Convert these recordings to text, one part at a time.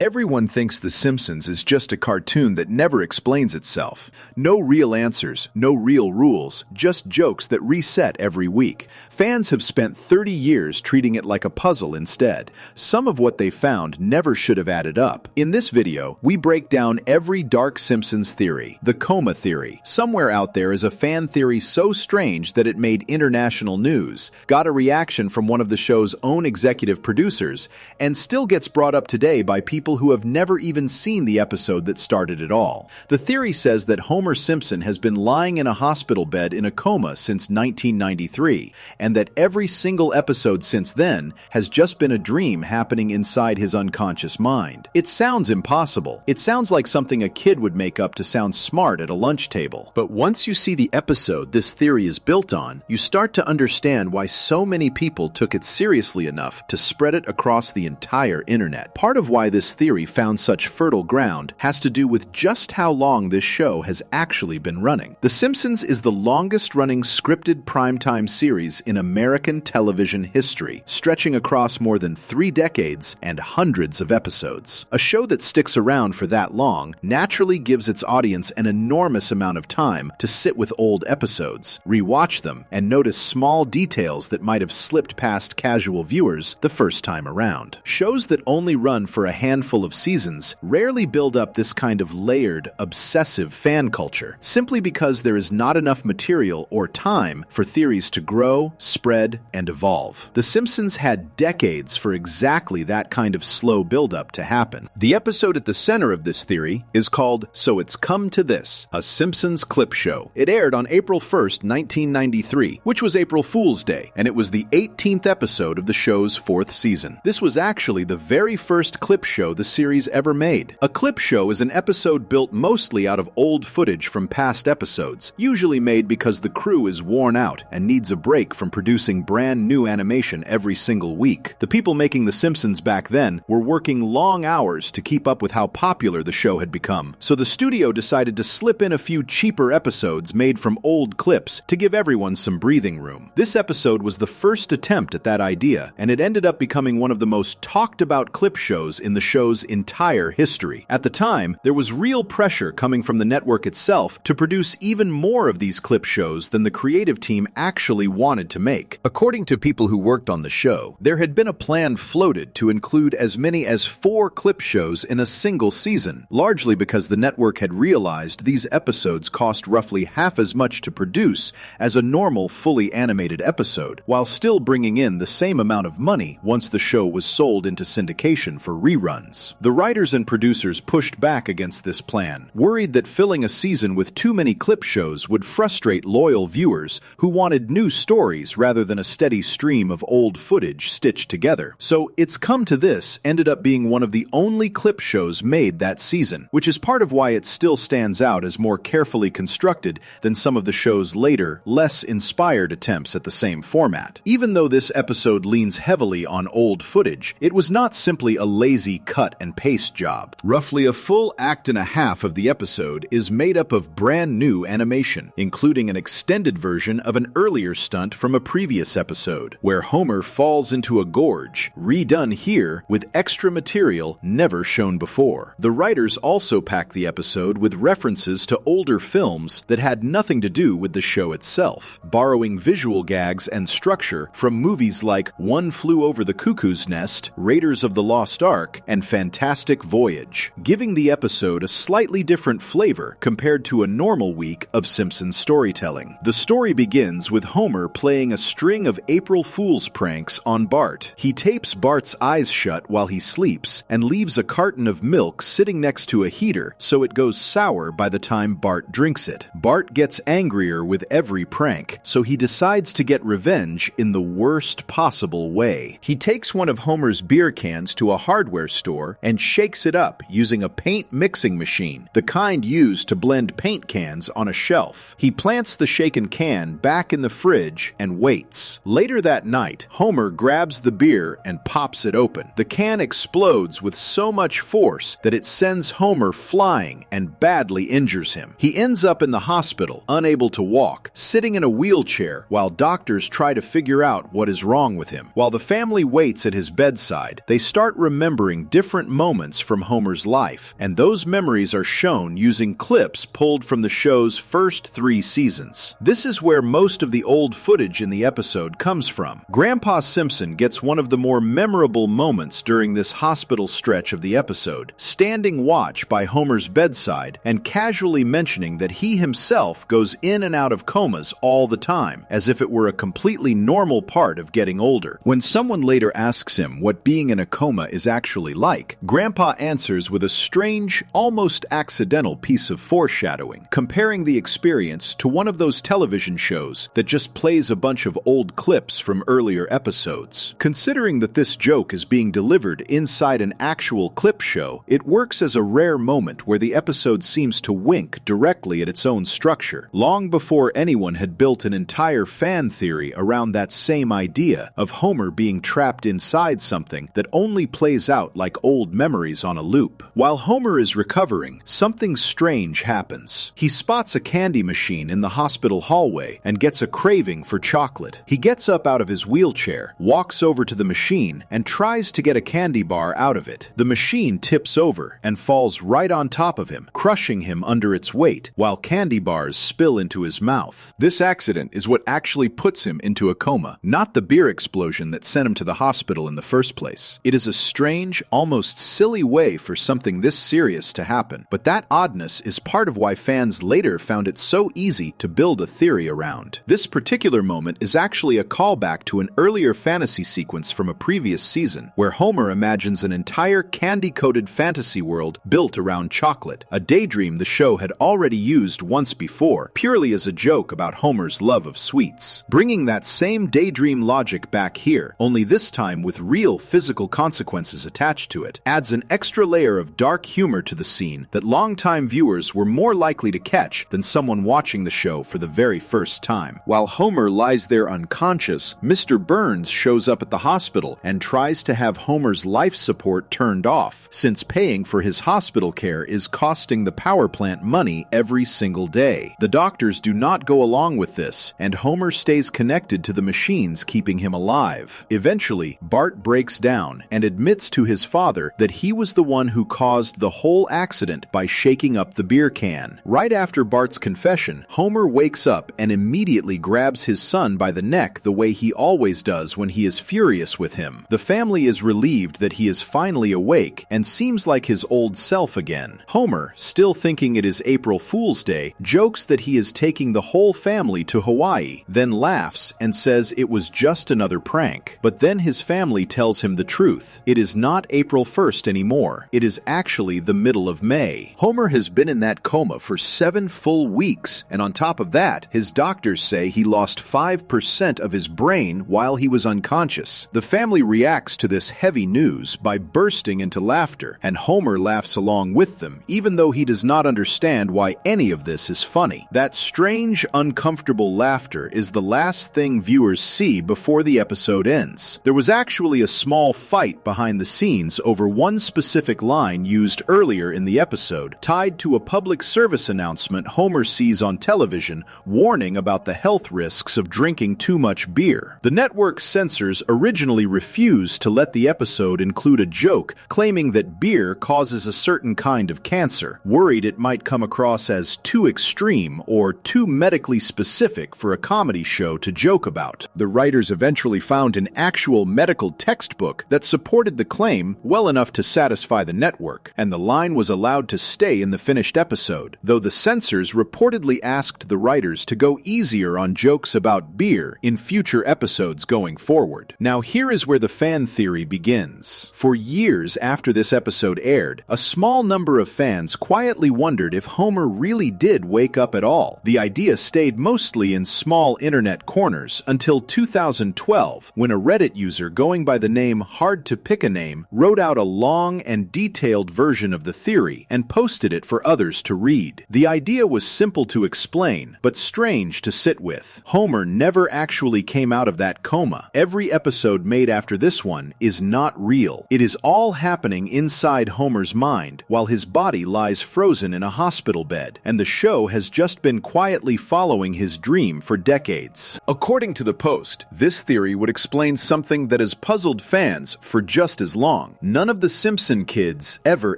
Everyone thinks The Simpsons is just a cartoon that never explains itself. No real answers, no real rules, just jokes that reset every week. Fans have spent 30 years treating it like a puzzle instead. Some of what they found never should have added up. In this video, we break down every dark Simpsons theory, the coma theory. Somewhere out there is a fan theory so strange that it made international news, got a reaction from one of the show's own executive producers, and still gets brought up today by people who have never even seen the episode that started it all. The theory says that Homer Simpson has been lying in a hospital bed in a coma since 1993, and that every single episode since then has just been a dream happening inside his unconscious mind. It sounds impossible. It sounds like something a kid would make up to sound smart at a lunch table. But once you see the episode this theory is built on, you start to understand why so many people took it seriously enough to spread it across the entire internet. Part of why this theory found such fertile ground has to do with just how long this show has actually been running. The Simpsons is the longest-running scripted primetime series in American television history, stretching across more than 3 decades and hundreds of episodes. A show that sticks around for that long naturally gives its audience an enormous amount of time to sit with old episodes, rewatch them, and notice small details that might have slipped past casual viewers the first time around. Shows that only run for a handful of seasons rarely build up this kind of layered, obsessive fan culture, simply because there is not enough material or time for theories to grow, spread, and evolve. The Simpsons had decades for exactly that kind of slow build-up to happen. The episode at the center of this theory is called So It's Come to This, a Simpsons clip show. It aired on April 1st, 1993, which was April Fool's Day, and it was the 18th episode of the show's 4th season. This was actually the very first clip show the series ever made. A clip show is an episode built mostly out of old footage from past episodes, usually made because the crew is worn out and needs a break from producing brand new animation every single week. The people making The Simpsons back then were working long hours to keep up with how popular the show had become, so the studio decided to slip in a few cheaper episodes made from old clips to give everyone some breathing room. This episode was the first attempt at that idea, and it ended up becoming one of the most talked about clip shows in the show's entire history. At the time, there was real pressure coming from the network itself to produce even more of these clip shows than the creative team actually wanted to make. According to people who worked on the show, there had been a plan floated to include as many as 4 clip shows in a single season, largely because the network had realized these episodes cost roughly half as much to produce as a normal fully animated episode, while still bringing in the same amount of money once the show was sold into syndication for reruns. The writers and producers pushed back against this plan, worried that filling a season with too many clip shows would frustrate loyal viewers who wanted new stories rather than a steady stream of old footage stitched together. So It's Come to This ended up being one of the only clip shows made that season, which is part of why it still stands out as more carefully constructed than some of the show's later, less inspired attempts at the same format. Even though this episode leans heavily on old footage, it was not simply a lazy cut and paste job. Roughly a full act and a half of the episode is made up of brand new animation, including an extended version of an earlier stunt from a previous episode, where Homer falls into a gorge, redone here with extra material never shown before. The writers also packed the episode with references to older films that had nothing to do with the show itself, borrowing visual gags and structure from movies like One Flew Over the Cuckoo's Nest, Raiders of the Lost Ark, and Fantastic Voyage, giving the episode a slightly different flavor compared to a normal week of Simpsons storytelling. The story begins with Homer playing a string of April Fool's pranks on Bart. He tapes Bart's eyes shut while he sleeps and leaves a carton of milk sitting next to a heater so it goes sour by the time Bart drinks it. Bart gets angrier with every prank, so he decides to get revenge in the worst possible way. He takes one of Homer's beer cans to a hardware store and shakes it up using a paint mixing machine, the kind used to blend paint cans on a shelf. He plants the shaken can back in the fridge and waits. Later that night, Homer grabs the beer and pops it open. The can explodes with so much force that it sends Homer flying and badly injures him. He ends up in the hospital, unable to walk, sitting in a wheelchair while doctors try to figure out what is wrong with him. While the family waits at his bedside, they start remembering different different moments from Homer's life, and those memories are shown using clips pulled from the show's first 3 seasons. This is where most of the old footage in the episode comes from. Grandpa Simpson gets one of the more memorable moments during this hospital stretch of the episode, standing watch by Homer's bedside and casually mentioning that he himself goes in and out of comas all the time, as if it were a completely normal part of getting older. When someone later asks him what being in a coma is actually like, Grandpa answers with a strange, almost accidental piece of foreshadowing, comparing the experience to one of those television shows that just plays a bunch of old clips from earlier episodes. Considering that this joke is being delivered inside an actual clip show, it works as a rare moment where the episode seems to wink directly at its own structure, long before anyone had built an entire fan theory around that same idea of Homer being trapped inside something that only plays out like old memories on a loop. While Homer is recovering, something strange happens. He spots a candy machine in the hospital hallway and gets a craving for chocolate. He gets up out of his wheelchair, walks over to the machine, and tries to get a candy bar out of it. The machine tips over and falls right on top of him, crushing him under its weight, while candy bars spill into his mouth. This accident is what actually puts him into a coma, not the beer explosion that sent him to the hospital in the first place. It is a strange, almost silly way for something this serious to happen, but that oddness is part of why fans later found it so easy to build a theory around. This particular moment is actually a callback to an earlier fantasy sequence from a previous season, where Homer imagines an entire candy-coated fantasy world built around chocolate, a daydream the show had already used once before, purely as a joke about Homer's love of sweets. Bringing that same daydream logic back here, only this time with real physical consequences attached to it, adds an extra layer of dark humor to the scene that longtime viewers were more likely to catch than someone watching the show for the very first time. While Homer lies there unconscious, Mr. Burns shows up at the hospital and tries to have Homer's life support turned off, since paying for his hospital care is costing the power plant money every single day. The doctors do not go along with this, and Homer stays connected to the machines keeping him alive. Eventually, Bart breaks down and admits to his father that he was the one who caused the whole accident by shaking up the beer can. Right after Bart's confession, Homer wakes up and immediately grabs his son by the neck the way he always does when he is furious with him. The family is relieved that he is finally awake and seems like his old self again. Homer, still thinking it is April Fool's Day, jokes that he is taking the whole family to Hawaii, then laughs and says it was just another prank. But then his family tells him the truth. It is not April 1st anymore. It is actually the middle of May. Homer has been in that coma for 7 full weeks, and on top of that, his doctors say he lost 5% of his brain while he was unconscious. The family reacts to this heavy news by bursting into laughter, and Homer laughs along with them, even though he does not understand why any of this is funny. That strange, uncomfortable laughter is the last thing viewers see before the episode ends. There was actually a small fight behind the scenes over one specific line used earlier in the episode, tied to a public service announcement Homer sees on television warning about the health risks of drinking too much beer. The network's censors originally refused to let the episode include a joke claiming that beer causes a certain kind of cancer, worried it might come across as too extreme or too medically specific for a comedy show to joke about. The writers eventually found an actual medical textbook that supported the claim well enough to satisfy the network, and the line was allowed to stay in the finished episode, though the censors reportedly asked the writers to go easier on jokes about beer in future episodes going forward. Now here is where the fan theory begins. For years after this episode aired, a small number of fans quietly wondered if Homer really did wake up at all. The idea stayed mostly in small internet corners until 2012, when a Reddit user going by the name Hard to Pick a Name wrote out a long and detailed version of the theory and posted it for others to read. The idea was simple to explain, but strange to sit with. Homer never actually came out of that coma. Every episode made after this one is not real. It is all happening inside Homer's mind while his body lies frozen in a hospital bed, and the show has just been quietly following his dream for decades. According to the post, this theory would explain something that has puzzled fans for just as long. None None of the Simpson kids ever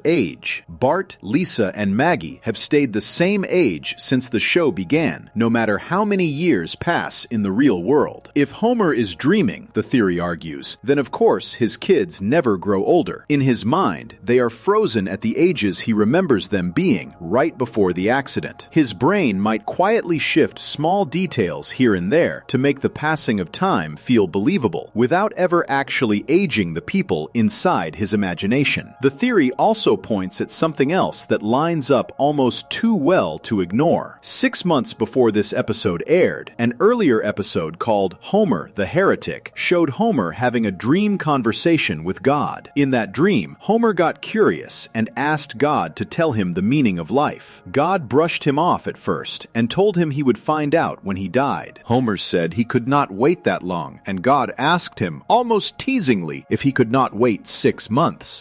age. Bart, Lisa, and Maggie have stayed the same age since the show began, no matter how many years pass in the real world. If Homer is dreaming, the theory argues, then of course his kids never grow older. In his mind, they are frozen at the ages he remembers them being right before the accident. His brain might quietly shift small details here and there to make the passing of time feel believable, without ever actually aging the people inside his imagination. The theory also points at something else that lines up almost too well to ignore. 6 months before this episode aired, an earlier episode called Homer the Heretic showed Homer having a dream conversation with God. In that dream, Homer got curious and asked God to tell him the meaning of life. God brushed him off at first and told him he would find out when he died. Homer said he could not wait that long, and God asked him, almost teasingly, if he could not wait 6 months.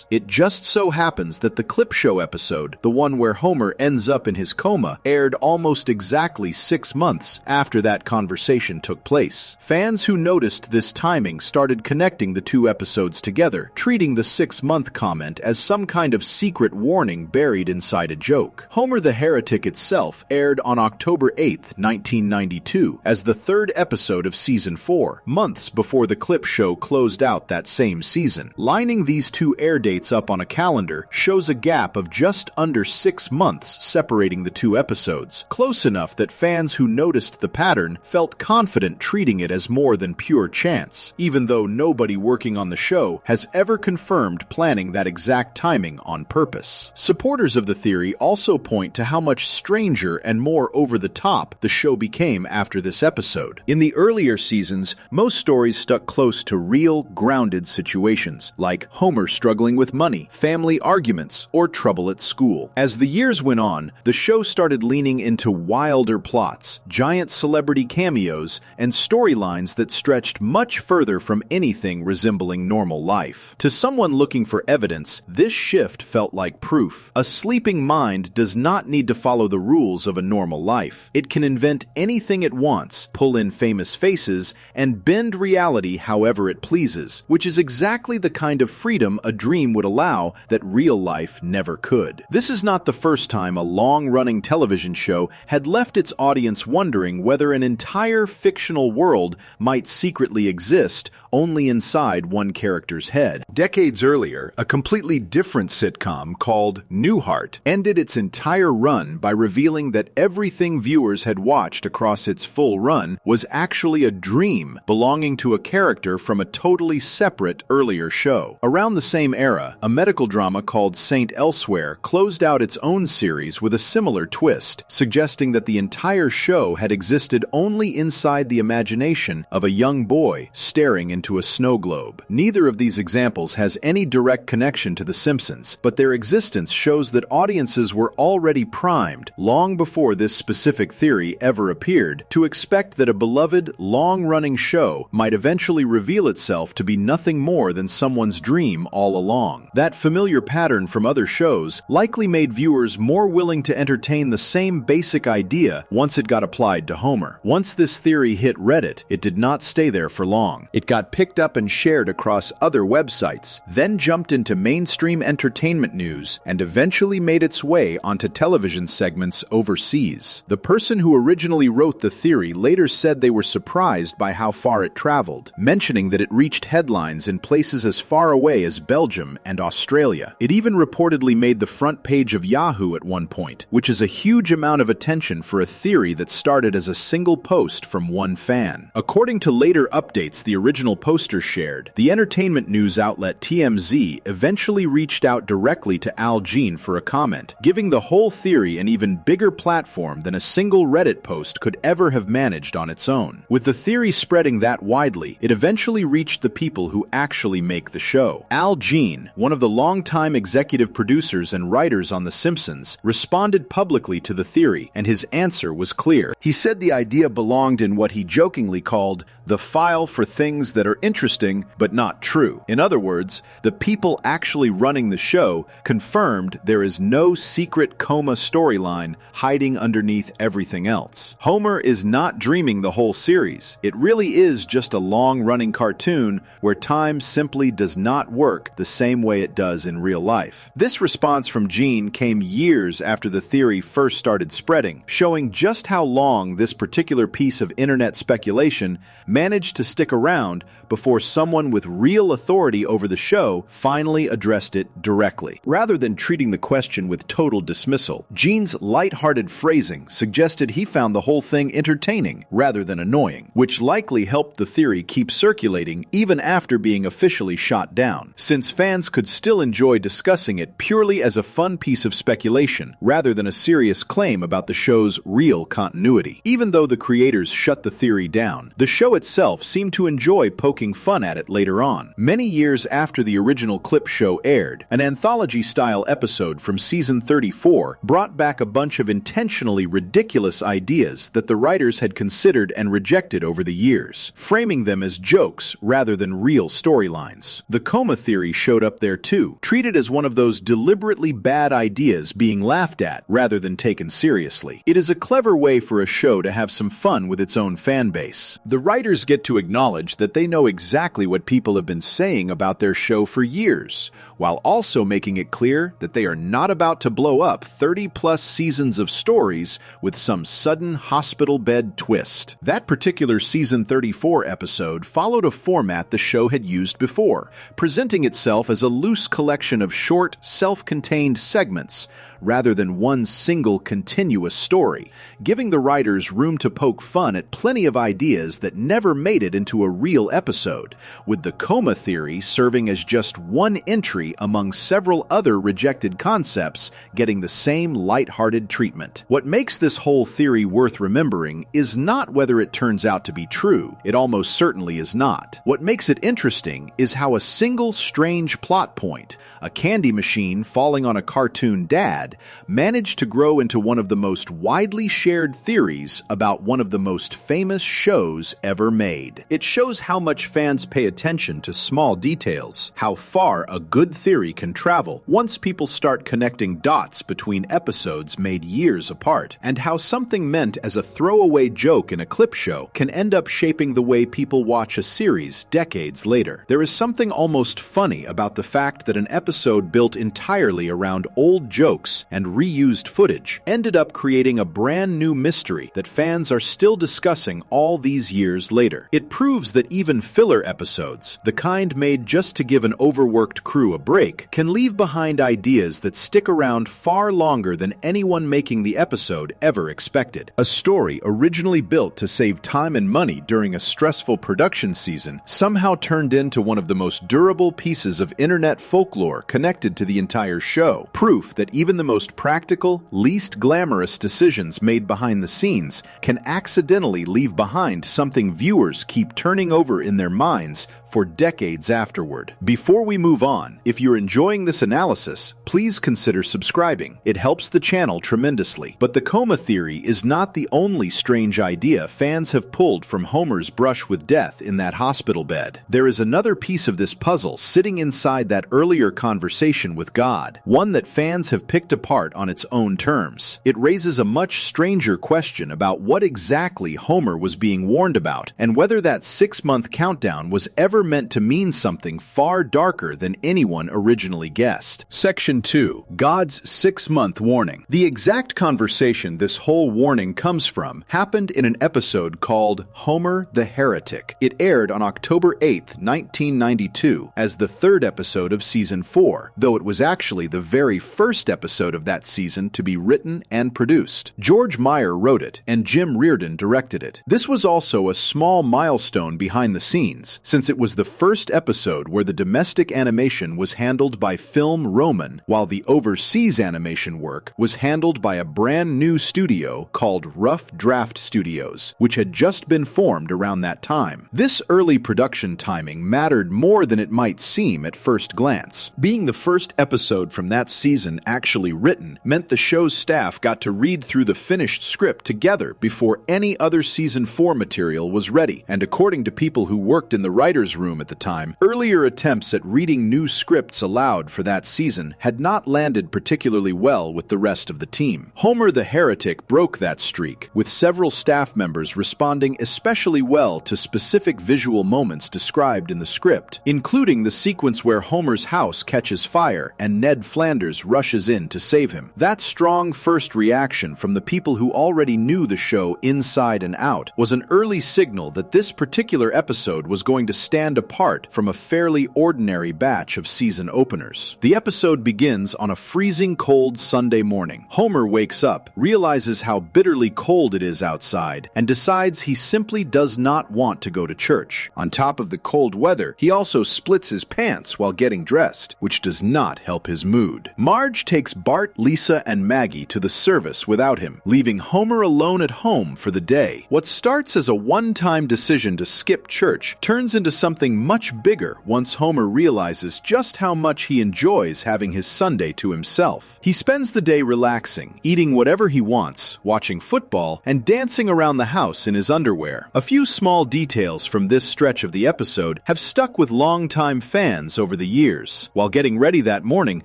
It just so happens that the clip show episode, the one where Homer ends up in his coma, aired almost exactly 6 months after that conversation took place. Fans who noticed this timing started connecting the two episodes together, treating the 6-month comment as some kind of secret warning buried inside a joke. Homer the Heretic itself aired on October 8, 1992, as the third episode of Season 4, months before the clip show closed out that same season. Lining these two air dates up on a calendar shows a gap of just under 6 months separating the two episodes, close enough that fans who noticed the pattern felt confident treating it as more than pure chance, even though nobody working on the show has ever confirmed planning that exact timing on purpose. Supporters of the theory also point to how much stranger and more over the top the show became after this episode. In the earlier seasons, most stories stuck close to real, grounded situations, like Homer struggling with money, family arguments, or trouble at school. As the years went on, the show started leaning into wilder plots, giant celebrity cameos, and storylines that stretched much further from anything resembling normal life. To someone looking for evidence, this shift felt like proof. A sleeping mind does not need to follow the rules of a normal life. It can invent anything it wants, pull in famous faces, and bend reality however it pleases, which is exactly the kind of freedom a dream would allow that real life never could. This is not the first time a long-running television show had left its audience wondering whether an entire fictional world might secretly exist only inside one character's head. Decades earlier, a completely different sitcom called Newhart ended its entire run by revealing that everything viewers had watched across its full run was actually a dream belonging to a character from a totally separate earlier show. Around the same era, a medical drama called Saint Elsewhere closed out its own series with a similar twist, suggesting that the entire show had existed only inside the imagination of a young boy staring into a snow globe. Neither of these examples has any direct connection to The Simpsons, but their existence shows that audiences were already primed, long before this specific theory ever appeared, to expect that a beloved, long-running show might eventually reveal itself to be nothing more than someone's dream all along. That familiar pattern from other shows likely made viewers more willing to entertain the same basic idea once it got applied to Homer. Once this theory hit Reddit, it did not stay there for long. It got picked up and shared across other websites, then jumped into mainstream entertainment news, and eventually made its way onto television segments overseas. The person who originally wrote the theory later said they were surprised by how far it traveled, mentioning that it reached headlines in places as far away as Belgium and Australia. It even reportedly made the front page of Yahoo at one point, which is a huge amount of attention for a theory that started as a single post from one fan. According to later updates the original poster shared, the entertainment news outlet TMZ eventually reached out directly to Al Jean for a comment, giving the whole theory an even bigger platform than a single Reddit post could ever have managed on its own. With the theory spreading that widely, it eventually reached the people who actually make the show. Al Jean, one of the longtime executive producers and writers on The Simpsons, responded publicly to the theory, and his answer was clear. He said the idea belonged in what he jokingly called the file for things that are interesting but not true. In other words, the people actually running the show confirmed there is no secret coma storyline hiding underneath everything else. Homer is not dreaming the whole series. It really is just a long-running cartoon where time simply does not work the same way it does in real life. This response from Gene came years after the theory first started spreading, showing just how long this particular piece of internet speculation managed to stick around before someone with real authority over the show finally addressed it directly. Rather than treating the question with total dismissal, Gene's lighthearted phrasing suggested he found the whole thing entertaining rather than annoying, which likely helped the theory keep circulating even after being officially shot down, since fans could still enjoy discussing it purely as a fun piece of speculation rather than a serious claim about the show's real continuity. Even though the creators shut the theory down, the show itself seemed to enjoy poking fun at it later on. Many years after the original clip show aired, an anthology-style episode from season 34 brought back a bunch of intentionally ridiculous ideas that the writers had considered and rejected over the years, framing them as jokes rather than real storylines. The coma theory showed up there too, treated as one of those deliberately bad ideas being laughed at rather than taken seriously. It is a clever way for a show to have some fun with its own fan base. The writers get to acknowledge that they know exactly what people have been saying about their show for years, while also making it clear that they are not about to blow up 30-plus seasons of stories with some sudden hospital bed twist. That particular season 34 episode followed a format the show had used before, presenting itself as a loose collection of short, self-contained segments rather than one single continuous story, giving the writers room to poke fun at plenty of ideas that never made it into a real episode, with the coma theory serving as just one entry among several other rejected concepts getting the same lighthearted treatment. What makes this whole theory worth remembering is not whether it turns out to be true. It almost certainly is not. What makes it interesting is how a single strange plot point, a candy machine falling on a cartoon dad, managed to grow into one of the most widely shared theories about one of the most famous shows ever made. It shows how much fans pay attention to small details, how far a good theory can travel once people start connecting dots between episodes made years apart, and how something meant as a throwaway joke in a clip show can end up shaping the way people watch a series decades later. There is something almost funny about the fact that an episode built entirely around old jokes and reused footage ended up creating a brand new mystery that fans are still discussing all these years later. It proves that even filler episodes, the kind made just to give an overworked crew a break, can leave behind ideas that stick around far longer than anyone making the episode ever expected. A story originally built to save time and money during a stressful production season somehow turned into one of the most durable pieces of internet folklore connected to the entire show. Proof that even the most practical, least glamorous decisions made behind the scenes can accidentally leave behind something viewers keep turning over in their minds for decades afterward. Before we move on, if you're enjoying this analysis, please consider subscribing. It helps the channel tremendously. But the coma theory is not the only strange idea fans have pulled from Homer's brush with death in that hospital bed. There is another piece of this puzzle sitting inside that earlier conversation with God, one that fans have picked apart on its own terms. It raises a much stranger question about what exactly Homer was being warned about, and whether that 6-month countdown was ever meant to mean something far darker than anyone originally guessed. Section 2. God's 6-month warning. The exact conversation this whole warning comes from happened in an episode called Homer the Heretic. It aired on October 8th, 1992, as the 3rd episode of Season 4, though it was actually the very first episode of that season to be written and produced. George Meyer wrote it, and Jim Reardon directed it. This was also a small milestone behind the scenes, since it was was the first episode where the domestic animation was handled by Film Roman, while the overseas animation work was handled by a brand new studio called Rough Draft Studios, which had just been formed around that time. This early production timing mattered more than it might seem at first glance. Being the first episode from that season actually written meant the show's staff got to read through the finished script together before any other season 4 material was ready, and according to people who worked in the writer's room at the time, earlier attempts at reading new scripts aloud for that season had not landed particularly well with the rest of the team. Homer the Heretic broke that streak, with several staff members responding especially well to specific visual moments described in the script, including the sequence where Homer's house catches fire and Ned Flanders rushes in to save him. That strong first reaction from the people who already knew the show inside and out was an early signal that this particular episode was going to stand apart from a fairly ordinary batch of season openers. The episode begins on a freezing cold Sunday morning. Homer wakes up, realizes how bitterly cold it is outside, and decides he simply does not want to go to church. On top of the cold weather, he also splits his pants while getting dressed, which does not help his mood. Marge takes Bart, Lisa, and Maggie to the service without him, leaving Homer alone at home for the day. What starts as a one-time decision to skip church turns into something much bigger once Homer realizes just how much he enjoys having his Sunday to himself. He spends the day relaxing, eating whatever he wants, watching football, and dancing around the house in his underwear. A few small details from this stretch of the episode have stuck with longtime fans over the years. While getting ready that morning,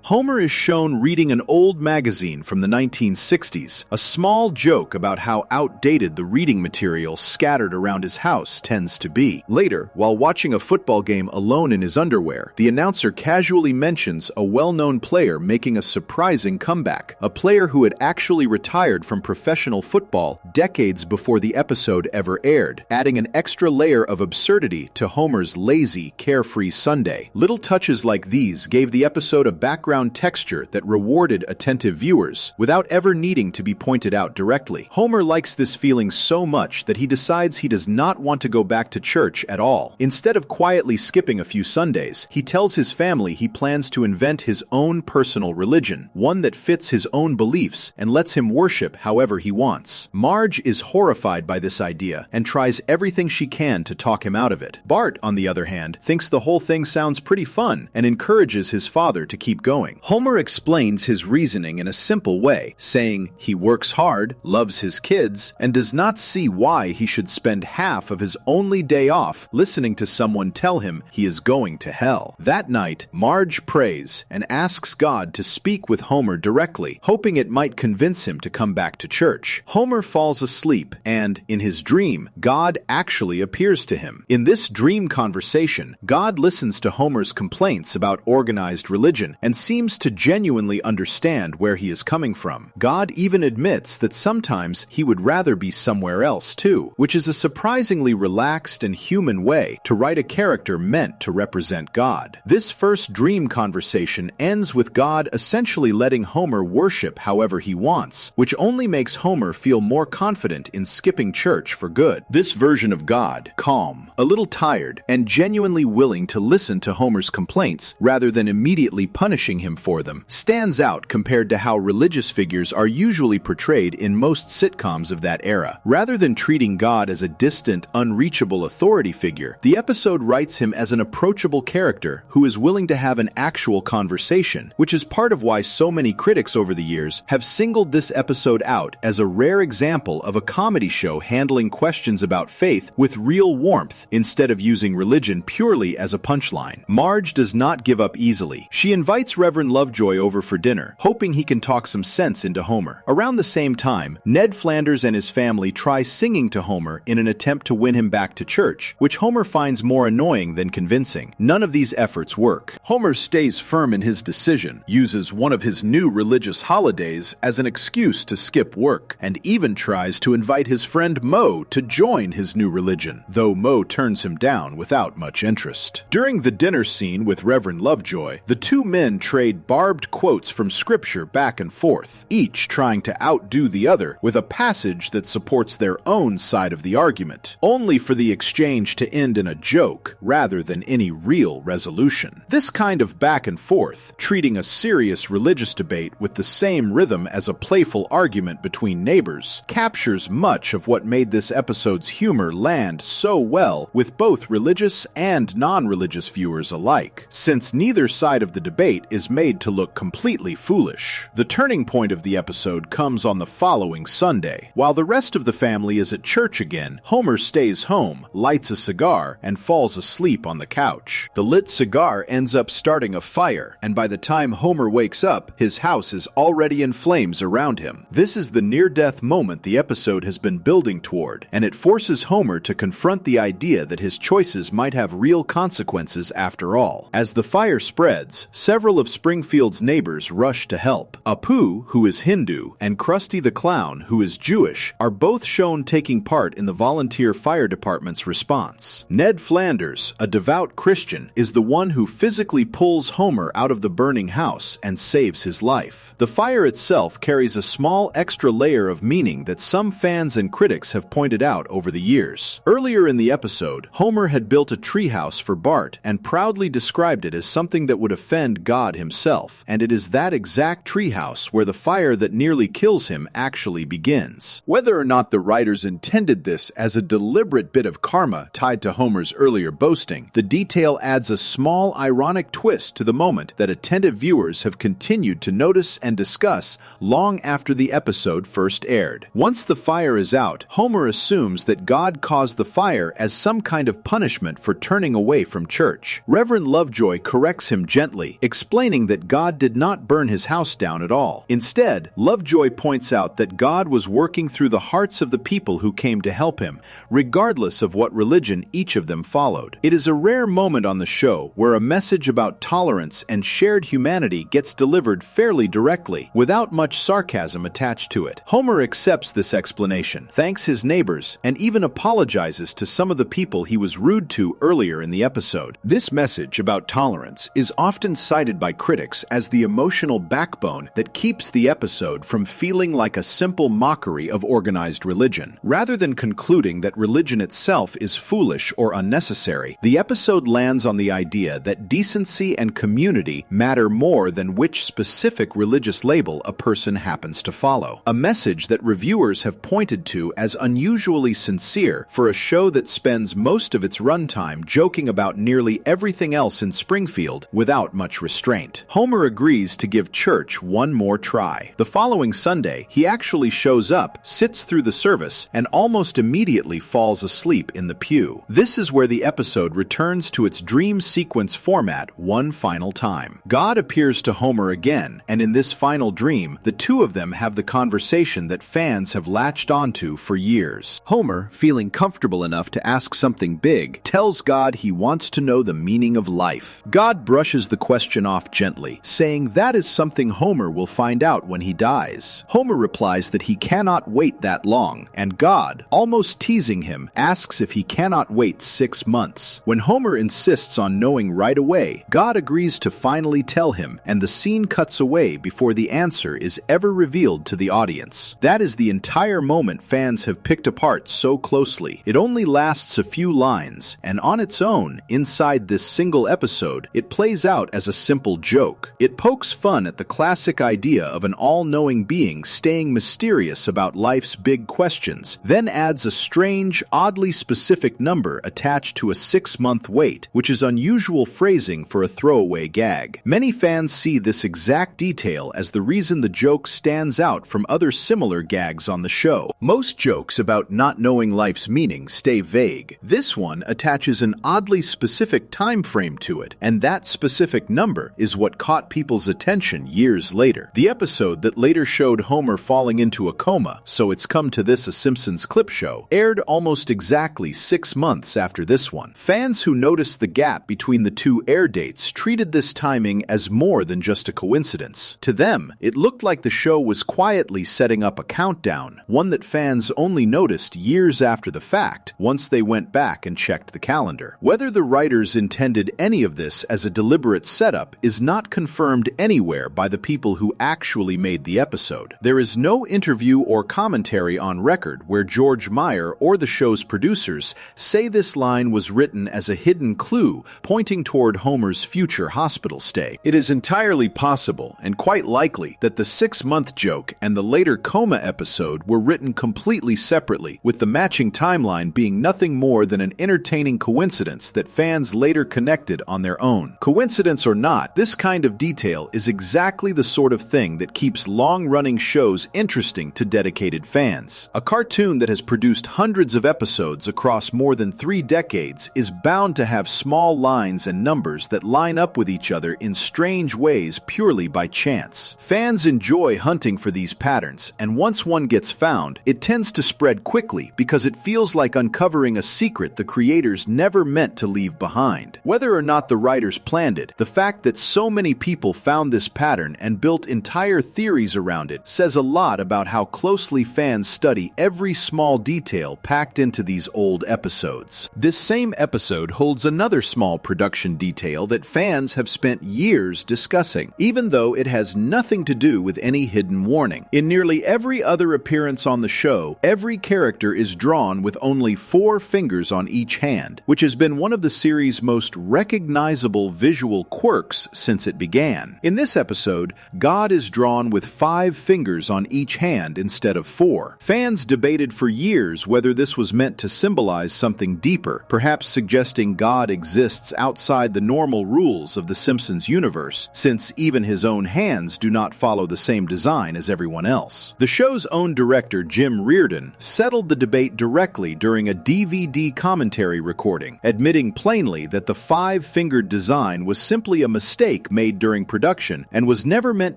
Homer is shown reading an old magazine from the 1960s, a small joke about how outdated the reading material scattered around his house tends to be. Later, while watching a football game alone in his underwear, the announcer casually mentions a well-known player making a surprising comeback, a player who had actually retired from professional football decades before the episode ever aired, adding an extra layer of absurdity to Homer's lazy, carefree Sunday. Little touches like these gave the episode a background texture that rewarded attentive viewers without ever needing to be pointed out directly. Homer likes this feeling so much that he decides he does not want to go back to church at all. Instead of quietly skipping a few Sundays, he tells his family he plans to invent his own personal religion, one that fits his own beliefs and lets him worship however he wants. Marge is horrified by this idea and tries everything she can to talk him out of it. Bart, on the other hand, thinks the whole thing sounds pretty fun and encourages his father to keep going. Homer explains his reasoning in a simple way, saying he works hard, loves his kids, and does not see why he should spend half of his only day off listening to someone tell him he is going to hell. That night, Marge prays and asks God to speak with Homer directly, hoping it might convince him to come back to church. Homer falls asleep, and, in his dream, God actually appears to him. In this dream conversation, God listens to Homer's complaints about organized religion and seems to genuinely understand where he is coming from. God even admits that sometimes he would rather be somewhere else too, which is a surprisingly relaxed and human way to write a character meant to represent God. This first dream conversation ends with God essentially letting Homer worship however he wants, which only makes Homer feel more confident in skipping church for good. This version of God, calm, a little tired, and genuinely willing to listen to Homer's complaints rather than immediately punishing him for them, stands out compared to how religious figures are usually portrayed in most sitcoms of that era. Rather than treating God as a distant, unreachable authority figure, the episode writes him as an approachable character who is willing to have an actual conversation, which is part of why so many critics over the years have singled this episode out as a rare example of a comedy show handling questions about faith with real warmth instead of using religion purely as a punchline. Marge does not give up easily. She invites Reverend Lovejoy over for dinner, hoping he can talk some sense into Homer. Around the same time, Ned Flanders and his family try singing to Homer in an attempt to win him back to church, which Homer finds more annoying than convincing. None of these efforts work. Homer stays firm in his decision, uses one of his new religious holidays as an excuse to skip work, and even tries to invite his friend Moe to join his new religion, though Moe turns him down without much interest. During the dinner scene with Reverend Lovejoy, the two men trade barbed quotes from scripture back and forth, each trying to outdo the other with a passage that supports their own side of the argument, only for the exchange to end in a joke joke rather than any real resolution. This kind of back and forth, treating a serious religious debate with the same rhythm as a playful argument between neighbors, captures much of what made this episode's humor land so well with both religious and non-religious viewers alike, since neither side of the debate is made to look completely foolish. The turning point of the episode comes on the following Sunday. While the rest of the family is at church again, Homer stays home, lights a cigar, and falls asleep on the couch. The lit cigar ends up starting a fire, and by the time Homer wakes up, his house is already in flames around him. This is the near-death moment the episode has been building toward, and it forces Homer to confront the idea that his choices might have real consequences after all. As the fire spreads, several of Springfield's neighbors rush to help. Apu, who is Hindu, and Krusty the Clown, who is Jewish, are both shown taking part in the volunteer fire department's response. Ned Flanders, a devout Christian, is the one who physically pulls Homer out of the burning house and saves his life. The fire itself carries a small extra layer of meaning that some fans and critics have pointed out over the years. Earlier in the episode, Homer had built a treehouse for Bart and proudly described it as something that would offend God himself, and it is that exact treehouse where the fire that nearly kills him actually begins. Whether or not the writers intended this as a deliberate bit of karma tied to Homer's earlier boasting, the detail adds a small ironic twist to the moment that attentive viewers have continued to notice and discuss long after the episode first aired. Once the fire is out, Homer assumes that God caused the fire as some kind of punishment for turning away from church. Reverend Lovejoy corrects him gently, explaining that God did not burn his house down at all. Instead, Lovejoy points out that God was working through the hearts of the people who came to help him, regardless of what religion each of them followed. It is a rare moment on the show where a message about tolerance and shared humanity gets delivered fairly directly, without much sarcasm attached to it. Homer accepts this explanation, thanks his neighbors, and even apologizes to some of the people he was rude to earlier in the episode. This message about tolerance is often cited by critics as the emotional backbone that keeps the episode from feeling like a simple mockery of organized religion. Rather than concluding that religion itself is foolish or unnecessary, the episode lands on the idea that decency and community matter more than which specific religious label a person happens to follow. A message that reviewers have pointed to as unusually sincere for a show that spends most of its runtime joking about nearly everything else in Springfield without much restraint. Homer agrees to give church one more try. The following Sunday, he actually shows up, sits through the service, and almost immediately falls asleep in the pew. This is where the episode returns to its dream sequence format one final time. God appears to Homer again, and in this final dream, the two of them have the conversation that fans have latched onto for years. Homer, feeling comfortable enough to ask something big, tells God he wants to know the meaning of life. God brushes the question off gently, saying that is something Homer will find out when he dies. Homer replies that he cannot wait that long, and God, almost teasing him, asks if he cannot wait 6 months. When Homer insists on knowing right away, God agrees to finally tell him, and the scene cuts away before the answer is ever revealed to the audience. That is the entire moment fans have picked apart so closely. It only lasts a few lines, and on its own, inside this single episode, it plays out as a simple joke. It pokes fun at the classic idea of an all-knowing being staying mysterious about life's big questions, then adds a strange, oddly specific number attached to a 6-month wait, which is unusual phrasing for a throwaway gag. Many fans see this exact detail as the reason the joke stands out from other similar gags on the show. Most jokes about not knowing life's meaning stay vague. This one attaches an oddly specific time frame to it, and that specific number is what caught people's attention years later. The episode that later showed Homer falling into a coma, So It's Come to This, a Simpsons clip show, aired almost exactly 6 months after this one. Fans who noticed the gap between the two air dates treated this timing as more than just a coincidence. To them, it looked like the show was quietly setting up a countdown, one that fans only noticed years after the fact, once they went back and checked the calendar. Whether the writers intended any of this as a deliberate setup is not confirmed anywhere by the people who actually made the episode. There is no interview or commentary on record where George Meyer or the show's producers say this line was was written as a hidden clue pointing toward Homer's future hospital stay. It is entirely possible, and quite likely, that the 6-month joke and the later coma episode were written completely separately, with the matching timeline being nothing more than an entertaining coincidence that fans later connected on their own. Coincidence or not, this kind of detail is exactly the sort of thing that keeps long-running shows interesting to dedicated fans. A cartoon that has produced hundreds of episodes across more than 3 decades is bound to have small lines and numbers that line up with each other in strange ways purely by chance. Fans enjoy hunting for these patterns, and once one gets found, it tends to spread quickly because it feels like uncovering a secret the creators never meant to leave behind. Whether or not the writers planned it, the fact that so many people found this pattern and built entire theories around it says a lot about how closely fans study every small detail packed into these old episodes. This same episode holds another small production detail that fans have spent years discussing, even though it has nothing to do with any hidden warning. In nearly every other appearance on the show, every character is drawn with only 4 fingers on each hand, which has been one of the series' most recognizable visual quirks since it began. In this episode, God is drawn with 5 fingers on each hand instead of 4. Fans debated for years whether this was meant to symbolize something deeper, perhaps suggesting God exists outside the normal rules of the Simpsons universe, since even his own hands do not follow the same design as everyone else. The show's own director, Jim Reardon, settled the debate directly during a DVD commentary recording, admitting plainly that the 5-fingered design was simply a mistake made during production and was never meant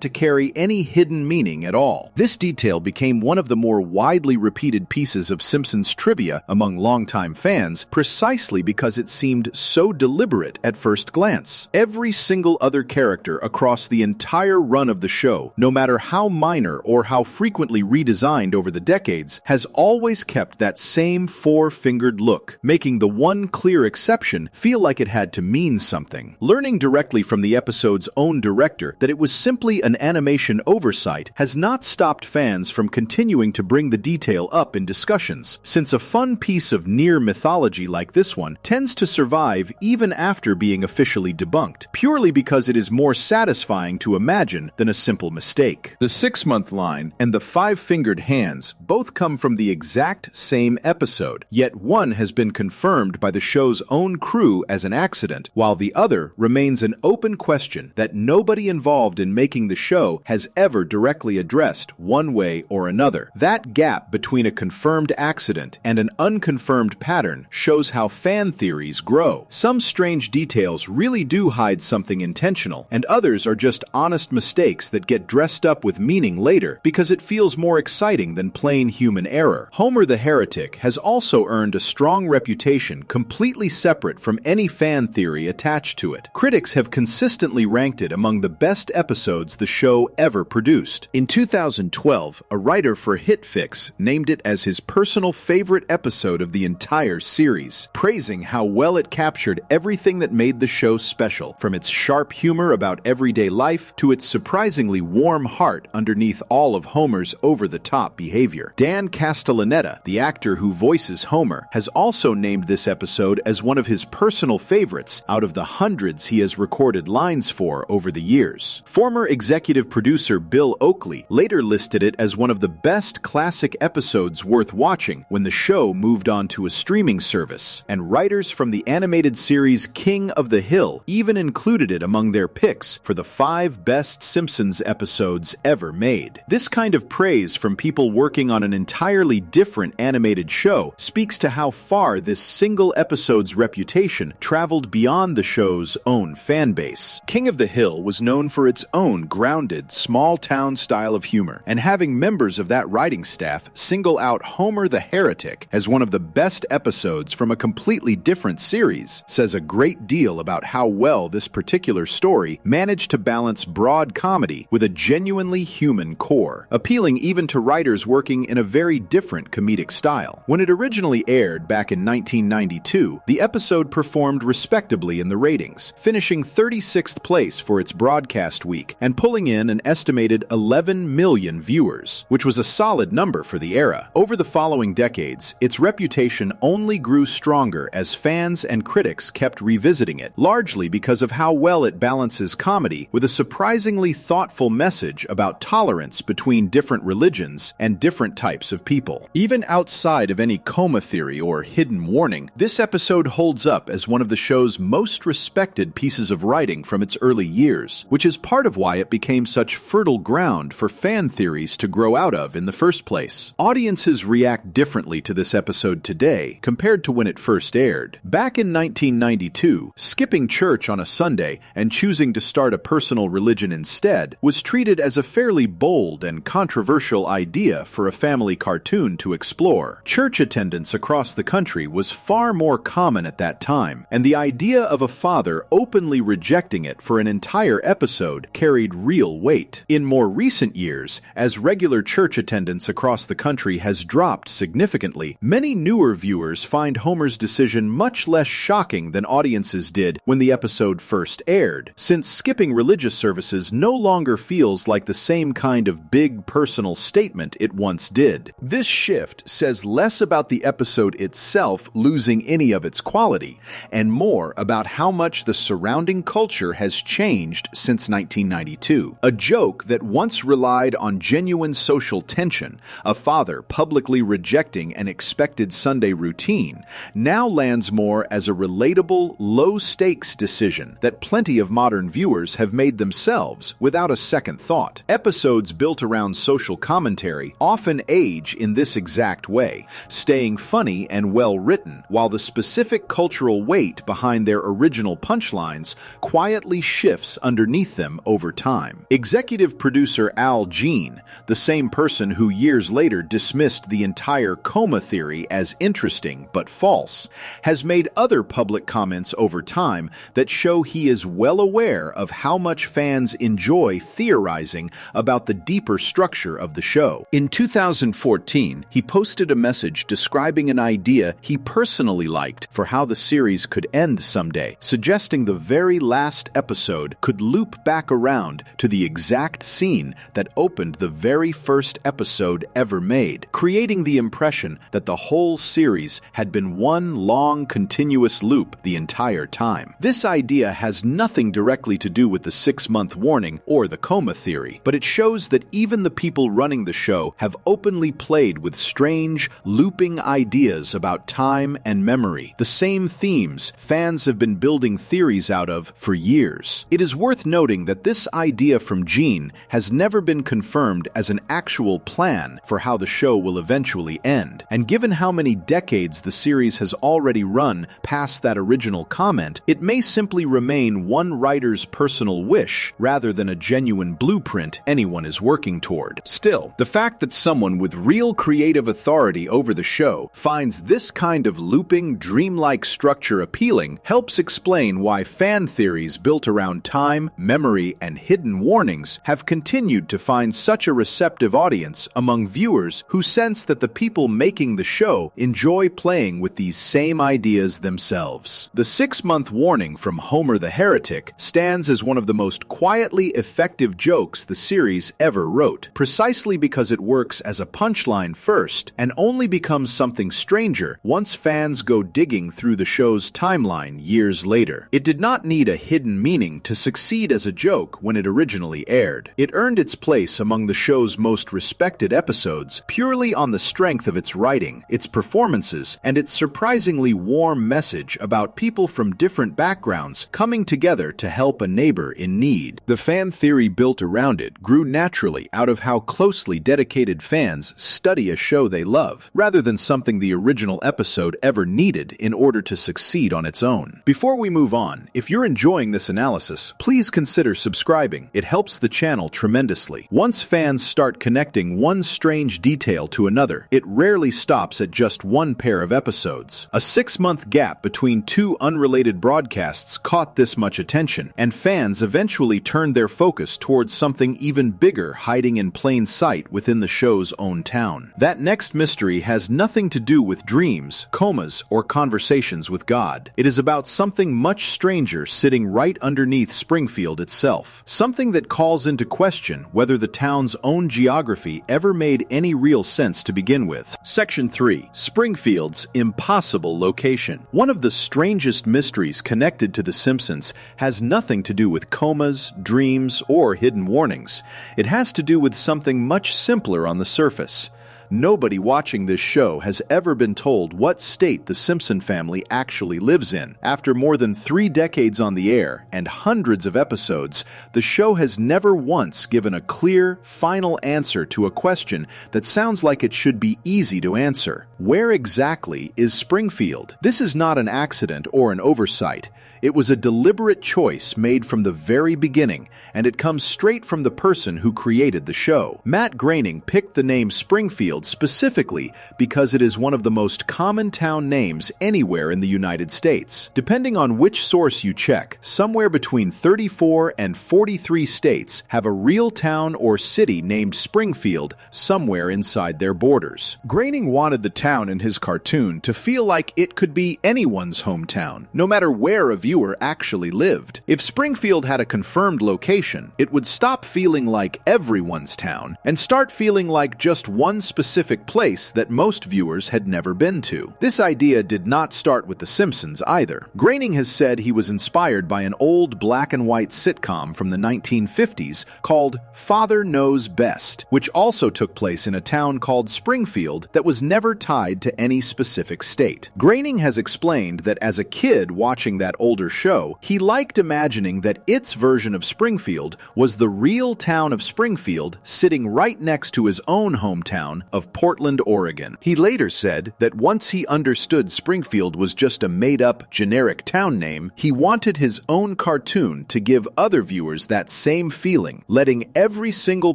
to carry any hidden meaning at all. This detail became one of the more widely repeated pieces of Simpsons trivia among longtime fans precisely because it seemed so deliberate at first glance. Every single other character across the entire run of the show, no matter how minor or how frequently redesigned over the decades, has always kept that same 4-fingered look, making the one clear exception feel like it had to mean something. Learning directly from the episode's own director that it was simply an animation oversight has not stopped fans from continuing to bring the detail up in discussions, since a fun piece of near mythology like this one tends to survive even after being officially debunked, purely because it is more satisfying to imagine than a simple mistake. The 6-month line and the 5-fingered hands both come from the exact same episode, yet one has been confirmed by the show's own crew as an accident, while the other remains an open question that nobody involved in making the show has ever directly addressed one way or another. That gap between a confirmed accident and an unconfirmed pattern shows how fan theories grow. Some strange details really do hide something intentional, and others are just honest mistakes that get dressed up with meaning later because it feels more exciting than plain human error. Homer the Heretic has also earned a strong reputation completely separate from any fan theory attached to it. Critics have consistently ranked it among the best episodes the show ever produced. In 2012, a writer for HitFix named it as his personal favorite episode of the entire series, praising how well it captured everything that made the show special, from its sharp humor about everyday life to its surprisingly warm heart underneath all of Homer's over-the-top behavior. Dan Castellaneta, the actor who voices Homer, has also named this episode as one of his personal favorites out of the hundreds he has recorded lines for over the years. Former executive producer Bill Oakley later listed it as one of the best classic episodes worth watching when the show moved on to a streaming service, and writers from the animated series King of the Hill even included it among their picks for the 5 best Simpsons episodes ever made. This kind of praise from people working on an entirely different animated show speaks to how far this single episode's reputation traveled beyond the show's own fan base. King of the Hill was known for its own grounded, small-town style of humor, and having members of that writing staff single out Homer the Heretic as one of the best episodes from a completely different series says a great deal about how well this particular story managed to balance broad comedy with a genuinely human core, appealing even to writers working in a very different comedic style. When it originally aired back in 1992, the episode performed respectably in the ratings, finishing 36th place for its broadcast week and pulling in an estimated 11 million viewers, which was a solid number for the era. Over the following decades, its reputation only grew stronger stronger as fans and critics kept revisiting it, largely because of how well it balances comedy with a surprisingly thoughtful message about tolerance between different religions and different types of people. Even outside of any coma theory or hidden warning, this episode holds up as one of the show's most respected pieces of writing from its early years, which is part of why it became such fertile ground for fan theories to grow out of in the first place. Audiences react differently to this episode today compared to when it first aired. Back in 1992, skipping church on a Sunday and choosing to start a personal religion instead was treated as a fairly bold and controversial idea for a family cartoon to explore. Church attendance across the country was far more common at that time, and the idea of a father openly rejecting it for an entire episode carried real weight. In more recent years, as regular church attendance across the country has dropped significantly, many newer viewers find Homer's decision much less shocking than audiences did when the episode first aired, since skipping religious services no longer feels like the same kind of big personal statement it once did. This shift says less about the episode itself losing any of its quality, and more about how much the surrounding culture has changed since 1992. A joke that once relied on genuine social tension, a father publicly rejecting an expected Sunday routine, now lands more as a relatable, low-stakes decision that plenty of modern viewers have made themselves without a second thought. Episodes built around social commentary often age in this exact way, staying funny and well-written, while the specific cultural weight behind their original punchlines quietly shifts underneath them over time. Executive producer Al Jean, the same person who years later dismissed the entire coma theory as interesting but false, has made other public comments over time that show he is well aware of how much fans enjoy theorizing about the deeper structure of the show. In 2014, he posted a message describing an idea he personally liked for how the series could end someday, suggesting the very last episode could loop back around to the exact scene that opened the very first episode ever made, creating the impression that the whole series had been one long, continuous loop the entire time. This idea has nothing directly to do with the 6-month warning or the coma theory, but it shows that even the people running the show have openly played with strange, looping ideas about time and memory, the same themes fans have been building theories out of for years. It is worth noting that this idea from Gene has never been confirmed as an actual plan for how the show will eventually end, and given how many decades the series has already run past that original comment, it may simply remain one writer's personal wish rather than a genuine blueprint anyone is working toward. Still, the fact that someone with real creative authority over the show finds this kind of looping, dreamlike structure appealing helps explain why fan theories built around time, memory, and hidden warnings have continued to find such a receptive audience among viewers who sense that the people making the show enjoy playing with these same ideas themselves. The 6-month warning from Homer the Heretic stands as one of the most quietly effective jokes the series ever wrote, precisely because it works as a punchline first and only becomes something stranger once fans go digging through the show's timeline years later. It did not need a hidden meaning to succeed as a joke when it originally aired. It earned its place among the show's most respected episodes purely on the strength of its writing, its performances, and its surprisingly warm message about people from different backgrounds coming together to help a neighbor in need. The fan theory built around it grew naturally out of how closely dedicated fans study a show they love, rather than something the original episode ever needed in order to succeed on its own. Before we move on, if you're enjoying this analysis, please consider subscribing. It helps the channel tremendously. Once fans start connecting one strange detail to another, it rarely stops at just one pair of episodes. A 6-month gap between two unrelated broadcasts caught this much attention, and fans eventually turned their focus towards something even bigger hiding in plain sight within the show's own town. That next mystery has nothing to do with dreams, comas, or conversations with God. It is about something much stranger sitting right underneath Springfield itself. Something that calls into question whether the town's own geography ever made any real sense to begin with. Section 3. Springfield's Impossible possible location. One of the strangest mysteries connected to The Simpsons has nothing to do with comas, dreams, or hidden warnings. It has to do with something much simpler on the surface. Nobody watching this show has ever been told what state the Simpson family actually lives in. After more than 3 decades on the air and hundreds of episodes, the show has never once given a clear, final answer to a question that sounds like it should be easy to answer. Where exactly is Springfield? This is not an accident or an oversight. It was a deliberate choice made from the very beginning, and it comes straight from the person who created the show. Matt Groening picked the name Springfield specifically because it is one of the most common town names anywhere in the United States. Depending on which source you check, somewhere between 34 and 43 states have a real town or city named Springfield somewhere inside their borders. Groening wanted the town in his cartoon to feel like it could be anyone's hometown, no matter where a viewer actually lived. If Springfield had a confirmed location, it would stop feeling like everyone's town and start feeling like just one specific place that most viewers had never been to. This idea did not start with The Simpsons either. Groening has said he was inspired by an old black and white sitcom from the 1950s called Father Knows Best, which also took place in a town called Springfield that was never tied to any specific state. Groening has explained that as a kid watching that older show, he liked imagining that its version of Springfield was the real town of Springfield sitting right next to his own hometown of Portland, Oregon. He later said that once he understood Springfield was just a made-up, generic town name, he wanted his own cartoon to give other viewers that same feeling, letting every single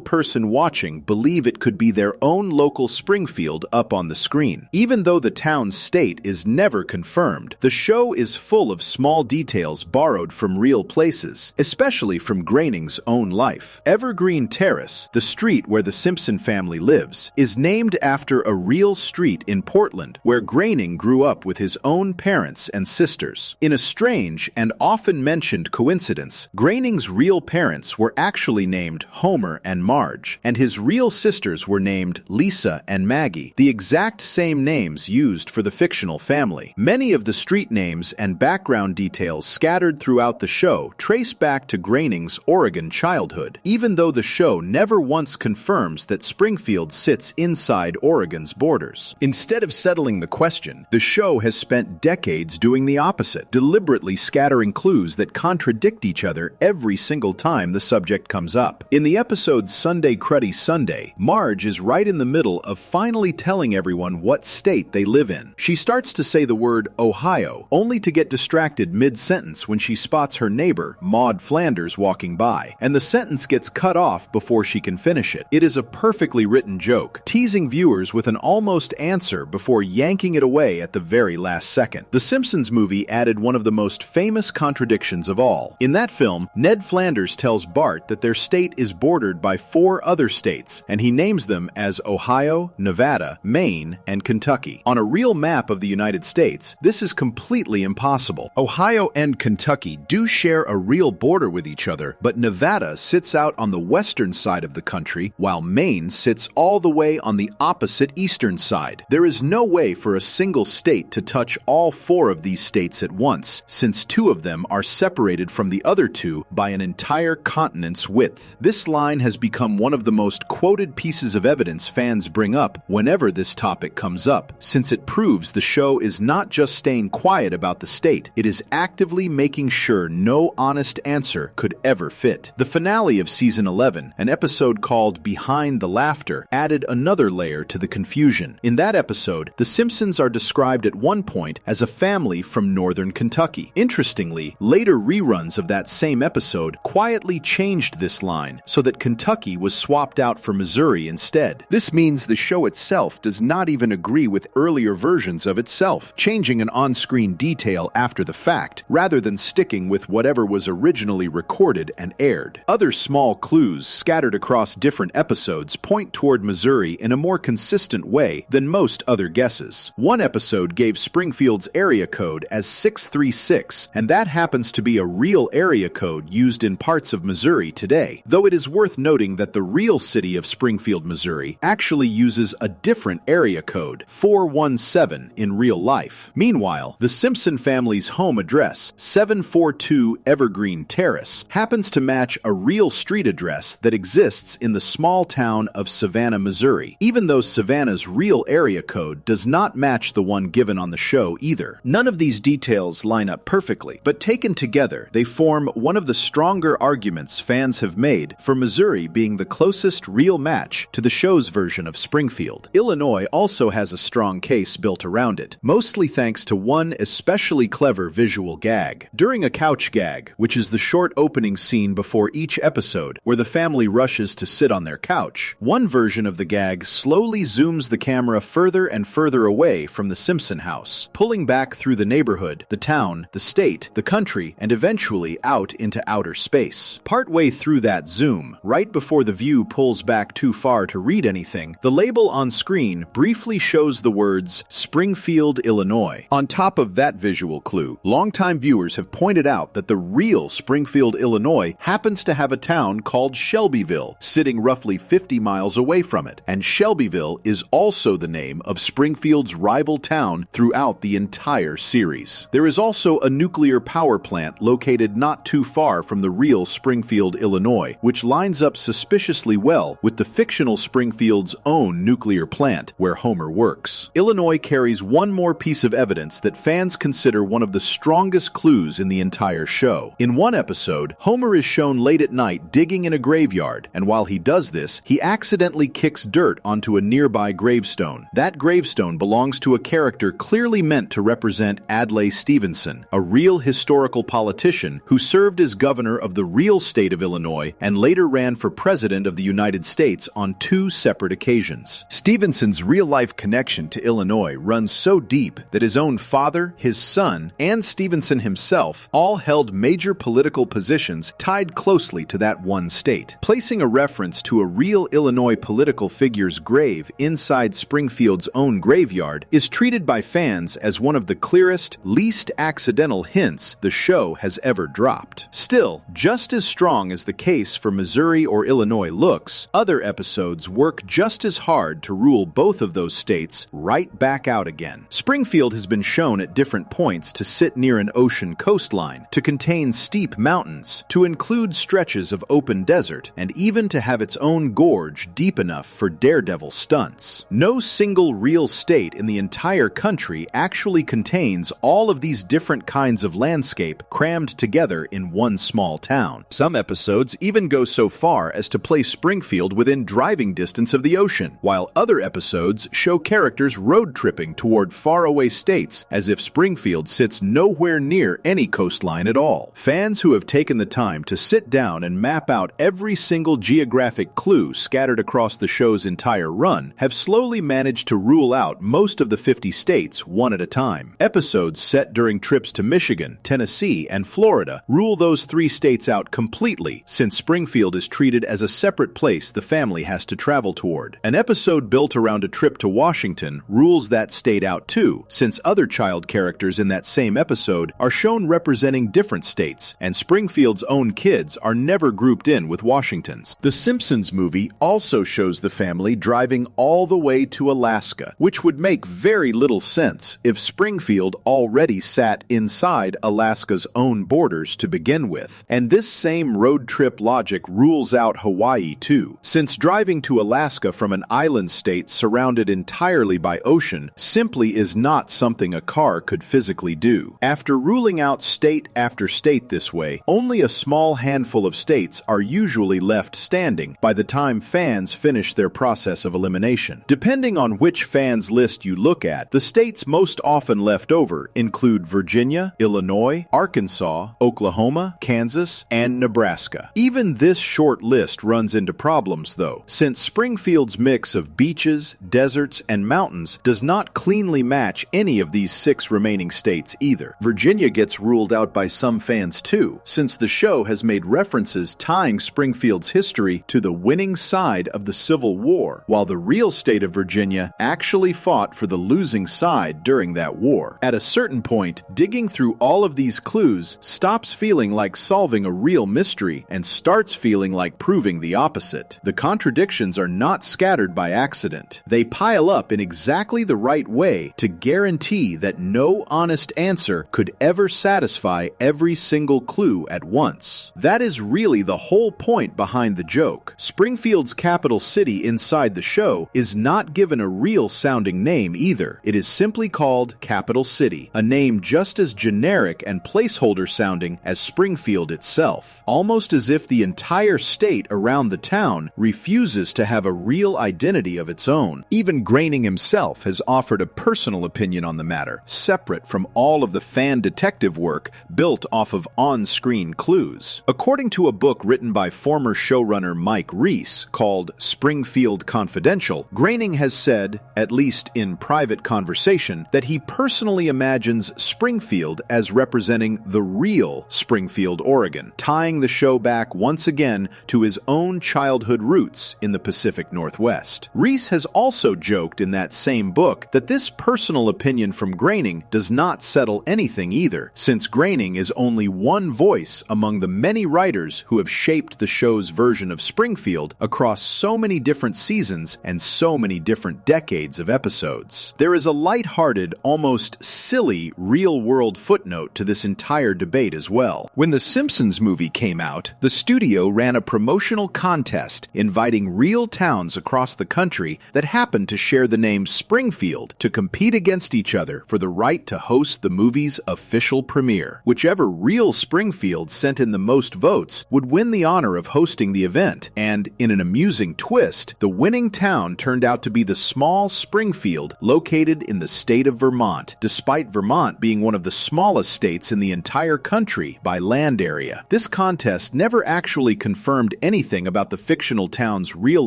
person watching believe it could be their own local Springfield up on the screen. Even though the town's state is never confirmed, the show is full of small details borrowed from real places, especially from Groening's own life. Evergreen Terrace, the street where the Simpson family lives, is named after a real street in Portland where Groening grew up with his own parents and sisters. In a strange and often mentioned coincidence, Groening's real parents were actually named Homer and Marge, and his real sisters were named Lisa and Maggie, the exact same names used for the fictional family. Many of the street names and background details scattered throughout the show trace back to Groening's Oregon childhood, even though the show never once confirms that Springfield sits inside Oregon's borders. Instead of settling the question, the show has spent decades doing the opposite, deliberately scattering clues that contradict each other every single time the subject comes up. In the episode Sunday Cruddy Sunday, Marge is right in the middle of finally telling everyone what state they live in. She starts to say the word Ohio, only to get distracted mid-sentence when she spots her neighbor, Maud Flanders, walking by, and the sentence gets cut off before she can finish it. It is a perfectly written joke, teasing viewers with an almost answer before yanking it away at the very last second. The Simpsons movie added one of the most famous contradictions of all. In that film, Ned Flanders tells Bart that their state is bordered by 4 other states, and he names them as Ohio, Nevada, Maine, and Kentucky. On a real map of the United States, this is completely impossible. Ohio and Kentucky do share a real border with each other, but Nevada sits out on the western side of the country, while Maine sits all the way on the opposite eastern side. There is no way for a single state to touch all 4 of these states at once, since 2 of them are separated from the other 2 by an entire continent's width. This line has become one of the most quoted pieces of evidence fans bring up whenever this topic comes up, since it proves the show is not just staying quiet about the state, it is actively making sure no honest answer could ever fit. The finale of season 11, an episode called Behind the Laughter, added another layer to the confusion. In that episode, the Simpsons are described at one point as a family from northern Kentucky. Interestingly, later reruns of that same episode quietly changed this line so that Kentucky was swapped out for Missouri instead. This means the show itself does not even agree with earlier versions of itself, changing an on-screen detail after the fact, rather than sticking with whatever was originally recorded and aired. Other small clues scattered across different episodes point toward Missouri in a more consistent way than most other guesses. One episode gave Springfield's area code as 636, and that happens to be a real area code used in parts of Missouri today, though it is worth noting that the real city of Springfield, Missouri, actually uses a different area code code 417 in real life. Meanwhile, the Simpson family's home address, 742 Evergreen Terrace, happens to match a real street address that exists in the small town of Savannah, Missouri, even though Savannah's real area code does not match the one given on the show either. None of these details line up perfectly, but taken together, they form one of the stronger arguments fans have made for Missouri being the closest real match to the show's version of Springfield. Illinois also has a strong case built around it, mostly thanks to one especially clever visual gag. During a couch gag, which is the short opening scene before each episode where the family rushes to sit on their couch, one version of the gag slowly zooms the camera further and further away from the Simpson house, pulling back through the neighborhood, the town, the state, the country, and eventually out into outer space. Partway through that zoom, right before the view pulls back too far to read anything, the label on screen briefly shows the words Springfield, Illinois. On top of that visual clue, longtime viewers have pointed out that the real Springfield, Illinois happens to have a town called Shelbyville, sitting roughly 50 miles away from it, and Shelbyville is also the name of Springfield's rival town throughout the entire series. There is also a nuclear power plant located not too far from the real Springfield, Illinois, which lines up suspiciously well with the fictional Springfield's own nuclear plant, where Homer works. Illinois carries one more piece of evidence that fans consider one of the strongest clues in the entire show. In one episode, Homer is shown late at night digging in a graveyard, and while he does this, he accidentally kicks dirt onto a nearby gravestone. That gravestone belongs to a character clearly meant to represent Adlai Stevenson, a real historical politician who served as governor of the real state of Illinois and later ran for president of the United States on 2 separate occasions. Stevenson's real-life connection to Illinois runs so deep that his own father, his son, and Stevenson himself all held major political positions tied closely to that one state. Placing a reference to a real Illinois political figure's grave inside Springfield's own graveyard is treated by fans as one of the clearest, least accidental hints the show has ever dropped. Still, just as strong as the case for Missouri or Illinois looks, other episodes work just as hard to rule both of those states right back out again. Springfield has been shown at different points to sit near an ocean coastline, to contain steep mountains, to include stretches of open desert, and even to have its own gorge deep enough for daredevil stunts. No single real state in the entire country actually contains all of these different kinds of landscape crammed together in one small town. Some episodes even go so far as to place Springfield within driving distance of the ocean, while other episodes show characters road tripping toward faraway states as if Springfield sits nowhere near any coastline at all. Fans who have taken the time to sit down and map out every single geographic clue scattered across the show's entire run have slowly managed to rule out most of the 50 states one at a time. Episodes set during trips to Michigan, Tennessee, and Florida rule those 3 states out completely, since Springfield is treated as a separate place the family has to travel toward. An episode built around a trip to Washington rules that state out too, since other child characters in that same episode are shown representing different states, and Springfield's own kids are never grouped in with Washington's. The Simpsons movie also shows the family driving all the way to Alaska, which would make very little sense if Springfield already sat inside Alaska's own borders to begin with. And this same road trip logic rules out Hawaii too, since driving to Alaska from an island state surrounded entirely by ocean simply is not something a car could physically do. After ruling out state after state this way, only a small handful of states are usually left standing by the time fans finish their process of elimination. Depending on which fans list you look at, the states most often left over include Virginia, Illinois, Arkansas, Oklahoma, Kansas, and Nebraska. Even this short list runs into problems though, since Springfield's mix of beaches, deserts, and mountains does not cleanly match any of these 6 remaining states either. Virginia gets ruled out by some fans too, since the show has made references tying Springfield's history to the winning side of the Civil War, while the real state of Virginia actually fought for the losing side during that war. At a certain point, digging through all of these clues stops feeling like solving a real mystery and starts feeling like proving the opposite. The contradictions are not scattered by accident. They pile up in exactly the right way to guarantee that no honest answer could ever satisfy every single clue at once. That is really the whole point behind the joke. Springfield's capital city inside the show is not given a real-sounding name either. It is simply called Capital City, a name just as generic and placeholder-sounding as Springfield itself, almost as if the entire state around the town refuses to have a real identity of its own. Even Groening himself has offered a personal opinion on the matter, separate from all of the fan detective work built off of on-screen clues. According to a book written by former showrunner Mike Reiss called Springfield Confidential, Groening has said, at least in private conversation, that he personally imagines Springfield as representing the real Springfield, Oregon, tying the show back once again to his own childhood roots in the Pacific Northwest. Reiss has also joked in that same book that this personal opinion from Groening does not settle anything either, since Groening is only one voice among the many writers who have shaped the show's version of Springfield across so many different seasons and so many different decades of episodes. There is a lighthearted, almost silly, real-world footnote to this entire debate as well. When the Simpsons movie came out, the studio ran a promotional contest inviting real towns across the country that happened to share the name Springfield to compete against each other for the right to host the movie's official premiere. Whichever real Springfield sent in the most votes would win the honor of hosting the event, and in an amusing twist, the winning town turned out to be the small Springfield located in the state of Vermont, despite Vermont being one of the smallest states in the entire country by land area. This contest never actually confirmed anything about the fictional town's real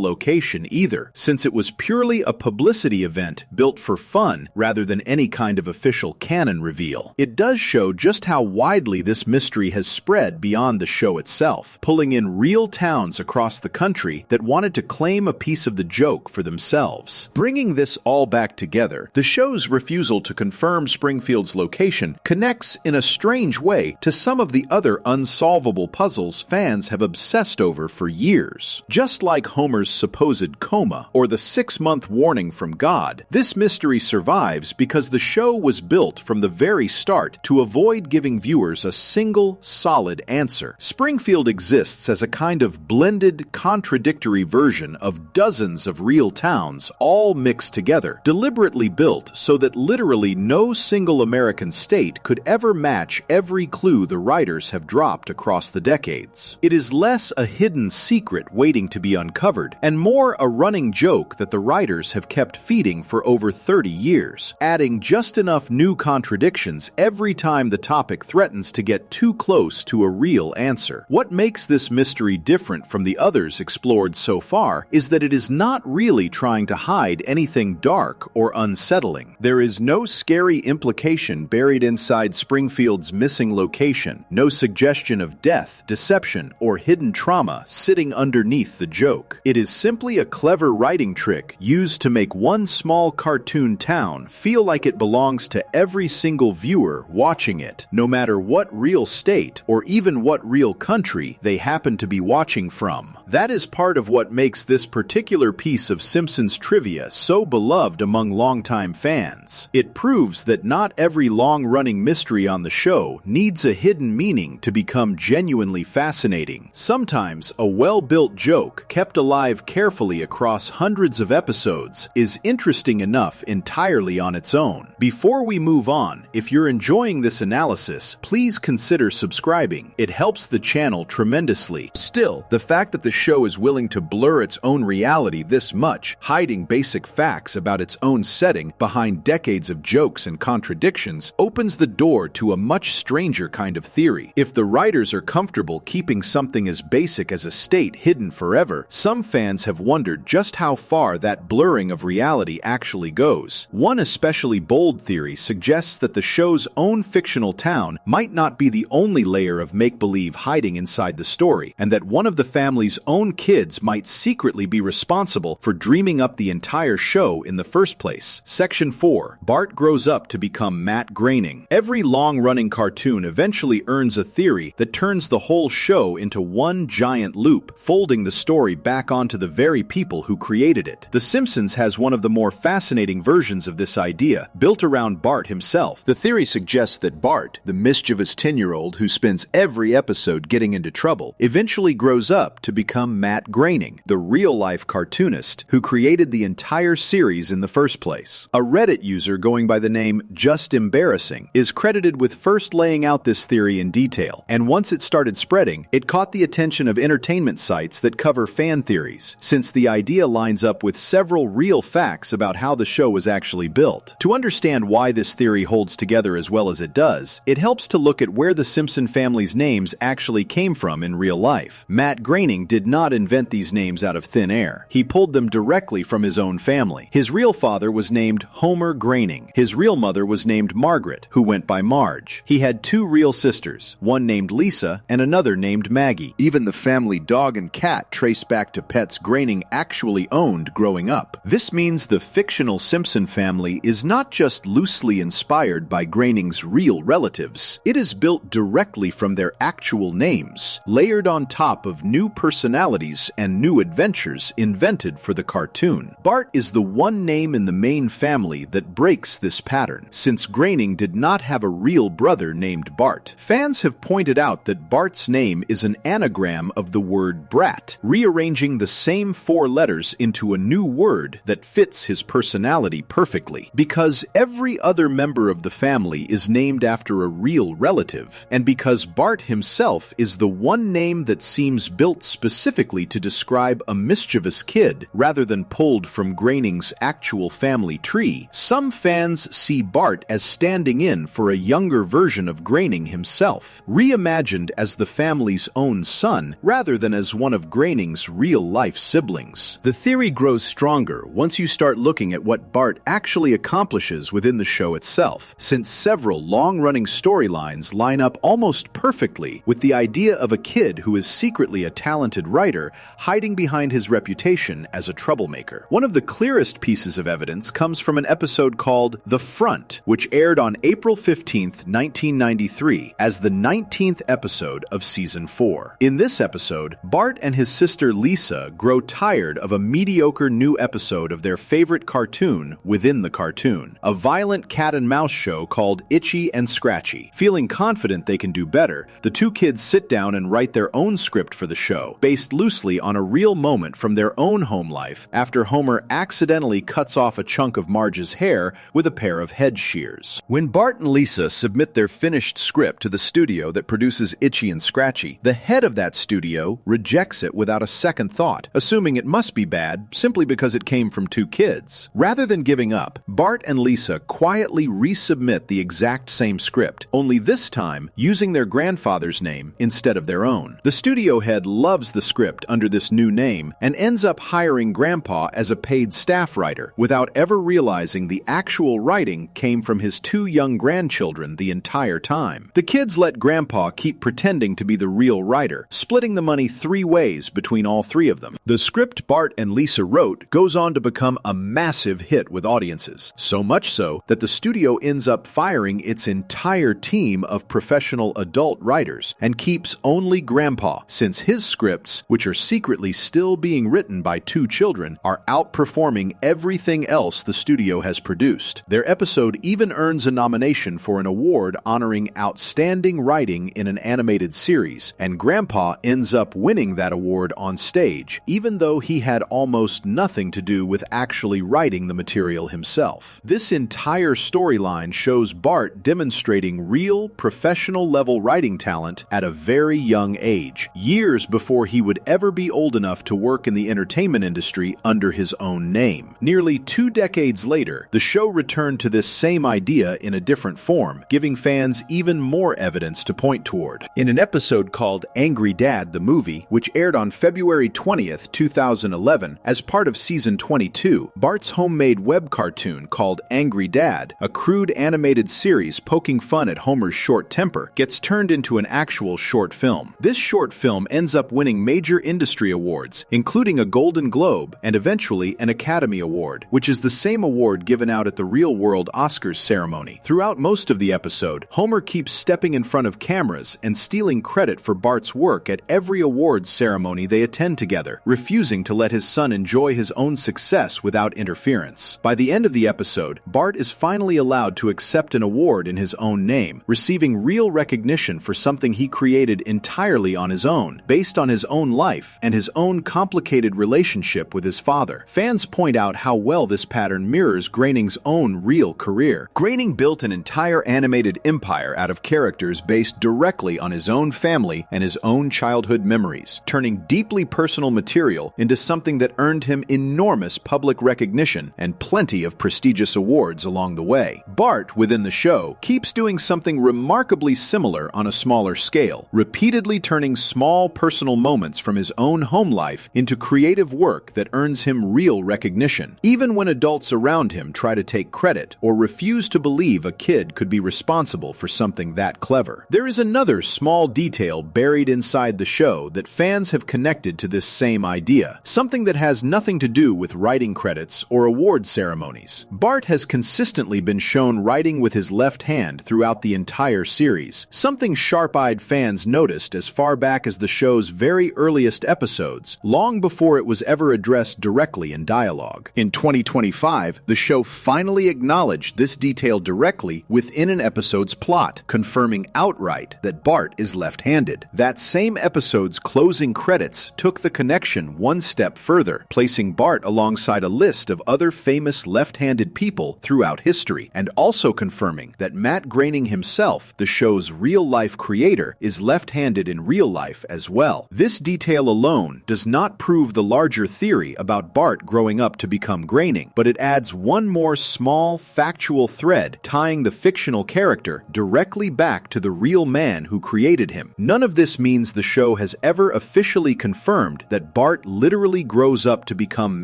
location either, since it was purely a publicity event built for fun rather than any kind of official canon reveal. It does show just how widely this mystery has spread beyond the show itself, pulling in real towns across the country that wanted to claim a piece of the joke for themselves. Bringing this all back together, the show's refusal to confirm Springfield's location connects in a strange way to some of the other unsolvable puzzles fans have obsessed over for years. Just like Homer's supposed coma or the 6-month warning from God, this mystery survives because the show was built from the very start to avoid giving viewers a single, solid answer. Springfield exists as a kind of blended, contradictory version of dozens of real towns, all mixed together, deliberately built so that literally no single American state could ever match every clue the writers have dropped across the decades. It is less a hidden secret waiting to be uncovered, and more a running joke that the writers have kept feeding for over 30 years, adding just enough new contradictions every time the topic threatens to get too close to a real answer. What makes this mystery different from the others explored so far is that it is not really trying to hide anything dark or unsettling. There is no scary implication buried inside Springfield's missing location, no suggestion of death, deception, or hidden trauma sitting underneath the joke. It is simply a clever writing trick used to make one small cartoon town feel like it belongs to every single viewer watching it, no matter what real state or even what real country they happen to be watching from. That is part of what makes this particular piece of Simpsons trivia so beloved among longtime fans. It proves that not every long-running mystery on the show needs a hidden meaning to become genuinely fascinating. Sometimes a well-built joke kept alive carefully across hundreds of episodes is interesting enough entirely on its own. Before we move on, if you're enjoying this analysis, please consider subscribing. It helps the channel tremendously. Still, the fact that the show is willing to blur its own reality this much, hiding basic facts about its own setting behind decades of jokes and contradictions, opens the door to a much stranger kind of theory. If the writers are comfortable keeping something as basic as a state hidden forever, some fans have wondered just how far that blurring of reality actually goes. One especially bold theory suggests that the show's own fictional town might not be the only layer of make-believe hiding inside the story, and that one of the family's own kids might secretly be responsible for dreaming up the entire show in the first place. Section 4. Bart grows up to become Matt Groening. Every long-running cartoon eventually earns a theory that turns the whole show into one giant loop, folding the story back onto the very people who created it. The Simpsons has one of the more fascinating versions of this idea, built around Bart himself. The theory suggests that Bart, the mischievous 10-year-old who spends every episode getting into trouble, eventually grows up to become Matt Groening, the real-life cartoonist who created the entire series in the first place. A Reddit user going by the name Just Embarrassing is credited with first laying out this theory in detail, and once it started spreading, it caught the attention of entertainment sites that cover fan theories, since the idea lines up with several real facts about how the show was actually built. To understand why this theory holds together as well as it does, it helps to look at where the Simpson family's names actually came from in real life. Matt Groening did not invent these names out of thin air. He pulled them directly from his own family. His real father was named Homer Groening. His real mother was named Margaret, who went by Marge. He had two real sisters, one named Lisa and another named Maggie. Even the family dog and cat trace back to pets Groening actually owned growing up. This means the fictional Simpson family is not just loosely inspired by Groening's real relatives. It is built directly from their actual names, layered on top of new personalities and new adventures invented for the cartoon. Bart is the one name in the main family that breaks this pattern, since Groening did not have a real brother named Bart. Fans have pointed out that Bart's name is an anagram of the word brat, rearranging the same four letters into a new word that fits his personality perfectly. Because every other member of the family is named after a real relative, and because Bart himself is the one name that seems built specifically to describe a mischievous kid rather than pulled from Groening's actual family tree, some fans see Bart as standing in for a younger version of Groening himself, reimagined as the family's own son rather than as one of Groening's real-life siblings. The theory grows stronger once you start looking at what Bart actually accomplishes within the show itself, since several long-running storylines line up almost perfectly with the idea of a kid who is secretly a talented writer hiding behind his reputation as a troublemaker. One of the clearest pieces of evidence comes from an episode called The Front, which aired on April 15th, 1993, as the 19th episode of Season 4. In this episode, Bart and his sister Lisa grow tired of a mediocre new episode of their favorite cartoon within the cartoon, a violent cat-and-mouse show called Itchy and Scratchy. Feeling confident they can do better, the two kids sit down and write their own script for the show, based loosely on a real moment from their own home life after Homer accidentally cuts off a chunk of Marge's hair with a pair of head shears. When Bart and Lisa submit their finished script to the studio that produces Itchy and Scratchy, the head of that studio rejects it without a second thought, assuming it must be bad simply because it came from two kids. Rather than giving up, Bart and Lisa quietly resubmit the exact same script, only this time using their grandfather's name instead of their own. The studio head loves the script under this new name and ends up hiring Grandpa as a paid staff writer without ever realizing the actual writing came from his two young grandchildren the entire time. The kids let Grandpa keep pretending to be the real writer, splitting the money three ways between all three of them. The script Bart and Lisa wrote goes on to become a massive hit with audiences, so much so that the studio ends up firing its entire team of professional adult writers and keeps only Grandpa, since his scripts, which are secretly still being written by two children, are outperforming everything else the studio has produced. Their episode even earns a nomination for an award honoring outstanding writing in an animated series, and Grandpa ends up winning that award on stage, even though he had almost nothing to do with actually writing the material himself. This entire storyline shows Bart demonstrating real, professional-level writing talent at a very young age, years before he would ever be old enough to work in the entertainment industry under his own name. Nearly 2 decades later, the show returned to this same idea in a different form, giving fans even more evidence to point toward. In an episode called Angry Dad the Movie, which aired on February 20th, 2011, as part of Season 22, Bart's homemade web cartoon called Angry Dad, a crude animated series poking fun at Homer's short temper, gets turned into an actual short film. This short film ends up winning major major industry awards, including a Golden Globe and eventually an Academy Award, which is the same award given out at the real-world Oscars ceremony. Throughout most of the episode, Homer keeps stepping in front of cameras and stealing credit for Bart's work at every awards ceremony they attend together, refusing to let his son enjoy his own success without interference. By the end of the episode, Bart is finally allowed to accept an award in his own name, receiving real recognition for something he created entirely on his own, based on his own life and his own complicated relationship with his father. Fans point out how well this pattern mirrors Groening's own real career. Groening built an entire animated empire out of characters based directly on his own family and his own childhood memories, turning deeply personal material into something that earned him enormous public recognition and plenty of prestigious awards along the way. Bart, within the show, keeps doing something remarkably similar on a smaller scale, repeatedly turning small personal moments from his own home life into creative work that earns him real recognition, even when adults around him try to take credit or refuse to believe a kid could be responsible for something that clever. There is another small detail buried inside the show that fans have connected to this same idea, something that has nothing to do with writing credits or award ceremonies. Bart has consistently been shown writing with his left hand throughout the entire series, something sharp-eyed fans noticed as far back as the show's very earliest episodes, long before it was ever addressed directly in dialogue. In 2025, the show finally acknowledged this detail directly within an episode's plot, confirming outright that Bart is left-handed. That same episode's closing credits took the connection one step further, placing Bart alongside a list of other famous left-handed people throughout history, and also confirming that Matt Groening himself, the show's real-life creator, is left-handed in real life as well. This detail alone does not prove the larger theory about Bart growing up to become Groening, but it adds one more small, factual thread tying the fictional character directly back to the real man who created him. None of this means the show has ever officially confirmed that Bart literally grows up to become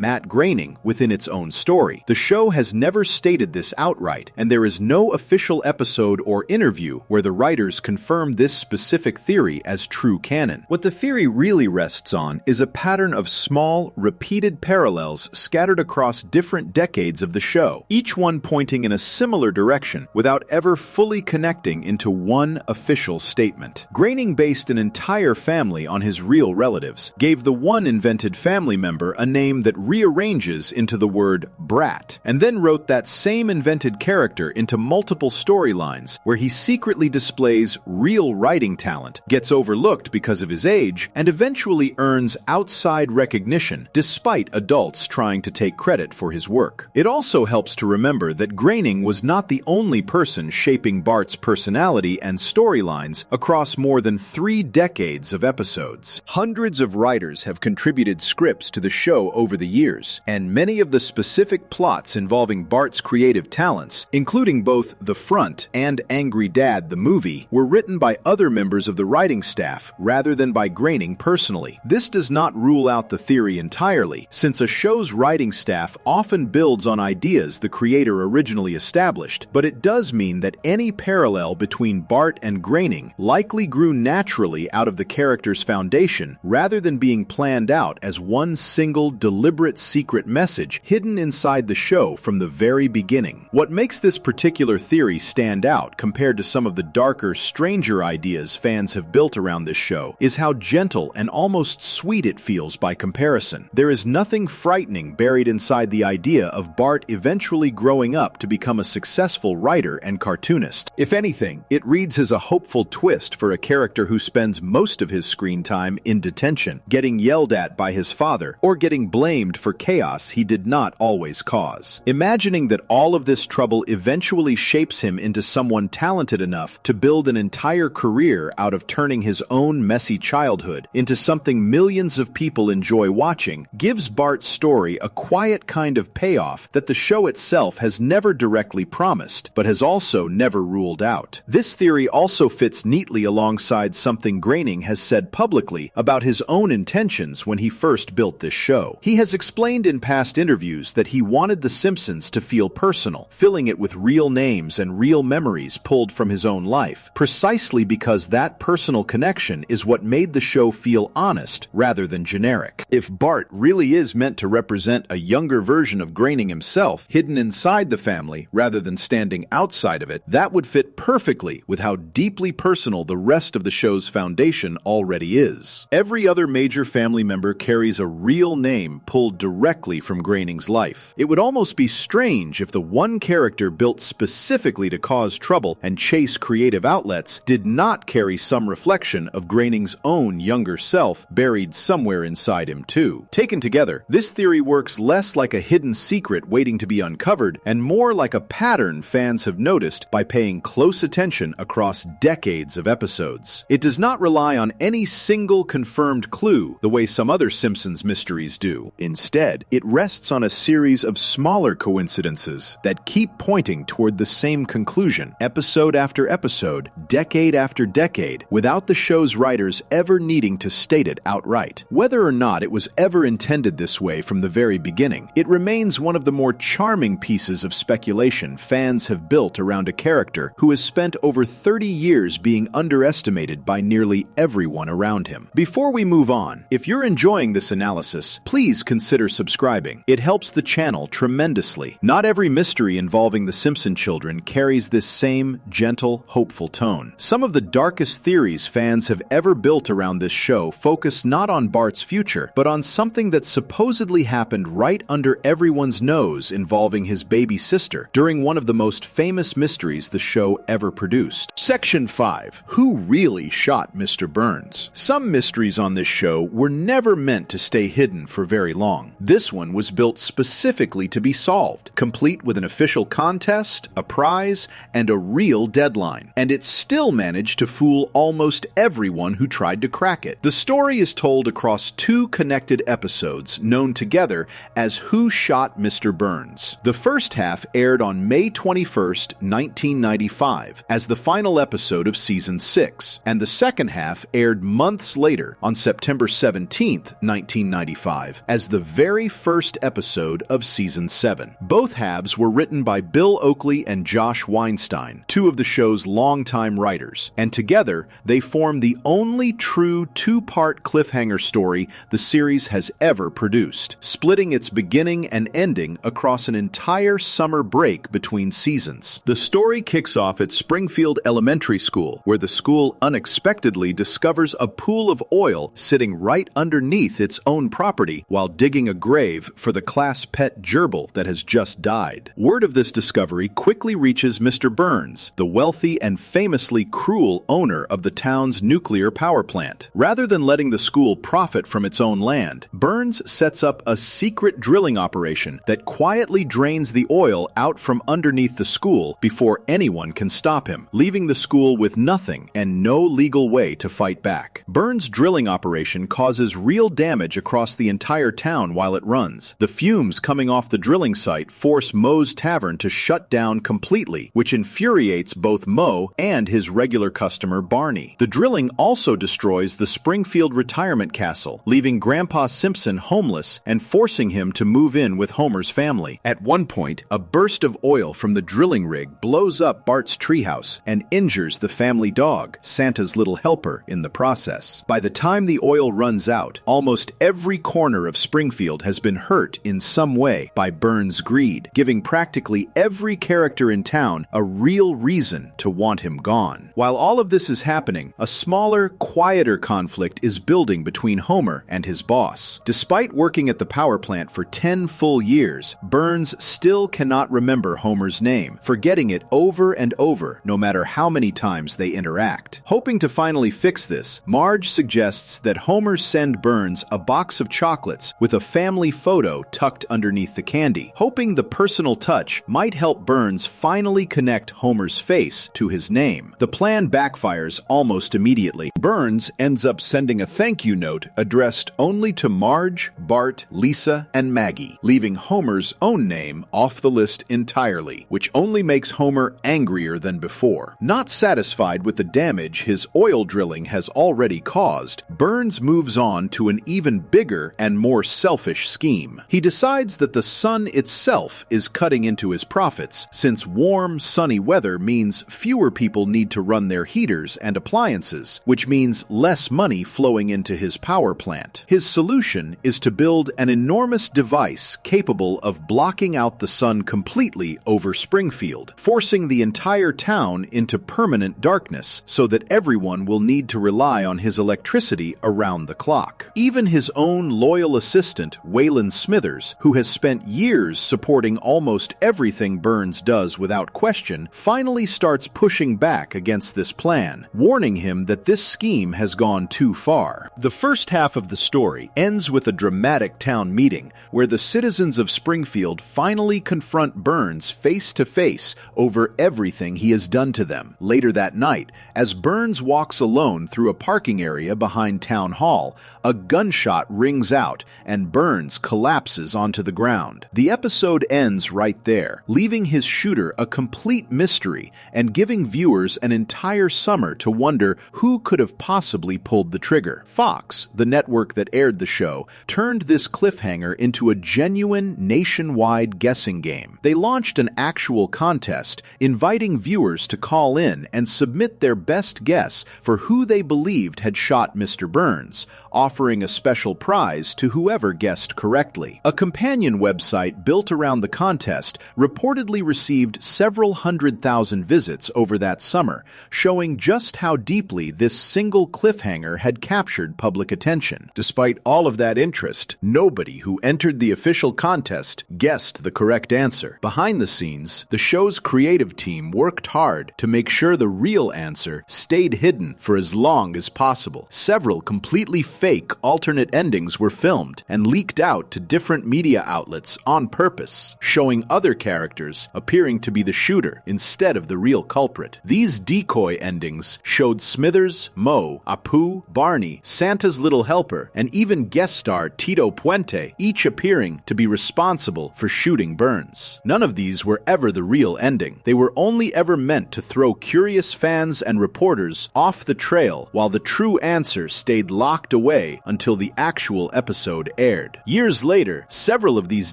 Matt Groening within its own story. The show has never stated this outright, and there is no official episode or interview where the writers confirm this specific theory as true canon. What the theory really rests on is a pattern of small, repeated parallels scattered across different decades of the show, each one pointing in a similar direction without ever fully connecting into one official statement. Groening based an entire family on his real relatives, gave the one invented family member a name that rearranges into the word brat, and then wrote that same invented character into multiple storylines where he secretly displays real writing talent, gets overlooked because of his age, and eventually earns outside recognition despite adults trying to take credit for his work. It also helps to remember that Groening was not the only person shaping Bart's personality and storylines across more than 3 decades of episodes. Hundreds of writers have contributed scripts to the show over the years, and many of the specific plots involving Bart's creative talents, including both The Front and Angry Dad the movie, were written by other members of the writing staff rather than by Groening personally. This does not rule out the theory entirely, since a show's writing staff often builds on ideas the creator originally established, but it does mean that any parallel between Bart and Groening likely grew naturally out of the character's foundation rather than being planned out as one single deliberate secret message hidden inside the show from the very beginning. What makes this particular theory stand out compared to some of the darker, stranger ideas fans have built around this show is how gentle and almost sweet it feels by comparison. There is nothing frightening buried inside the idea of Bart eventually growing up to become a successful writer and cartoonist. If anything, it reads as a hopeful twist for a character who spends most of his screen time in detention, getting yelled at by his father, or getting blamed for chaos he did not always cause. Imagining that all of this trouble eventually shapes him into someone talented enough to build an entire career out of turning his own messy childhood into something millions of people enjoy watching gives Bart's story a quiet kind of payoff that the show itself has never directly promised, but has also never ruled out. This theory also fits neatly alongside something Groening has said publicly about his own intentions when he first built this show. He has explained in past interviews that he wanted The Simpsons to feel personal, filling it with real names and real memories pulled from his own life, precisely because that personal connection is what made the show feel feel honest rather than generic. If Bart really is meant to represent a younger version of Groening himself, hidden inside the family rather than standing outside of it, that would fit perfectly with how deeply personal the rest of the show's foundation already is. Every other major family member carries a real name pulled directly from Groening's life. It would almost be strange if the one character built specifically to cause trouble and chase creative outlets did not carry some reflection of Groening's own younger self buried somewhere inside him too. Taken together, this theory works less like a hidden secret waiting to be uncovered and more like a pattern fans have noticed by paying close attention across decades of episodes. It does not rely on any single confirmed clue the way some other Simpsons mysteries do. Instead, it rests on a series of smaller coincidences that keep pointing toward the same conclusion, episode after episode, decade after decade, without the show's writers ever needing to state it outright. Whether or not it was ever intended this way from the very beginning, it remains one of the more charming pieces of speculation fans have built around a character who has spent over 30 years being underestimated by nearly everyone around him. Before we move on, if you're enjoying this analysis, please consider subscribing. It helps the channel tremendously. Not every mystery involving the Simpson children carries this same gentle, hopeful tone. Some of the darkest theories fans have ever built around this show focus not on Bart's future, but on something that supposedly happened right under everyone's nose involving his baby sister during one of the most famous mysteries the show ever produced. Section 5. Who really shot Mr. Burns? Some mysteries on this show were never meant to stay hidden for very long. This one was built specifically to be solved, complete with an official contest, a prize, and a real deadline. And it still managed to fool almost everyone who tried to crack it. The story is told across two connected episodes known together as Who Shot Mr. Burns. The first half aired on May 21st, 1995, as the final episode of Season 6, and the second half aired months later on September 17th, 1995, as the very first episode of Season 7. Both halves were written by Bill Oakley and Josh Weinstein, two of the show's longtime writers, and together they form the only true two-part cliffhanger story the series has ever produced, splitting its beginning and ending across an entire summer break between seasons. The story kicks off at Springfield Elementary School, where the school unexpectedly discovers a pool of oil sitting right underneath its own property while digging a grave for the class pet gerbil that has just died. Word of this discovery quickly reaches Mr. Burns, the wealthy and famously cruel owner of the town's nuclear power plant. Rather than letting the school profit from its own land, Burns sets up a secret drilling operation that quietly drains the oil out from underneath the school before anyone can stop him, leaving the school with nothing and no legal way to fight back. Burns' drilling operation causes real damage across the entire town while it runs. The fumes coming off the drilling site force Moe's Tavern to shut down completely, which infuriates both Moe and his regular customer Barney. The drilling also destroys the Springfield retirement castle, leaving Grandpa Simpson homeless and forcing him to move in with Homer's family. At one point, a burst of oil from the drilling rig blows up Bart's treehouse and injures the family dog, Santa's little helper, in the process. By the time the oil runs out, almost every corner of Springfield has been hurt in some way by Burns' greed, giving practically every character in town a real reason to want him gone. While all of this is happening, a smaller, quieter conflict is building between Homer and his boss. Despite working at the power plant for 10 full years, Burns still cannot remember Homer's name, forgetting it over and over no matter how many times they interact. Hoping to finally fix this, Marge suggests that Homer send Burns a box of chocolates with a family photo tucked underneath the candy, hoping the personal touch might help Burns finally connect Homer's face to his name. The plan backfires almost immediately. Burns ends up sending a thank you note addressed only to Marge, Bart, Lisa, and Maggie, leaving Homer's own name off the list entirely, which only makes Homer angrier than before. Not satisfied with the damage his oil drilling has already caused, Burns moves on to an even bigger and more selfish scheme. He decides that the sun itself is cutting into his profits, since warm, sunny weather means fewer people need to run their heaters and appliances, which means less money flowing into his power plant. His solution is to build an enormous device capable of blocking out the sun completely over Springfield, forcing the entire town into permanent darkness so that everyone will need to rely on his electricity around the clock. Even his own loyal assistant, Waylon Smithers, who has spent years supporting almost everything Burns does without question, finally starts pushing back against this plan, warning him that this scheme has gone too far. The first half of the story ends with a dramatic town meeting where the citizens of Springfield finally confront Burns face to face over everything he has done to them. Later that night, as Burns walks alone through a parking area behind Town Hall, a gunshot rings out and Burns collapses onto the ground. The episode ends right there, leaving his shooter a complete mystery and giving viewers an entire summer to wonder who could have possibly pulled the trigger. Fox, the network that aired the show, turned this cliffhanger into a genuine nationwide guessing game. They launched an actual contest, inviting viewers to call in and submit their best guess for who they believed had shot Mr. Burns, offering a special prize to whoever guessed correctly. A companion website built around the contest reportedly received several 100,000 visits over that summer, showing just how deeply this single cliffhanger had captured public attention. Despite all of that interest, nobody who entered the official contest guessed the correct answer. Behind the scenes, the show's creative team worked hard to make sure the real answer stayed hidden for as long as possible. Several completely fake alternate endings were filmed and leaked out to different media outlets on purpose, showing other characters appearing to be the shooter instead of the real culprit. These decoy endings showed Smithers, Moe, Apu, Barney, Santa's little helper, and even guest star Tito Puente, each appearing to be responsible for shooting Burns. None of these were ever the real ending. They were only ever meant to throw curious fans and reporters off the trail while the true answer stayed locked away until the actual episode aired. Years later, several of these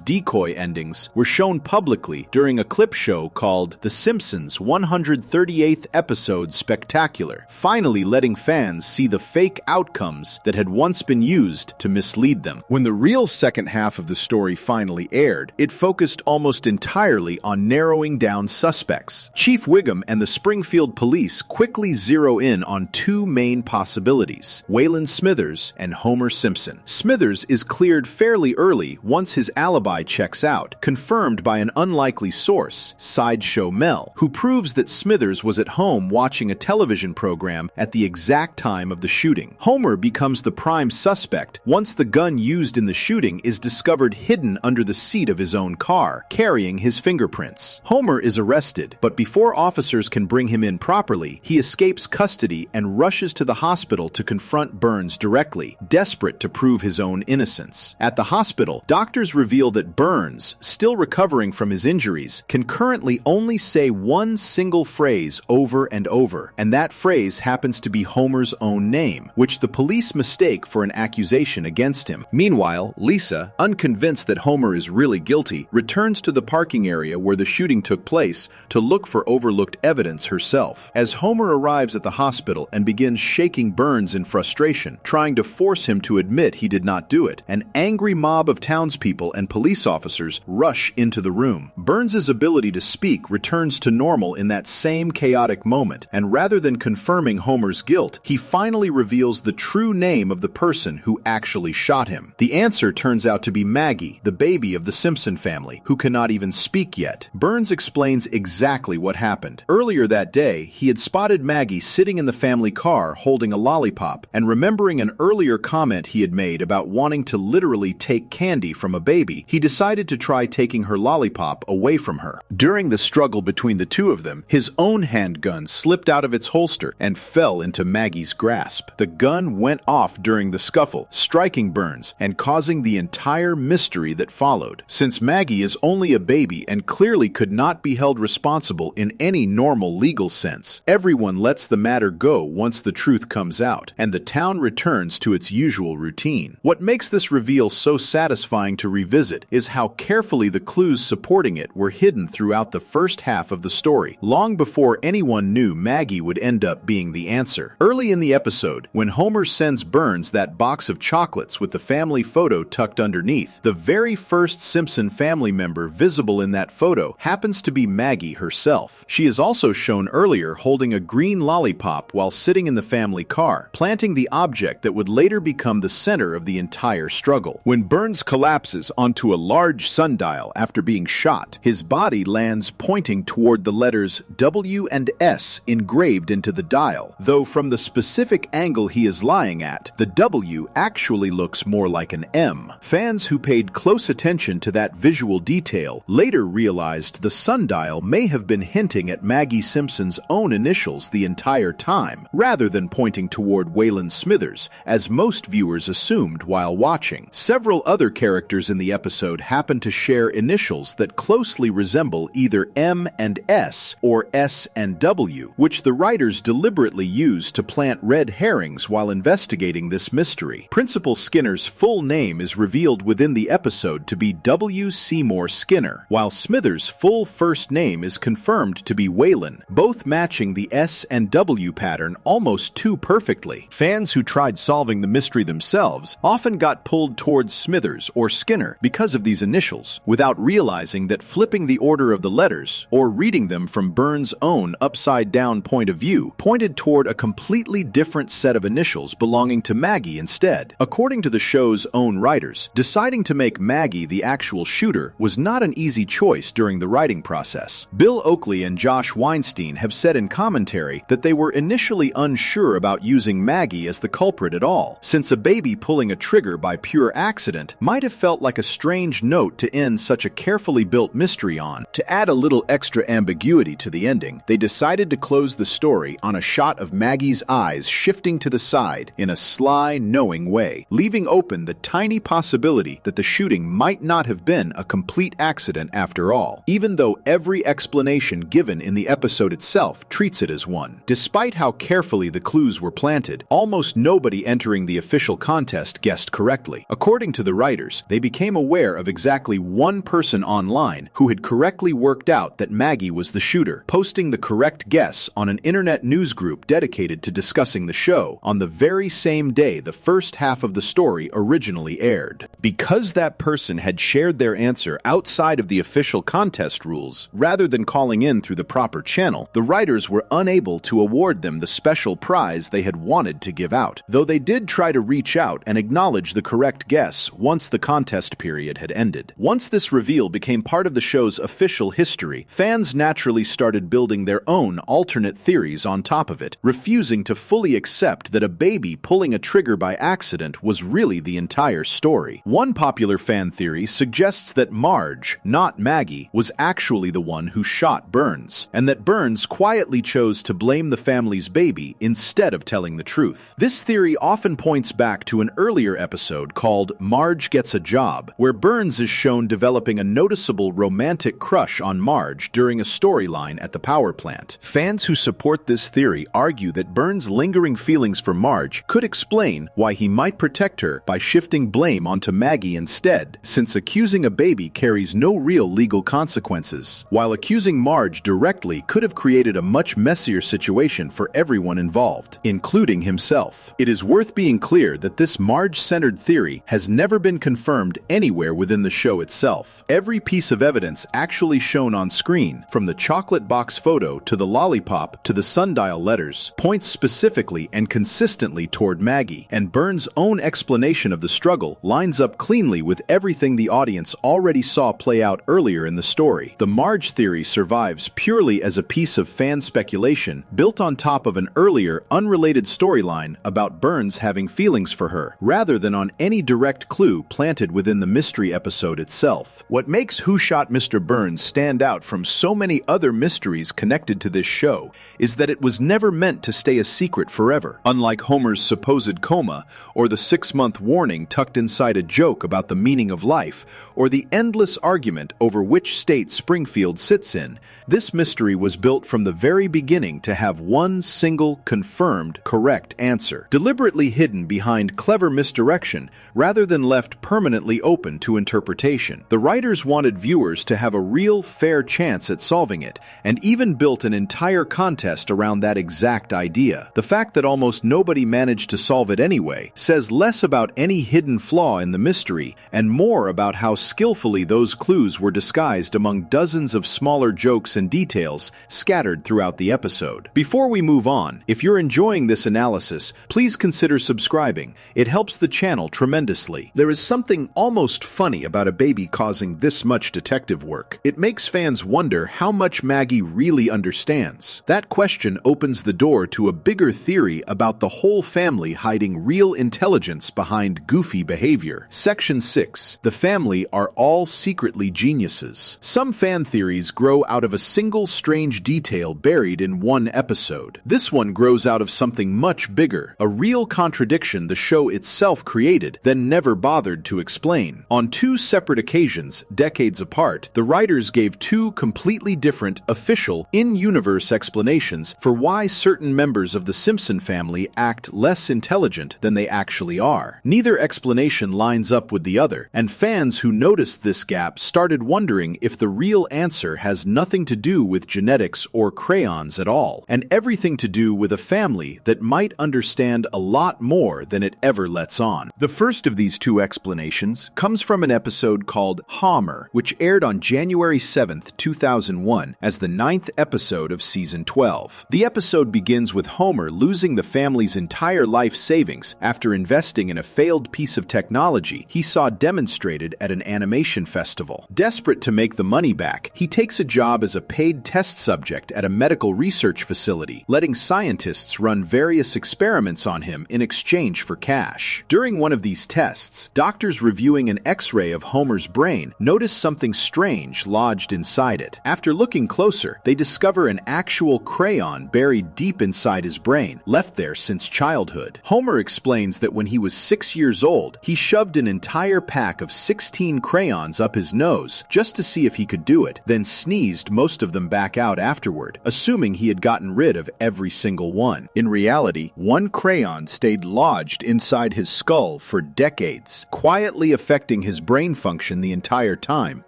decoy endings were shown publicly during a clip show called The Simpsons 138th Episode Spectacular, finally letting fans see the fake outcomes that had once been used to mislead them. When the real second half of the story finally aired, it focused almost entirely on narrowing down suspects. Chief Wiggum and the Springfield police quickly zero in on two main possibilities: Waylon Smithers and Homer Simpson. Smithers is cleared fairly early once his alibi checks out, confirmed by an unlikely source, Sideshow Mel, who proves that Smithers was at home watching a television program at the exact time of the shooting. Homer becomes the prime suspect once the gun used in the shooting is discovered hidden under the seat of his own car, carrying his fingerprints. Homer is arrested, but before officers can bring him in properly, he escapes custody and rushes to the hospital to confront Burns directly, desperate to prove his own innocence. At the hospital, doctors reveal that Burns, still recovering from his injuries, can currently only say one single phrase over and over, and that phrase happens to be Homer's own name, which the police mistake for an accusation against him. Meanwhile, Lisa, unconvinced that Homer is really guilty, returns to the parking area where the shooting took place to look for overlooked evidence herself. As Homer arrives at the hospital and begins shaking Burns in frustration, trying to force him to admit he did not do it, an angry mob of townspeople and police officers rush into the room. Burns's ability to speak returns to normal in that same chaotic moment, and rather than confirming Homer's guilt, he finally reveals the true name of the person who actually shot him. The answer turns out to be Maggie, the baby of the Simpson family, who cannot even speak yet. Burns explains exactly what happened. Earlier that day, he had spotted Maggie sitting in the family car holding a lollipop, and remembering an earlier comment he had made about wanting to literally take candy from a baby, he decided to try taking her lollipop away from her. During the struggle between the two of them, his own handgun slipped out of its holster and fell into Maggie's grasp. The gun went off during the scuffle, striking Burns and causing the entire mystery that followed. Since Maggie is only a baby and clearly could not be held responsible in any normal legal sense, everyone lets the matter go once the truth comes out, and the town returns to its usual routine. What makes this reveal so satisfying to revisit is how carefully the clues supporting it were hidden throughout the first half of the story, long before anyone knew Maggie would end up being the answer. Early in the episode, when when Homer sends Burns that box of chocolates with the family photo tucked underneath. The very first Simpson family member visible in that photo happens to be Maggie herself. She is also shown earlier holding a green lollipop while sitting in the family car, planting the object that would later become the center of the entire struggle. When Burns collapses onto a large sundial after being shot, his body lands pointing toward the letters W and S engraved into the dial, though from the specific angle he is lying at, the W actually looks more like an M. Fans who paid close attention to that visual detail later realized the sundial may have been hinting at Maggie Simpson's own initials the entire time, rather than pointing toward Waylon Smithers, as most viewers assumed while watching. Several other characters in the episode happen to share initials that closely resemble either M and S or S and W, which the writers deliberately used to plant red herrings while investigating this mystery. Principal Skinner's full name is revealed within the episode to be W. Seymour Skinner, while Smithers' full first name is confirmed to be Waylon, both matching the S and W pattern almost too perfectly. Fans who tried solving the mystery themselves often got pulled towards Smithers or Skinner because of these initials, without realizing that flipping the order of the letters, or reading them from Burns' own upside-down point of view, pointed toward a completely different set of initials belonging to Maggie instead. According to the show's own writers, deciding to make Maggie the actual shooter was not an easy choice during the writing process. Bill Oakley and Josh Weinstein have said in commentary that they were initially unsure about using Maggie as the culprit at all, since a baby pulling a trigger by pure accident might have felt like a strange note to end such a carefully built mystery on. To add a little extra ambiguity to the ending, they decided to close the story on a shot of Maggie's eyes shifting to the side in a sly, knowing way, leaving open the tiny possibility that the shooting might not have been a complete accident after all, even though every explanation given in the episode itself treats it as one. Despite how carefully the clues were planted, almost nobody entering the official contest guessed correctly. According to the writers, they became aware of exactly one person online who had correctly worked out that Maggie was the shooter, posting the correct guess on an internet news group dedicated to discussing the show on the very same day the first half of the story originally aired. Because that person had shared their answer outside of the official contest rules, rather than calling in through the proper channel, the writers were unable to award them the special prize they had wanted to give out, though they did try to reach out and acknowledge the correct guess once the contest period had ended. Once this reveal became part of the show's official history, fans naturally started building their own alternate theories on top of it, refusing to fully accept that a baby pulling a trigger by accident was really the entire story. One popular fan theory suggests that Marge, not Maggie, was actually the one who shot Burns, and that Burns quietly chose to blame the family's baby instead of telling the truth. This theory often points back to an earlier episode called Marge Gets a Job, where Burns is shown developing a noticeable romantic crush on Marge during a storyline at the power plant. Fans who support this theory argue that Burns' lingering feelings for Marge could explain why he might protect her by shifting blame onto Maggie instead, since accusing a baby carries no real legal consequences, while accusing Marge directly could have created a much messier situation for everyone involved, including himself. It is worth being clear that this Marge-centered theory has never been confirmed anywhere within the show itself. Every piece of evidence actually shown on screen, from the chocolate box photo to the lollipop to the sundial letters, points specifically and consistently toward Maggie, and Burns' own explanation of the struggle lines up cleanly with everything the audience already saw play out earlier in the story. The Marge theory survives purely as a piece of fan speculation built on top of an earlier, unrelated storyline about Burns having feelings for her, rather than on any direct clue planted within the mystery episode itself. What makes Who Shot Mr. Burns stand out from so many other mysteries connected to this show is that it was never meant to stay a secret forever, unlike Homer's supposed coma, or the 6-month warning tucked inside a joke about the meaning of life, or the endless argument over which state Springfield sits in. This mystery was built from the very beginning to have one single, confirmed, correct answer, deliberately hidden behind clever misdirection rather than left permanently open to interpretation. The writers wanted viewers to have a real, fair chance at solving it, and even built an entire contest around that exact idea. The fact that almost nobody managed to solve it anyway says less about any hidden flaw in the mystery and more about how skillfully those clues were disguised among dozens of smaller jokes and details scattered throughout the episode. Before we move on, if you're enjoying this analysis, please consider subscribing. It helps the channel tremendously. There is something almost funny about a baby causing this much detective work. It makes fans wonder how much Maggie really understands. That question opens the door to a bigger theory about the whole family hiding real intelligence behind goofy behavior. Section 6. The family are all secretly geniuses. Some fan theories grow out of a single strange detail buried in one episode. This one grows out of something much bigger, a real contradiction the show itself created, then never bothered to explain. On two separate occasions, decades apart, the writers gave two completely different, official, in-universe explanations for why certain members of the Simpson family act less intelligent than they actually are. Neither explanation lines up with the other, and fans who noticed this gap started wondering if the real answer has nothing to do with genetics or crayons at all, and everything to do with a family that might understand a lot more than it ever lets on. The first of these two explanations comes from an episode called Homer, which aired on January 7th, 2001, as the 9th episode of Season 12. The episode begins with Homer losing the family's entire life savings after investing in a failed piece of technology he saw demonstrated at an animation festival. Desperate to make the money back, he takes a job as a paid test subject at a medical research facility, letting scientists run various experiments on him in exchange for cash. During one of these tests, doctors reviewing an X-ray of Homer's brain notice something strange lodged inside it. After looking closer, they discover an actual crayon buried deep inside his brain, left there since childhood. Homer explains that when he was 6 years old, he shoved an entire pack of 16 crayons up his nose just to see if he could do it, then sneezed most of them back out afterward, assuming he had gotten rid of every single one. In reality, one crayon stayed lodged inside his skull for decades, quietly affecting his brain function the entire time,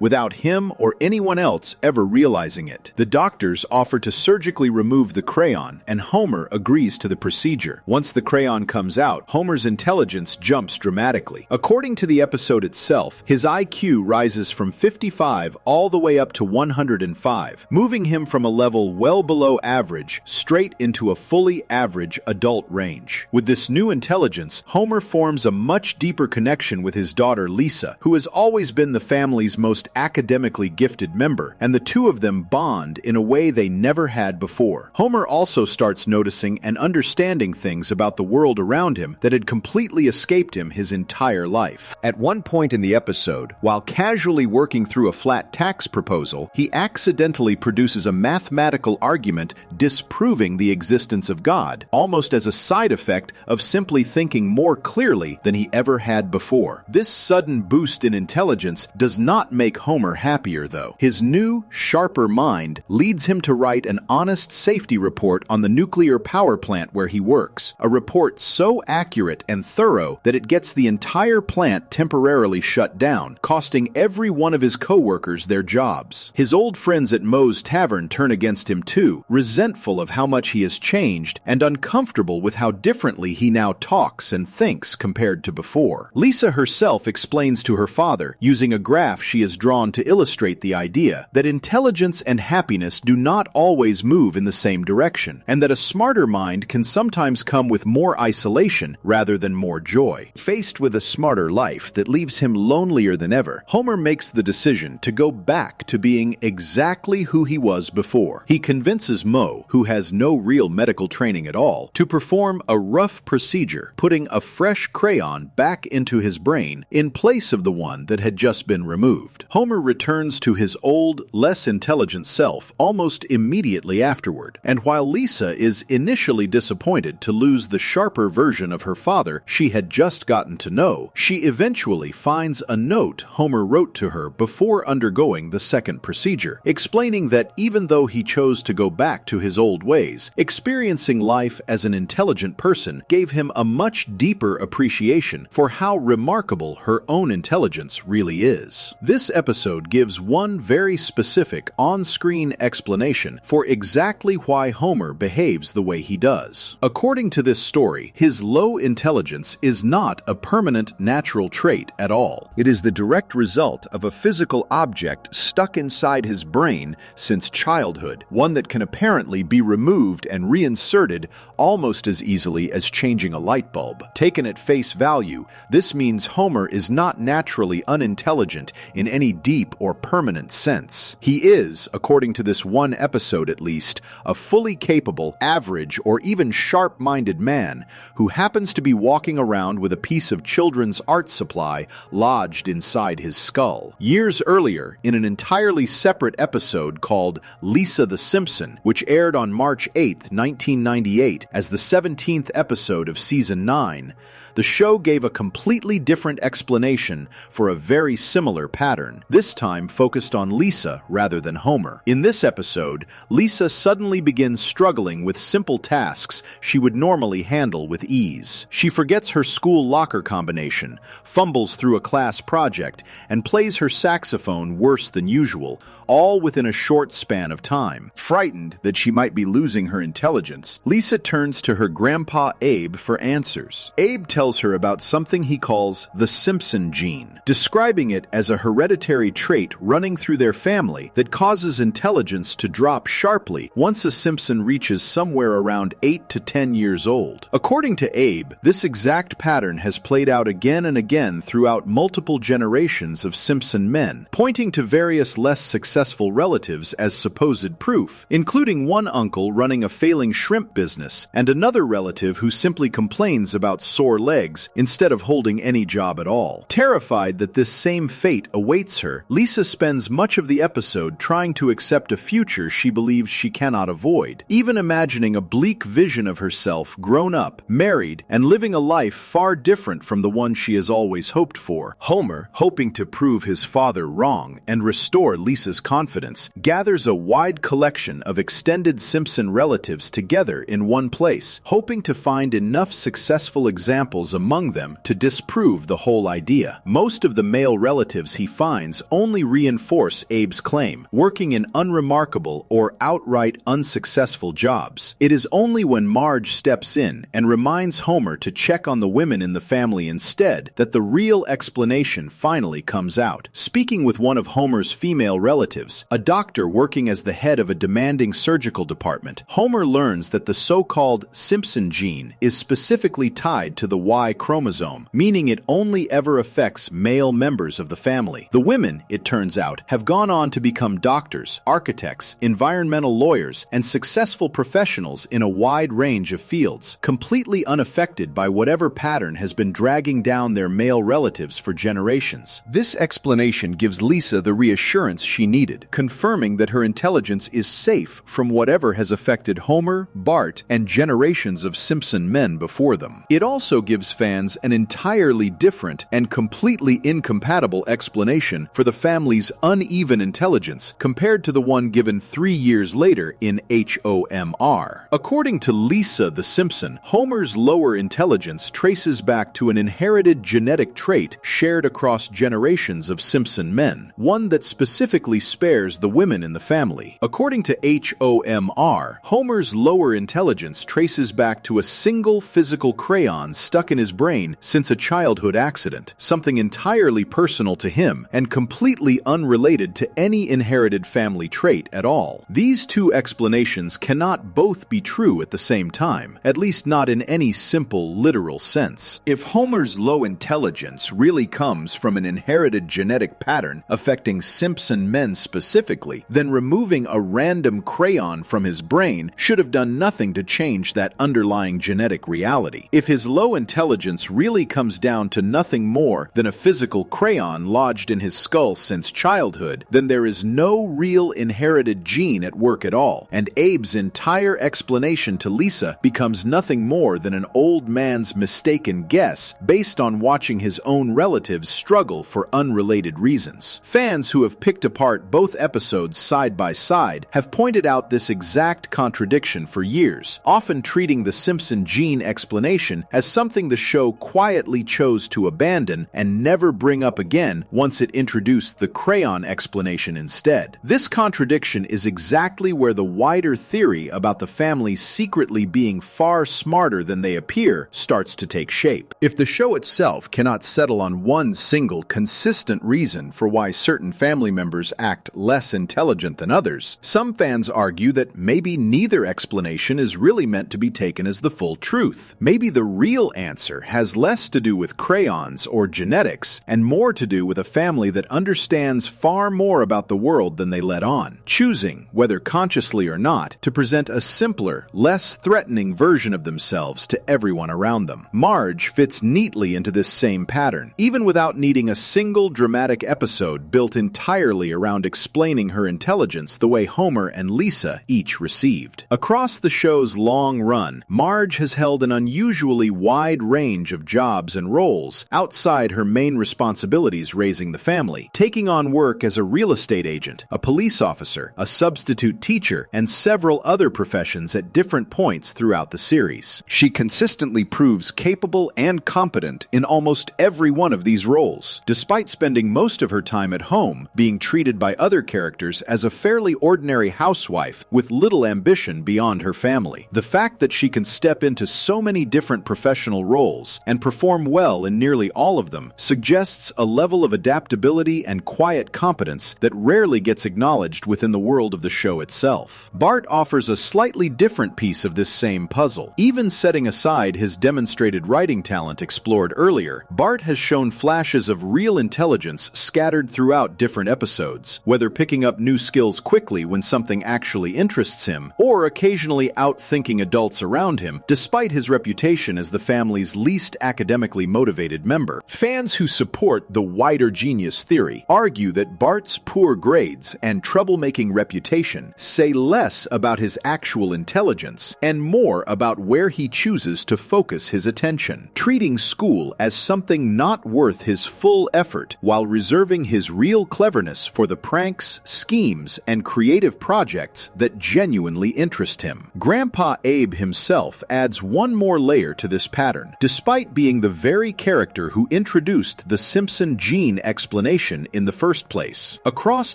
without him or anyone else ever realizing it. The doctors offer to surgically remove the crayon, and Homer agrees to the procedure. Once the crayon comes out, Homer's intelligence jumps dramatically. According to the episode itself, his IQ rises from 55 all the way up to 105, moving him from a level well below average straight into a fully average adult range. With this new intelligence, Homer forms a much deeper connection with his daughter Lisa, who has always been the family's most academically gifted member, and the two of them bond in a way they never had before. Homer also starts noticing and understanding things about the world around him that had completely escaped him his entire life. At one point in the episode, while casually working through a flat tax proposal, he accidentally produces a mathematical argument disproving the existence of God, almost as a side effect of simply thinking more clearly than he ever had before. This sudden boost in intelligence does not make Homer happier, though. His new, sharper mind leads him to write an honest safety report on the nuclear power plant where he works, a report so accurate and thorough that it gets the entire plant temporarily shut down, costing every one of his co-workers their jobs. His old friends at Moe's Tavern turn against him too, resentful of how much he has changed and uncomfortable with how differently he now talks and thinks compared to before. Lisa herself explains to her father, using a graph she has drawn to illustrate the idea, that intelligence and happiness do not always move in the same direction, and that a smarter mind can sometimes come with more isolation rather than more joy. Faced with a smarter life that leaves him lonelier than ever, Homer makes the decision to go back to being exactly who he was before. He convinces Moe, who has no real medical training at all, to perform a rough procedure, putting a fresh crayon back into his brain in place of the one that had just been removed. Homer returns to his old, less intelligent self almost immediately afterward, and while Lisa is initially disappointed to lose the sharper version of her father she had just gotten to know, she eventually finds a note Homer wrote to her before undergoing the second procedure, explaining that even though he chose to go back to his old ways, experiencing life as an intelligent person gave him a much deeper appreciation for how remarkable her own intelligence really is. This episode gives one very specific on-screen explanation for exactly why Homer behaves the way he does. According According to this story, his low intelligence is not a permanent natural trait at all. It is the direct result of a physical object stuck inside his brain since childhood, one that can apparently be removed and reinserted almost as easily as changing a light bulb. Taken at face value, this means Homer is not naturally unintelligent in any deep or permanent sense. He is, according to this one episode at least, a fully capable, average, or even sharp-minded man who happens to be walking around with a piece of children's art supply lodged inside his skull. Years earlier, in an entirely separate episode called Lisa the Simpson, which aired on March 8, 1998, as the 17th episode of Season 9, the show gave a completely different explanation for a very similar pattern, this time focused on Lisa rather than Homer. In this episode, Lisa suddenly begins struggling with simple tasks she would normally handle with ease. She forgets her school locker combination, fumbles through a class project, and plays her saxophone worse than usual, all within a short span of time. Frightened that she might be losing her intelligence, Lisa turns to her grandpa Abe for answers. Abe tells her about something he calls the Simpson gene, describing it as a hereditary trait running through their family that causes intelligence to drop sharply once a Simpson reaches somewhere around 8 to 10 years old. According to Abe, this exact pattern has played out again and again throughout multiple generations of Simpson men, pointing to various less successful relatives as supposed proof, including one uncle running a failing shrimp business and another relative who simply complains about sore legs instead of holding any job at all. Terrified that this same fate awaits her, Lisa spends much of the episode trying to accept a future she believes she cannot avoid, even imagining a bleak vision of herself grown up, married, and living a life far different from the one she has always hoped for. Homer, hoping to prove his father wrong and restore Lisa's confidence, gathers a wide collection of extended Simpson relatives together in one place, hoping to find enough successful examples among them to disprove the whole idea. Most of the male relatives he finds only reinforce Abe's claim, working in unremarkable or outright unsuccessful jobs. It is only when Marge steps in and reminds Homer to check on the women in the family instead that the real explanation finally comes out. Speaking with one of Homer's female relatives, a doctor working as the head of a demanding surgical department, Homer learns that the so-called Simpson gene is specifically tied to the Y chromosome, meaning it only ever affects male members of the family. The women, it turns out, have gone on to become doctors, architects, environmental lawyers, and successful professionals in a wide range of fields, completely unaffected by whatever pattern has been dragging down their male relatives for generations. This explanation gives Lisa the reassurance she needed, confirming that her intelligence is safe from whatever has affected Homer, Bart, and generations of Simpson men before them. It also gives fans an entirely different and completely incompatible explanation for the family's uneven intelligence compared to the one given 3 years later in HOMR. According to Lisa the Simpson, Homer's lower intelligence traces back to an inherited genetic trait shared across generations of Simpson men, one that specifically spares the women in the family. According to HOMR, Homer's lower intelligence traces back to a single physical crayon stuck in his brain since a childhood accident, something entirely personal to him and completely unrelated to any inherited family trait at all. These two explanations cannot both be true at the same time, at least not in any simple, literal sense. If Homer's low intelligence really comes from an inherited genetic pattern affecting Simpson men specifically, then removing a random crayon from his brain should have done nothing to change that underlying genetic reality. If his low intelligence really comes down to nothing more than a physical crayon lodged in his skull since childhood, then there is no real inherited gene at work at all, and Abe's entire explanation to Lisa becomes nothing more than an old man's mistaken guess based on watching his own relatives struggle for unrelated reasons. Fans who have picked apart both episodes side by side have pointed out this exact contradiction for years, often treating the Simpson gene explanation as something something the show quietly chose to abandon and never bring up again once it introduced the crayon explanation instead. This contradiction is exactly where the wider theory about the family secretly being far smarter than they appear starts to take shape. If the show itself cannot settle on one single, consistent reason for why certain family members act less intelligent than others, some fans argue that maybe neither explanation is really meant to be taken as the full truth. Maybe the real answer has less to do with crayons or genetics and more to do with a family that understands far more about the world than they let on, choosing, whether consciously or not, to present a simpler, less threatening version of themselves to everyone around them. Marge fits neatly into this same pattern, even without needing a single dramatic episode built entirely around explaining her intelligence the way Homer and Lisa each received. Across the show's long run, Marge has held an unusually wide range of jobs and roles outside her main responsibilities raising the family, taking on work as a real estate agent, a police officer, a substitute teacher, and several other professions at different points throughout the series. She consistently proves capable and competent in almost every one of these roles, despite spending most of her time at home being treated by other characters as a fairly ordinary housewife with little ambition beyond her family. The fact that she can step into so many different professional roles and perform well in nearly all of them suggests a level of adaptability and quiet competence that rarely gets acknowledged within the world of the show itself. Bart offers a slightly different piece of this same puzzle. Even setting aside his demonstrated writing talent explored earlier, Bart has shown flashes of real intelligence scattered throughout different episodes, whether picking up new skills quickly when something actually interests him, or occasionally outthinking adults around him, despite his reputation as the family's least academically motivated member. Fans who support the wider genius theory argue that Bart's poor grades and troublemaking reputation say less about his actual intelligence and more about where he chooses to focus his attention, treating school as something not worth his full effort while reserving his real cleverness for the pranks, schemes, and creative projects that genuinely interest him. Grandpa Abe himself adds one more layer to this pattern, despite being the very character who introduced the Simpson gene explanation in the first place. Across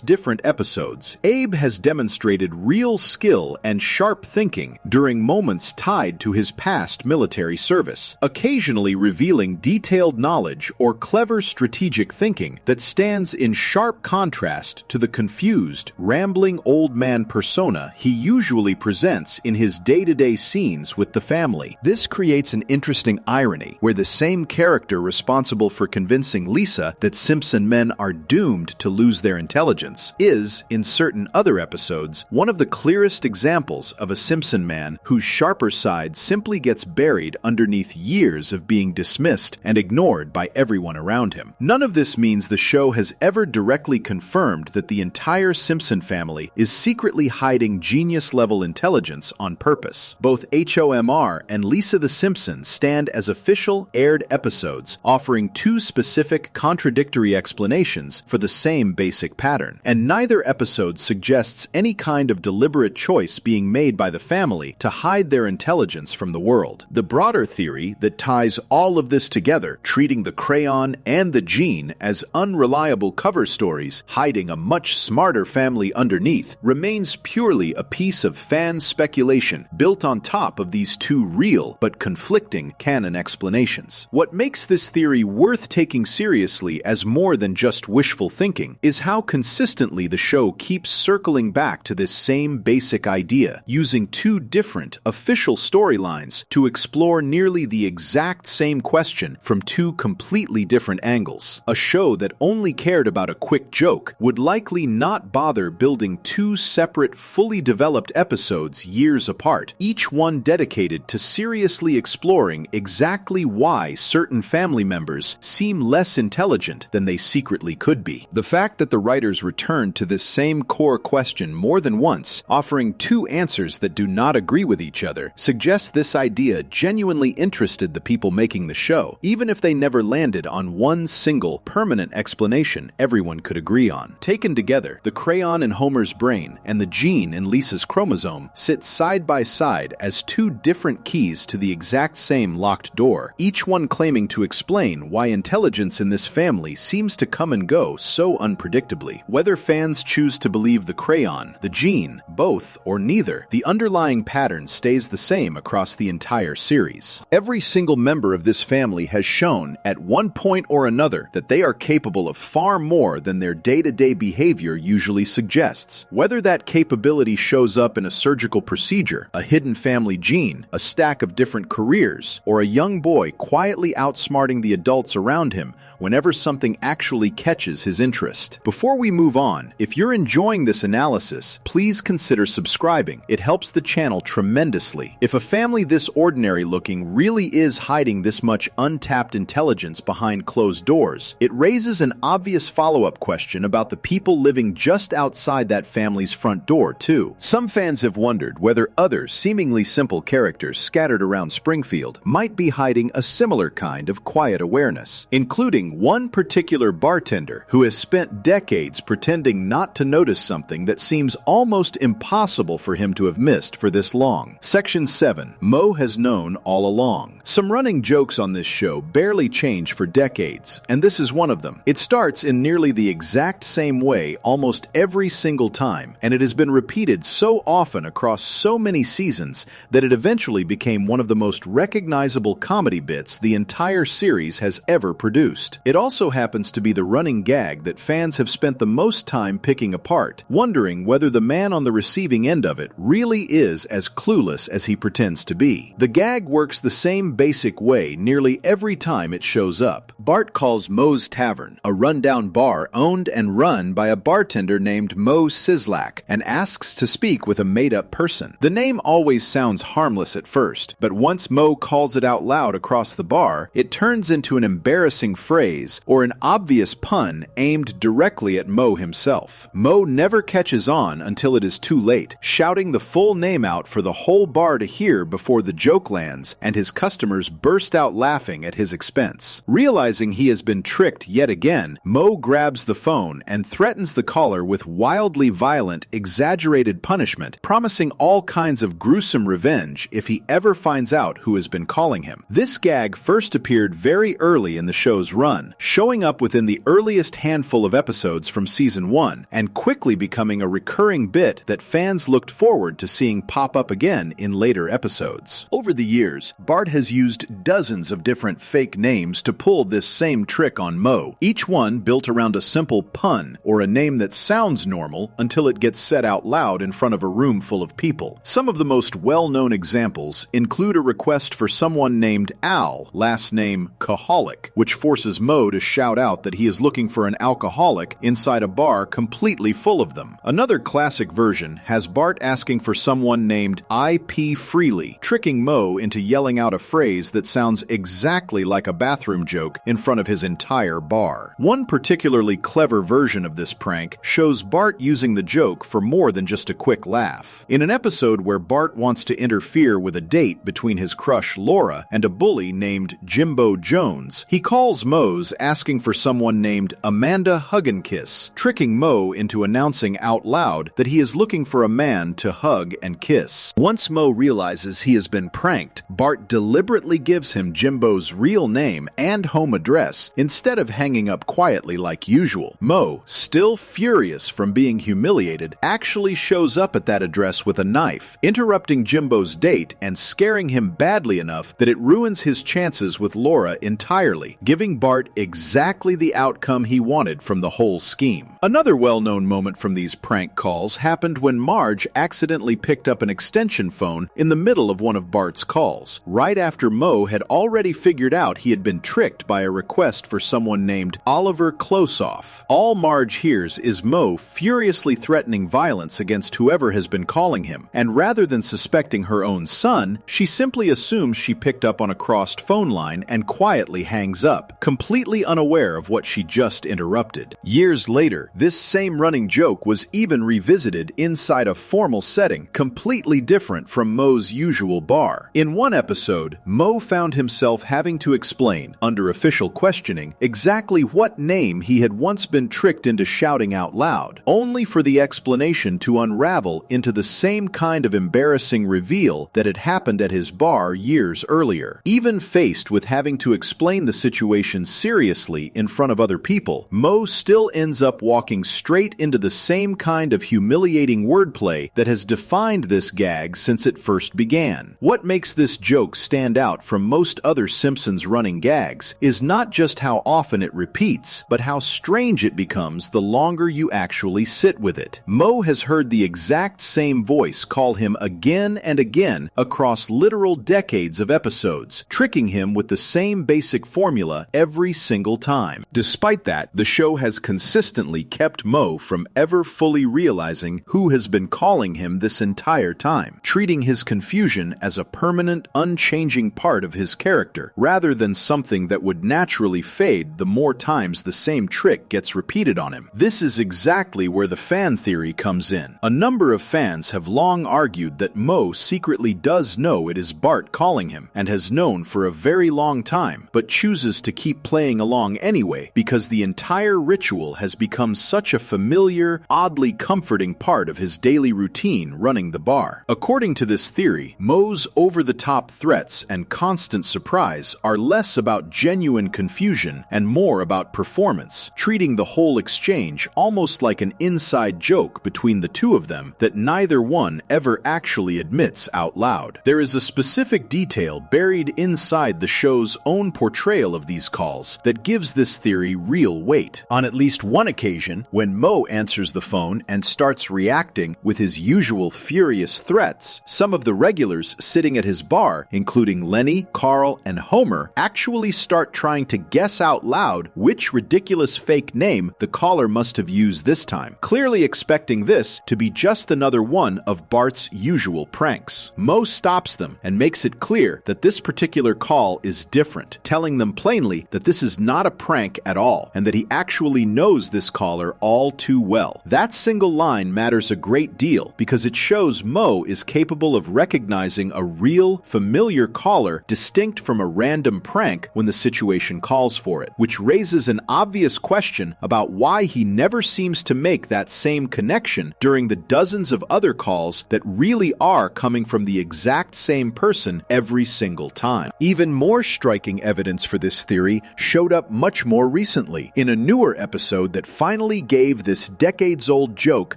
different episodes, Abe has demonstrated real skill and sharp thinking during moments tied to his past military service, occasionally revealing detailed knowledge or clever strategic thinking that stands in sharp contrast to the confused, rambling old man persona he usually presents in his day-to-day scenes with the family. This creates an interesting irony, where the same character responsible for convincing Lisa that Simpson men are doomed to lose their intelligence is, in certain other episodes, one of the clearest examples of a Simpson man whose sharper side simply gets buried underneath years of being dismissed and ignored by everyone around him. None of this means the show has ever directly confirmed that the entire Simpson family is secretly hiding genius-level intelligence on purpose. Both HOMR and Lisa the Simpson stand as official aired episodes, offering two specific contradictory explanations for the same basic pattern, and neither episode suggests any kind of deliberate choice being made by the family to hide their intelligence from the world. The broader theory that ties all of this together, treating the crayon and the gene as unreliable cover stories hiding a much smarter family underneath, remains purely a piece of fan speculation built on top of these two real but conflicting canon explanations. What makes this theory worth taking seriously as more than just wishful thinking is how consistently the show keeps circling back to this same basic idea, using two different, official storylines to explore nearly the exact same question from two completely different angles. A show that only cared about a quick joke would likely not bother building two separate, fully developed episodes years apart, each one dedicated to seriously exploring exactly why certain family members seem less intelligent than they secretly could be. The fact that the writers returned to this same core question more than once, offering two answers that do not agree with each other, suggests this idea genuinely interested the people making the show, even if they never landed on one single, permanent explanation everyone could agree on. Taken together, the crayon in Homer's brain and the gene in Lisa's chromosome sit side by side as two different keys to the exact same lock locked door, each one claiming to explain why intelligence in this family seems to come and go so unpredictably. Whether fans choose to believe the crayon, the gene, both, or neither, the underlying pattern stays the same across the entire series. Every single member of this family has shown, at one point or another, that they are capable of far more than their day-to-day behavior usually suggests. Whether that capability shows up in a surgical procedure, a hidden family gene, a stack of different careers, or a young boy quietly outsmarting the adults around him whenever something actually catches his interest. Before we move on, if you're enjoying this analysis, please consider subscribing. It helps the channel tremendously. If a family this ordinary looking really is hiding this much untapped intelligence behind closed doors, it raises an obvious follow-up question about the people living just outside that family's front door, too. Some fans have wondered whether other seemingly simple characters scattered around Springfield might be hiding a similar kind of quiet awareness, including one particular bartender who has spent decades pretending not to notice something that seems almost impossible for him to have missed for this long. Section 7. Mo has known all along. Some running jokes on this show barely change for decades, and this is one of them. It starts in nearly the exact same way almost every single time, and it has been repeated so often across so many seasons that it eventually became one of the most recognizable comedy bits the entire series has ever produced. It also happens to be the running gag that fans have spent the most time picking apart, wondering whether the man on the receiving end of it really is as clueless as he pretends to be. The gag works the same basic way nearly every time it shows up. Bart calls Moe's Tavern, a rundown bar owned and run by a bartender named Mo Sislak, and asks to speak with a made-up person. The name always sounds harmless at first, but once Mo calls it out loud across the bar, it turns into an embarrassing phrase or an obvious pun aimed directly at Mo himself. Mo never catches on until it is too late, shouting the full name out for the whole bar to hear before the joke lands and his customers burst out laughing at his expense. Realizing he has been tricked yet again, Mo grabs the phone and threatens the caller with wildly violent, exaggerated punishment, promising all kinds of gruesome revenge if he ever finds out who has been calling him. This gag first appeared very early in the show's run, showing up within the earliest handful of episodes from season 1 and quickly becoming a recurring bit that fans looked forward to seeing pop up again in later episodes. Over the years, Bart has used dozens of different fake names to pull this same trick on Mo, each one built around a simple pun or a name that sounds normal until it gets said out loud in front of a room full of people. Some of the most well-known examples include a request for someone named Al, last name Kaholic, which forces Mo to shout out that he is looking for an alcoholic inside a bar completely full of them. Another classic version has Bart asking for someone named I.P. Freely, tricking Mo into yelling out a phrase that sounds exactly like a bathroom joke in front of his entire bar. One particularly clever version of this prank shows Bart using the joke for more than just a quick laugh. In an episode where Bart wants to interfere with a date between his crush Laura and a bully named Jimbo Jones, he calls Mo's asking for someone named Amanda Hugginkiss, tricking Mo into announcing out loud that he is looking for a man to hug and kiss. Once Mo realizes he has been pranked, Bart deliberately gives him Jimbo's real name and home address instead of hanging up quietly like usual. Mo, still furious from being humiliated, actually shows up at that address with a knife, interrupting Jimbo's date and scaring him badly enough that it ruins his chances with Laura entirely, giving Bart exactly the outcome he wanted from the whole scheme. Another well-known moment from these prank calls happened when Marge accidentally picked up an extension phone in the middle of one of Bart's calls, right after Mo had already figured out he had been tricked by a request for someone named Oliver Klosoff. All Marge hears is Mo furiously threatening violence against whoever has been calling him, and rather than suspecting her own son, she simply assumes she picked up on a crossed phone line and quietly hangs up, completely completely unaware of what she just interrupted. Years later, this same running joke was even revisited inside a formal setting, completely different from Moe's usual bar. In one episode, Moe found himself having to explain, under official questioning, exactly what name he had once been tricked into shouting out loud, only for the explanation to unravel into the same kind of embarrassing reveal that had happened at his bar years earlier. Even faced with having to explain the situation seriously in front of other people, Moe still ends up walking straight into the same kind of humiliating wordplay that has defined this gag since it first began. What makes this joke stand out from most other Simpsons running gags is not just how often it repeats, but how strange it becomes the longer you actually sit with it. Moe has heard the exact same voice call him again and again across literal decades of episodes, tricking him with the same basic formula every single time. Despite that, the show has consistently kept Moe from ever fully realizing who has been calling him this entire time, treating his confusion as a permanent, unchanging part of his character, rather than something that would naturally fade the more times the same trick gets repeated on him. This is exactly where the fan theory comes in. A number of fans have long argued that Moe secretly does know it is Bart calling him, and has known for a very long time, but chooses to keep playing along anyway because the entire ritual has become such a familiar, oddly comforting part of his daily routine running the bar. According to this theory, Moe's over-the-top threats and constant surprise are less about genuine confusion and more about performance, treating the whole exchange almost like an inside joke between the two of them that neither one ever actually admits out loud. There is a specific detail buried inside the show's own portrayal of these calls that gives this theory real weight. On at least one occasion, when Moe answers the phone and starts reacting with his usual furious threats, some of the regulars sitting at his bar, including Lenny, Carl, and Homer, actually start trying to guess out loud which ridiculous fake name the caller must have used this time, clearly expecting this to be just another one of Bart's usual pranks. Moe stops them and makes it clear that this particular call is different, telling them plainly that this is not a prank at all, and that he actually knows this caller all too well. That single line matters a great deal because it shows Moe is capable of recognizing a real, familiar caller distinct from a random prank when the situation calls for it, which raises an obvious question about why he never seems to make that same connection during the dozens of other calls that really are coming from the exact same person every single time. Even more striking evidence for this theory showed up much more recently, in a newer episode that finally gave this decades-old joke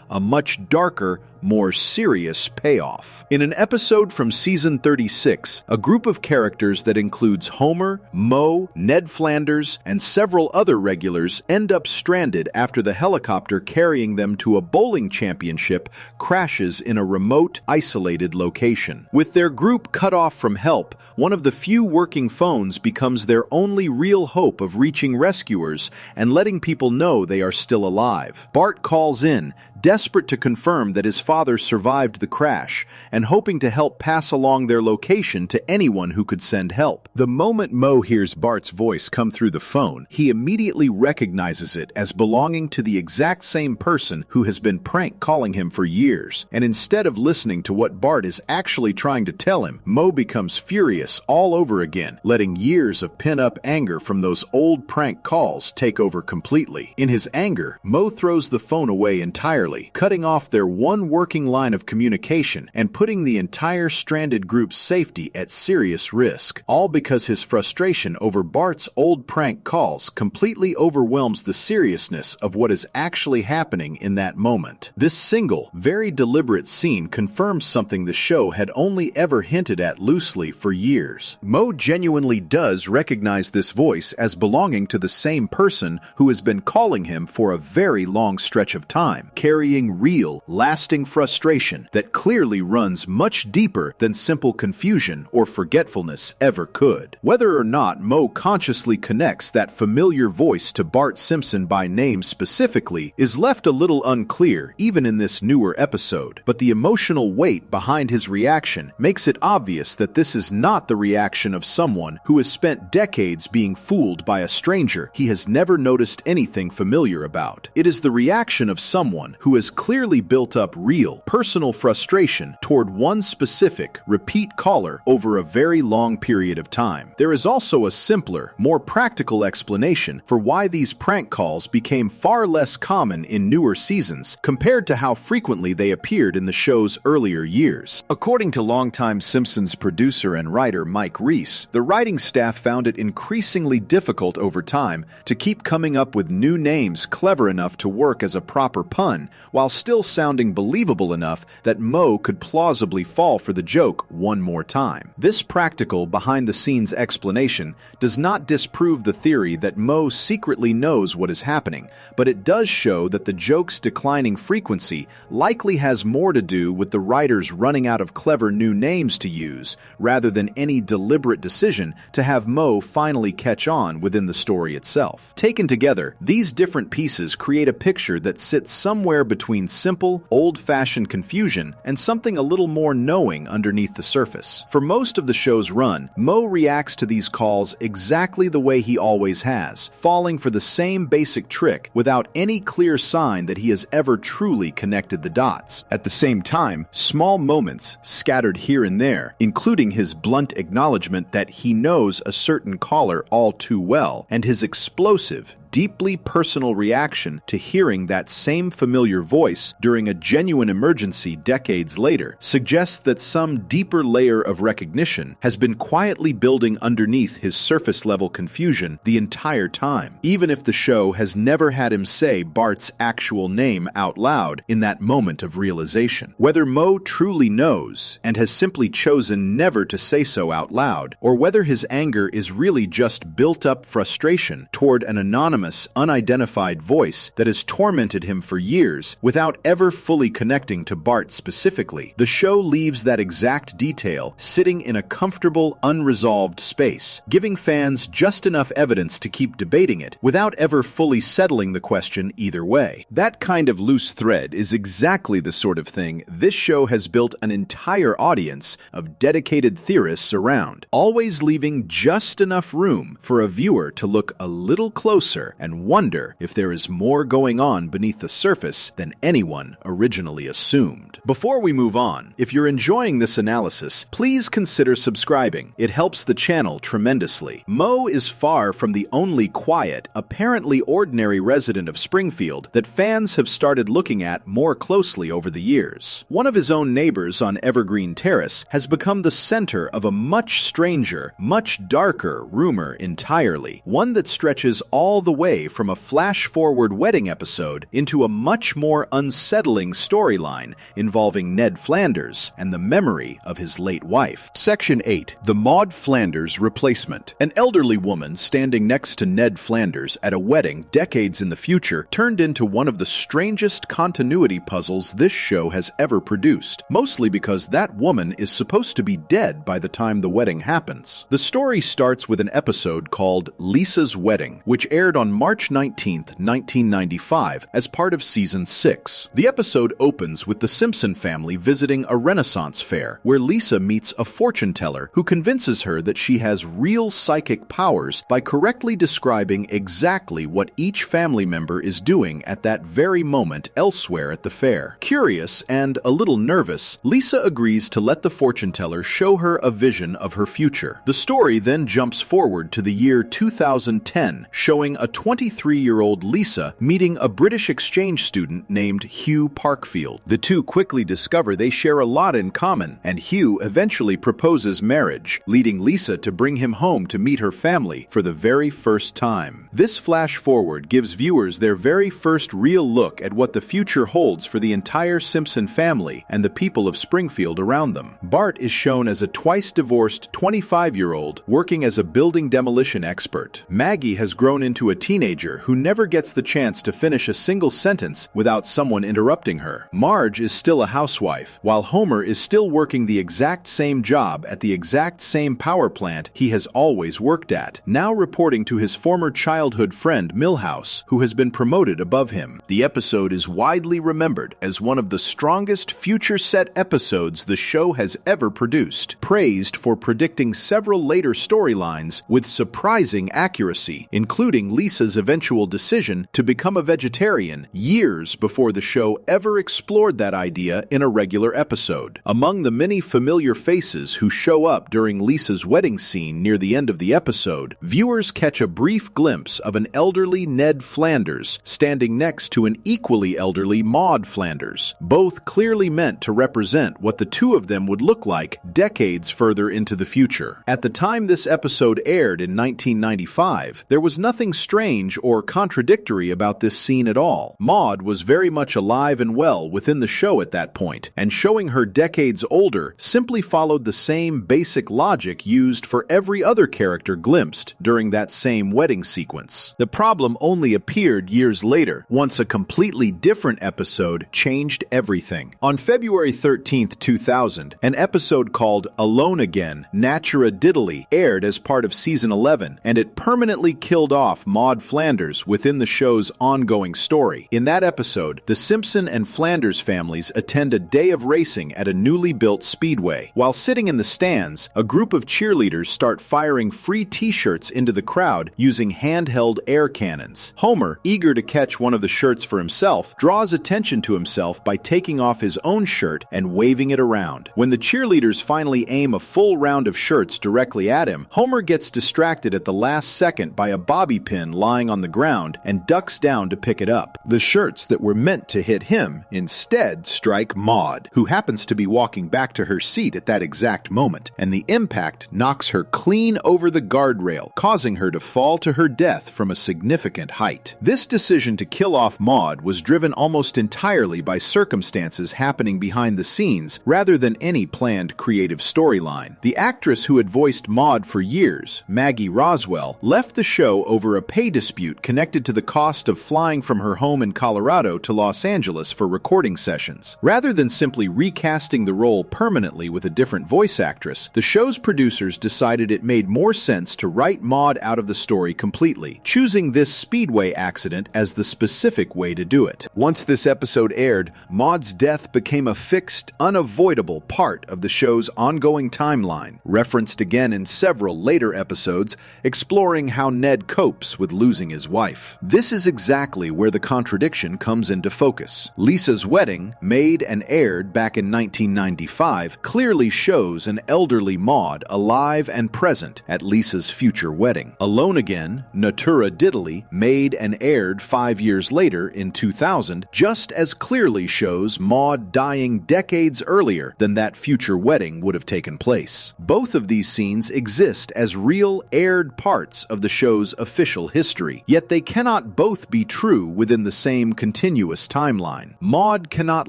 a much darker, more serious payoff. In an episode from season 36, a group of characters that includes Homer, Moe, Ned Flanders, and several other regulars end up stranded after the helicopter carrying them to a bowling championship crashes in a remote, isolated location. With their group cut off from help, one of the few working phones becomes their only real hope of reaching rescuers and letting people know they are still alive. Bart calls in, desperate to confirm that his father survived the crash, and hoping to help pass along their location to anyone who could send help. The moment Moe hears Bart's voice come through the phone, he immediately recognizes it as belonging to the exact same person who has been prank calling him for years, and instead of listening to what Bart is actually trying to tell him, Moe becomes furious all over again, letting years of pent-up anger from those old prank calls take over completely. In his anger, Moe throws the phone away entirely, cutting off their one working line of communication and putting the entire stranded group's safety at serious risk, all because his frustration over Bart's old prank calls completely overwhelms the seriousness of what is actually happening in that moment. This single, very deliberate scene confirms something the show had only ever hinted at loosely for years. Moe genuinely does recognize this voice as belonging to the same person who has been calling him for a very long stretch of time, carrying carrying real, lasting frustration that clearly runs much deeper than simple confusion or forgetfulness ever could. Whether or not Moe consciously connects that familiar voice to Bart Simpson by name specifically is left a little unclear even in this newer episode, but the emotional weight behind his reaction makes it obvious that this is not the reaction of someone who has spent decades being fooled by a stranger he has never noticed anything familiar about. It is the reaction of someone who has clearly built up real, personal frustration toward one specific, repeat caller over a very long period of time. There is also a simpler, more practical explanation for why these prank calls became far less common in newer seasons compared to how frequently they appeared in the show's earlier years. According to longtime Simpsons producer and writer Mike Reiss, the writing staff found it increasingly difficult over time to keep coming up with new names clever enough to work as a proper pun, while still sounding believable enough that Moe could plausibly fall for the joke one more time. This practical, behind-the-scenes explanation does not disprove the theory that Moe secretly knows what is happening, but it does show that the joke's declining frequency likely has more to do with the writers running out of clever new names to use, rather than any deliberate decision to have Moe finally catch on within the story itself. Taken together, these different pieces create a picture that sits somewhere between simple, old-fashioned confusion and something a little more knowing underneath the surface. For most of the show's run, Moe reacts to these calls exactly the way he always has, falling for the same basic trick without any clear sign that he has ever truly connected the dots. At the same time, small moments, scattered here and there, including his blunt acknowledgement that he knows a certain caller all too well, and his explosive, deeply personal reaction to hearing that same familiar voice during a genuine emergency decades later, suggests that some deeper layer of recognition has been quietly building underneath his surface-level confusion the entire time, even if the show has never had him say Bart's actual name out loud in that moment of realization. Whether Moe truly knows and has simply chosen never to say so out loud, or whether his anger is really just built-up frustration toward an anonymous, unidentified voice that has tormented him for years without ever fully connecting to Bart specifically, the show leaves that exact detail sitting in a comfortable, unresolved space, giving fans just enough evidence to keep debating it without ever fully settling the question either way. That kind of loose thread is exactly the sort of thing this show has built an entire audience of dedicated theorists around, always leaving just enough room for a viewer to look a little closer and wonder if there is more going on beneath the surface than anyone originally assumed. Before we move on, if you're enjoying this analysis, please consider subscribing. It helps the channel tremendously. Moe is far from the only quiet, apparently ordinary resident of Springfield that fans have started looking at more closely over the years. One of his own neighbors on Evergreen Terrace has become the center of a much stranger, much darker rumor entirely, one that stretches all the way from a flash-forward wedding episode into a much more unsettling storyline involving Ned Flanders and the memory of his late wife. Section 8. The Maud Flanders Replacement. An elderly woman standing next to Ned Flanders at a wedding decades in the future turned into one of the strangest continuity puzzles this show has ever produced, mostly because that woman is supposed to be dead by the time the wedding happens. The story starts with an episode called Lisa's Wedding, which aired on March 19, 1995, as part of Season 6. The episode opens with the Simpson family visiting a Renaissance fair, where Lisa meets a fortune teller who convinces her that she has real psychic powers by correctly describing exactly what each family member is doing at that very moment elsewhere at the fair. Curious and a little nervous, Lisa agrees to let the fortune teller show her a vision of her future. The story then jumps forward to the year 2010, showing a 23-year-old Lisa meeting a British exchange student named Hugh Parkfield. The two quickly discover they share a lot in common, and Hugh eventually proposes marriage, leading Lisa to bring him home to meet her family for the very first time. This flash forward gives viewers their very first real look at what the future holds for the entire Simpson family and the people of Springfield around them. Bart is shown as a twice-divorced 25-year-old working as a building demolition expert. Maggie has grown into a teenager who never gets the chance to finish a single sentence without someone interrupting her. Marge is still a housewife, while Homer is still working the exact same job at the exact same power plant he has always worked at, now reporting to his former childhood friend Milhouse, who has been promoted above him. The episode is widely remembered as one of the strongest future-set episodes the show has ever produced, praised for predicting several later storylines with surprising accuracy, including Lisa's eventual decision to become a vegetarian years before the show ever explored that idea in a regular episode. Among the many familiar faces who show up during Lisa's wedding scene near the end of the episode, viewers catch a brief glimpse of an elderly Ned Flanders standing next to an equally elderly Maude Flanders, both clearly meant to represent what the two of them would look like decades further into the future. At the time this episode aired in 1995, there was nothing strange or contradictory about this scene at all. Maude was very much alive and well within the show at that point, and showing her decades older simply followed the same basic logic used for every other character glimpsed during that same wedding sequence. The problem only appeared years later, once a completely different episode changed everything. On February 13th, 2000, an episode called Alone Again, Natura Diddly aired as part of season 11, and it permanently killed off Maude Flanders within the show's ongoing story. In that episode, the Simpson and Flanders families attend a day of racing at a newly built speedway. While sitting in the stands, a group of cheerleaders start firing free t-shirts into the crowd using handheld air cannons. Homer, eager to catch one of the shirts for himself, draws attention to himself by taking off his own shirt and waving it around. When the cheerleaders finally aim a full round of shirts directly at him, Homer gets distracted at the last second by a bobby pin lying on the ground and ducks down to pick it up. The shirts that were meant to hit him instead strike Maude, who happens to be walking back to her seat at that exact moment, and the impact knocks her clean over the guardrail, causing her to fall to her death from a significant height. This decision to kill off Maude was driven almost entirely by circumstances happening behind the scenes rather than any planned creative storyline. The actress who had voiced Maude for years, Maggie Roswell, left the show over a pay dispute connected to the cost of flying from her home in Colorado to Los Angeles for recording sessions. Rather than simply recasting the role permanently with a different voice actress, the show's producers decided it made more sense to write Maude out of the story completely, choosing this speedway accident as the specific way to do it. Once this episode aired, Maude's death became a fixed, unavoidable part of the show's ongoing timeline, referenced again in several later episodes, exploring how Ned copes with losing his wife. This is exactly where the contradiction comes into focus. Lisa's wedding, made and aired back in 1995, clearly shows an elderly Maude alive and present at Lisa's future wedding. Alone Again, Natura Diddly, made and aired 5 years later in 2000, just as clearly shows Maude dying decades earlier than that future wedding would have taken place. Both of these scenes exist as real aired parts of the show's official history, yet they cannot both be true within the same continuous timeline. Maude cannot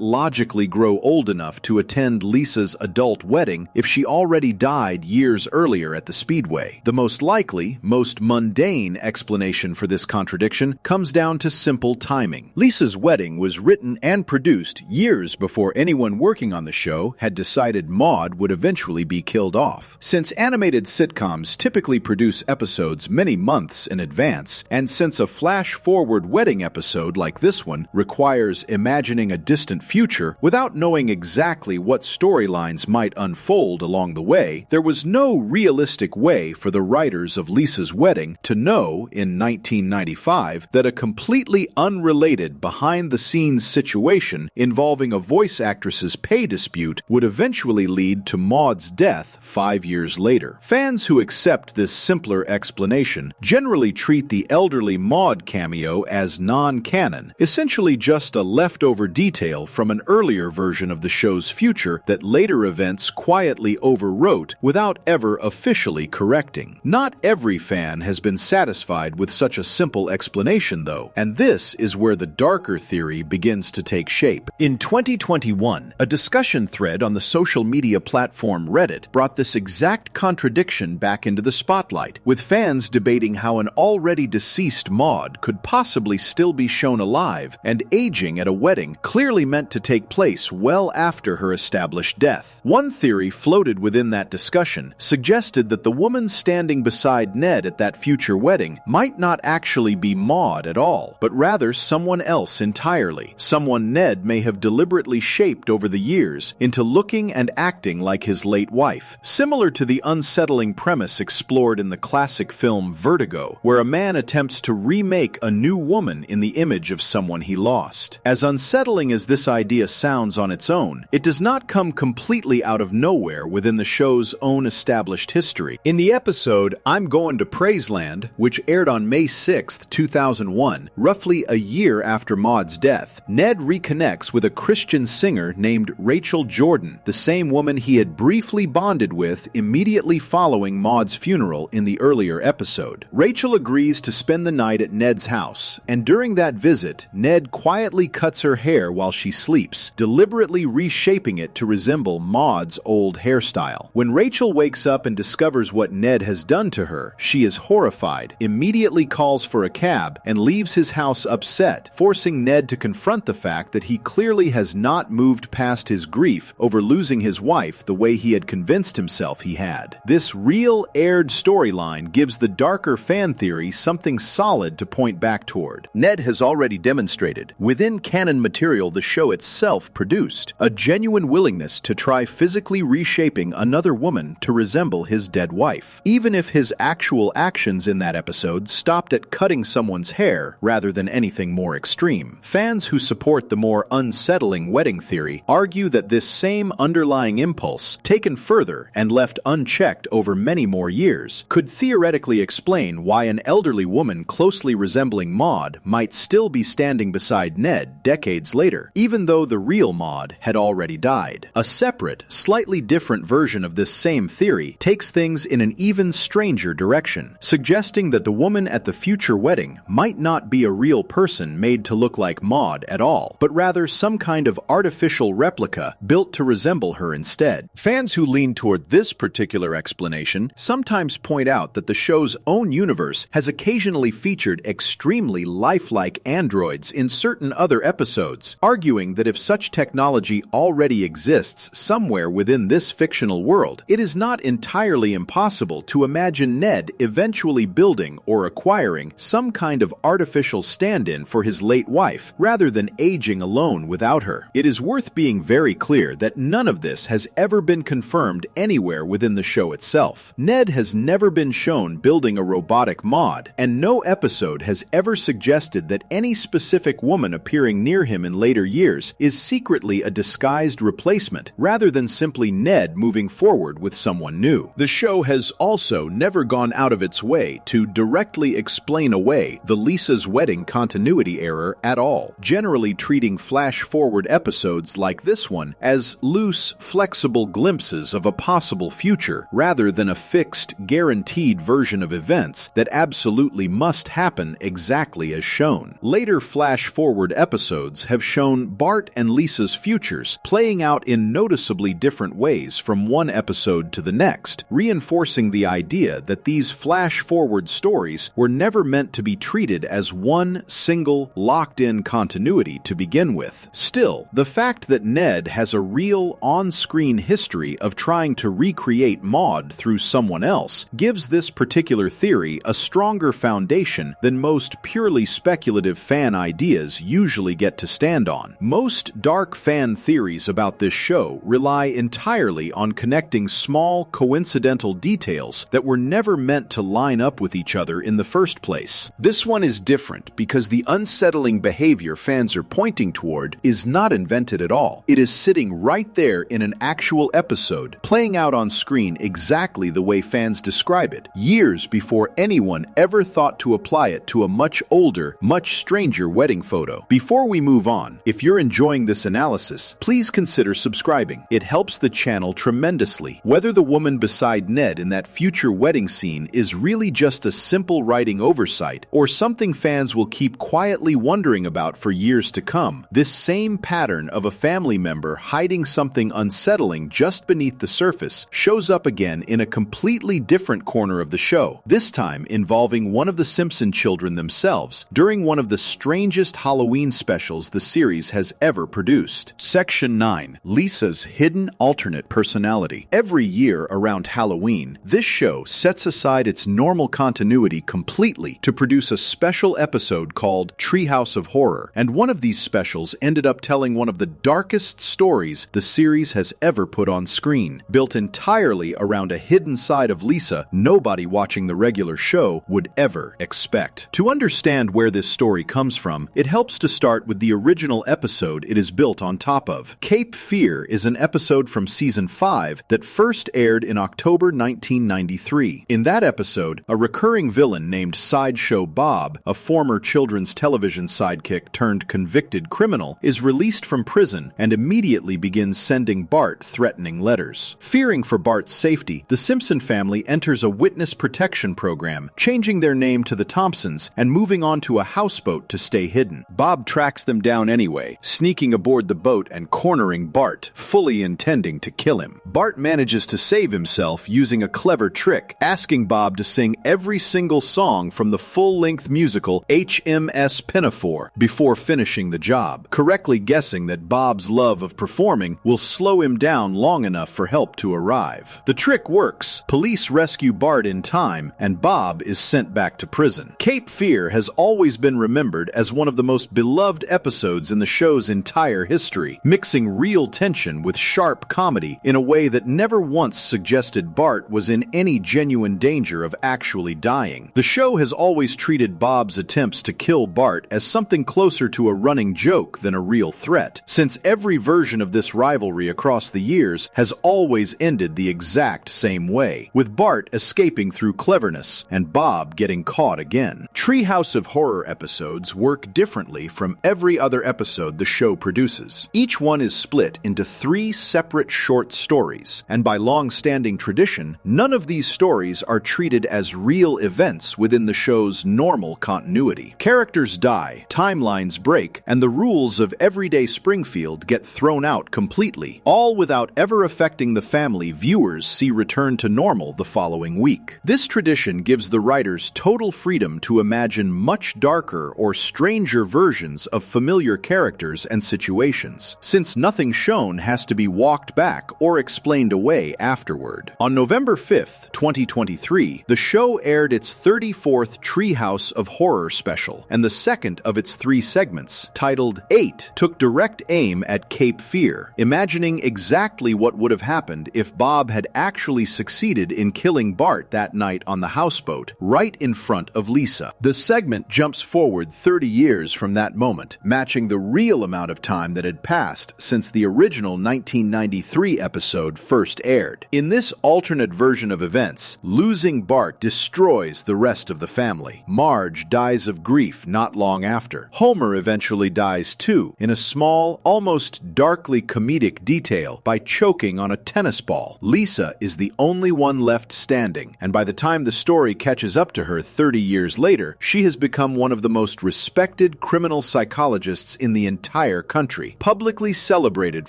logically grow old enough to attend Lisa's adult wedding if she already died years earlier at the speedway. The most likely, most mundane explanation for this contradiction comes down to simple timing. Lisa's wedding was written and produced years before anyone working on the show had decided Maude would eventually be killed off. Since animated sitcoms typically produce episodes many months in advance, and since a flash-forward wedding episode like this one requires imagining a distant future without knowing exactly what storylines might unfold along the way, there was no realistic way for the writers of Lisa's wedding to know in 1995 that a completely unrelated behind-the-scenes situation involving a voice actress's pay dispute would eventually lead to Maude's death 5 years later. Fans who accept this simpler explanation generally treat the elderly Maude cameo as non-canon, essentially just a leftover detail from an earlier version of the show's future that later events quietly overwrote without ever officially correcting. Not every fan has been satisfied with such a simple explanation, though, and this is where the darker theory begins to take shape. In 2021, a discussion thread on the social media platform Reddit brought this exact contradiction back into the spotlight, with fans debating how an already already deceased Maude could possibly still be shown alive and aging at a wedding clearly meant to take place well after her established death. One theory floated within that discussion suggested that the woman standing beside Ned at that future wedding might not actually be Maude at all, but rather someone else entirely, someone Ned may have deliberately shaped over the years into looking and acting like his late wife, similar to the unsettling premise explored in the classic film Vertigo, where a man attempts to remake a new woman in the image of someone he lost. As unsettling as this idea sounds on its own, it does not come completely out of nowhere within the show's own established history. In the episode I'm Going to Praiseland, which aired on May 6, 2001, roughly a year after Maude's death, Ned reconnects with a Christian singer named Rachel Jordan, the same woman he had briefly bonded with immediately following Maude's funeral in the earlier episode. Rachel agrees to spend the night at Ned's house, and during that visit, Ned quietly cuts her hair while she sleeps, deliberately reshaping it to resemble Maude's old hairstyle. When Rachel wakes up and discovers what Ned has done to her, she is horrified, immediately calls for a cab, and leaves his house upset, forcing Ned to confront the fact that he clearly has not moved past his grief over losing his wife the way he had convinced himself he had. This real aired storyline gives the darker fan theory something solid to point back toward. Ned has already demonstrated, within canon material the show itself produced, a genuine willingness to try physically reshaping another woman to resemble his dead wife, even if his actual actions in that episode stopped at cutting someone's hair rather than anything more extreme. Fans who support the more unsettling wedding theory argue that this same underlying impulse, taken further and left unchecked over many more years, could theoretically explain why an elderly woman closely resembling Maude might still be standing beside Ned decades later, even though the real Maude had already died. A separate, slightly different version of this same theory takes things in an even stranger direction, suggesting that the woman at the future wedding might not be a real person made to look like Maude at all, but rather some kind of artificial replica built to resemble her instead. Fans who lean toward this particular explanation sometimes point out that the show's own universe has occasionally featured extremely lifelike androids in certain other episodes, arguing that if such technology already exists somewhere within this fictional world, it is not entirely impossible to imagine Ned eventually building or acquiring some kind of artificial stand-in for his late wife, rather than aging alone without her. It is worth being very clear that none of this has ever been confirmed anywhere within the show itself. Ned has never been shown building a robotic Maude, and no episode has ever suggested that any specific woman appearing near him in later years is secretly a disguised replacement, rather than simply Ned moving forward with someone new. The show has also never gone out of its way to directly explain away the Lisa's wedding continuity error at all, generally treating flash-forward episodes like this one as loose, flexible glimpses of a possible future, rather than a fixed, guaranteed version of events that absolutely must happen exactly as shown. Later flash-forward episodes have shown Bart and Lisa's futures playing out in noticeably different ways from one episode to the next, reinforcing the idea that these flash-forward stories were never meant to be treated as one single, locked-in continuity to begin with. Still, the fact that Ned has a real on-screen history of trying to recreate Maude through someone else gives this particular theory a stronger foundation than most purely speculative fan ideas usually get to stand on. Most dark fan theories about this show rely entirely on connecting small, coincidental details that were never meant to line up with each other in the first place. This one is different because the unsettling behavior fans are pointing toward is not invented at all. It is sitting right there in an actual episode, playing out on screen exactly the way fans describe it, years before anyone ever thought to apply it to a much older, much stranger wedding photo. Before we move on, if you're enjoying this analysis, please consider subscribing. It helps the channel tremendously. Whether the woman beside Ned in that future wedding scene is really just a simple writing oversight, or something fans will keep quietly wondering about for years to come, this same pattern of a family member hiding something unsettling just beneath the surface shows up again in a completely different corner of the show, this time involving featuring one of the Simpson children themselves during one of the strangest Halloween specials the series has ever produced. Section 9. Lisa's Hidden Alternate Personality. Every year around Halloween, this show sets aside its normal continuity completely to produce a special episode called Treehouse of Horror, and one of these specials ended up telling one of the darkest stories the series has ever put on screen, built entirely around a hidden side of Lisa nobody watching the regular show would ever expect. To understand where this story comes from, it helps to start with the original episode it is built on top of. Cape Fear is an episode from season 5 that first aired in October 1993. In that episode, a recurring villain named Sideshow Bob, a former children's television sidekick turned convicted criminal, is released from prison and immediately begins sending Bart threatening letters. Fearing for Bart's safety, the Simpson family enters a witness protection program, changing their name to the Thompsons and moving on to a houseboat to stay hidden. Bob tracks them down anyway, sneaking aboard the boat and cornering Bart, fully intending to kill him. Bart manages to save himself using a clever trick, asking Bob to sing every single song from the full-length musical HMS Pinafore before finishing the job, correctly guessing that Bob's love of performing will slow him down long enough for help to arrive. The trick works, police rescue Bart in time, and Bob is sent back to prison. Cape Fear has always been remembered as one of the most beloved episodes in the show's entire history, mixing real tension with sharp comedy in a way that never once suggested Bart was in any genuine danger of actually dying. The show has always treated Bob's attempts to kill Bart as something closer to a running joke than a real threat, since every version of this rivalry across the years has always ended the exact same way, with Bart escaping through cleverness and Bob getting caught again. Treehouse of Horror episodes work differently from every other episode the show produces. Each one is split into 3 separate short stories, and by long-standing tradition, none of these stories are treated as real events within the show's normal continuity. Characters die, timelines break, and the rules of everyday Springfield get thrown out completely, all without ever affecting the family viewers see return to normal the following week. This tradition gives the writers total freedom to imagine much darker or stranger versions of familiar characters and situations, since nothing shown has to be walked back or explained away afterward. On November 5th, 2023, the show aired its 34th Treehouse of Horror special, and the second of its 3 segments, titled 8, took direct aim at Cape Fear, imagining exactly what would have happened if Bob had actually succeeded in killing Bart that night on the houseboat, right in front of Lisa. The segment jumps forward 30 years from that moment, matching the real amount of time that had passed since the original 1993 episode first aired. In this alternate version of events, losing Bart destroys the rest of the family. Marge dies of grief not long after. Homer eventually dies too, in a small, almost darkly comedic detail, by choking on a tennis ball. Lisa is the only one left standing, and by the time the story catches up to her 30 years later, she has become one of the most respected criminal psychologists in the entire country, publicly celebrated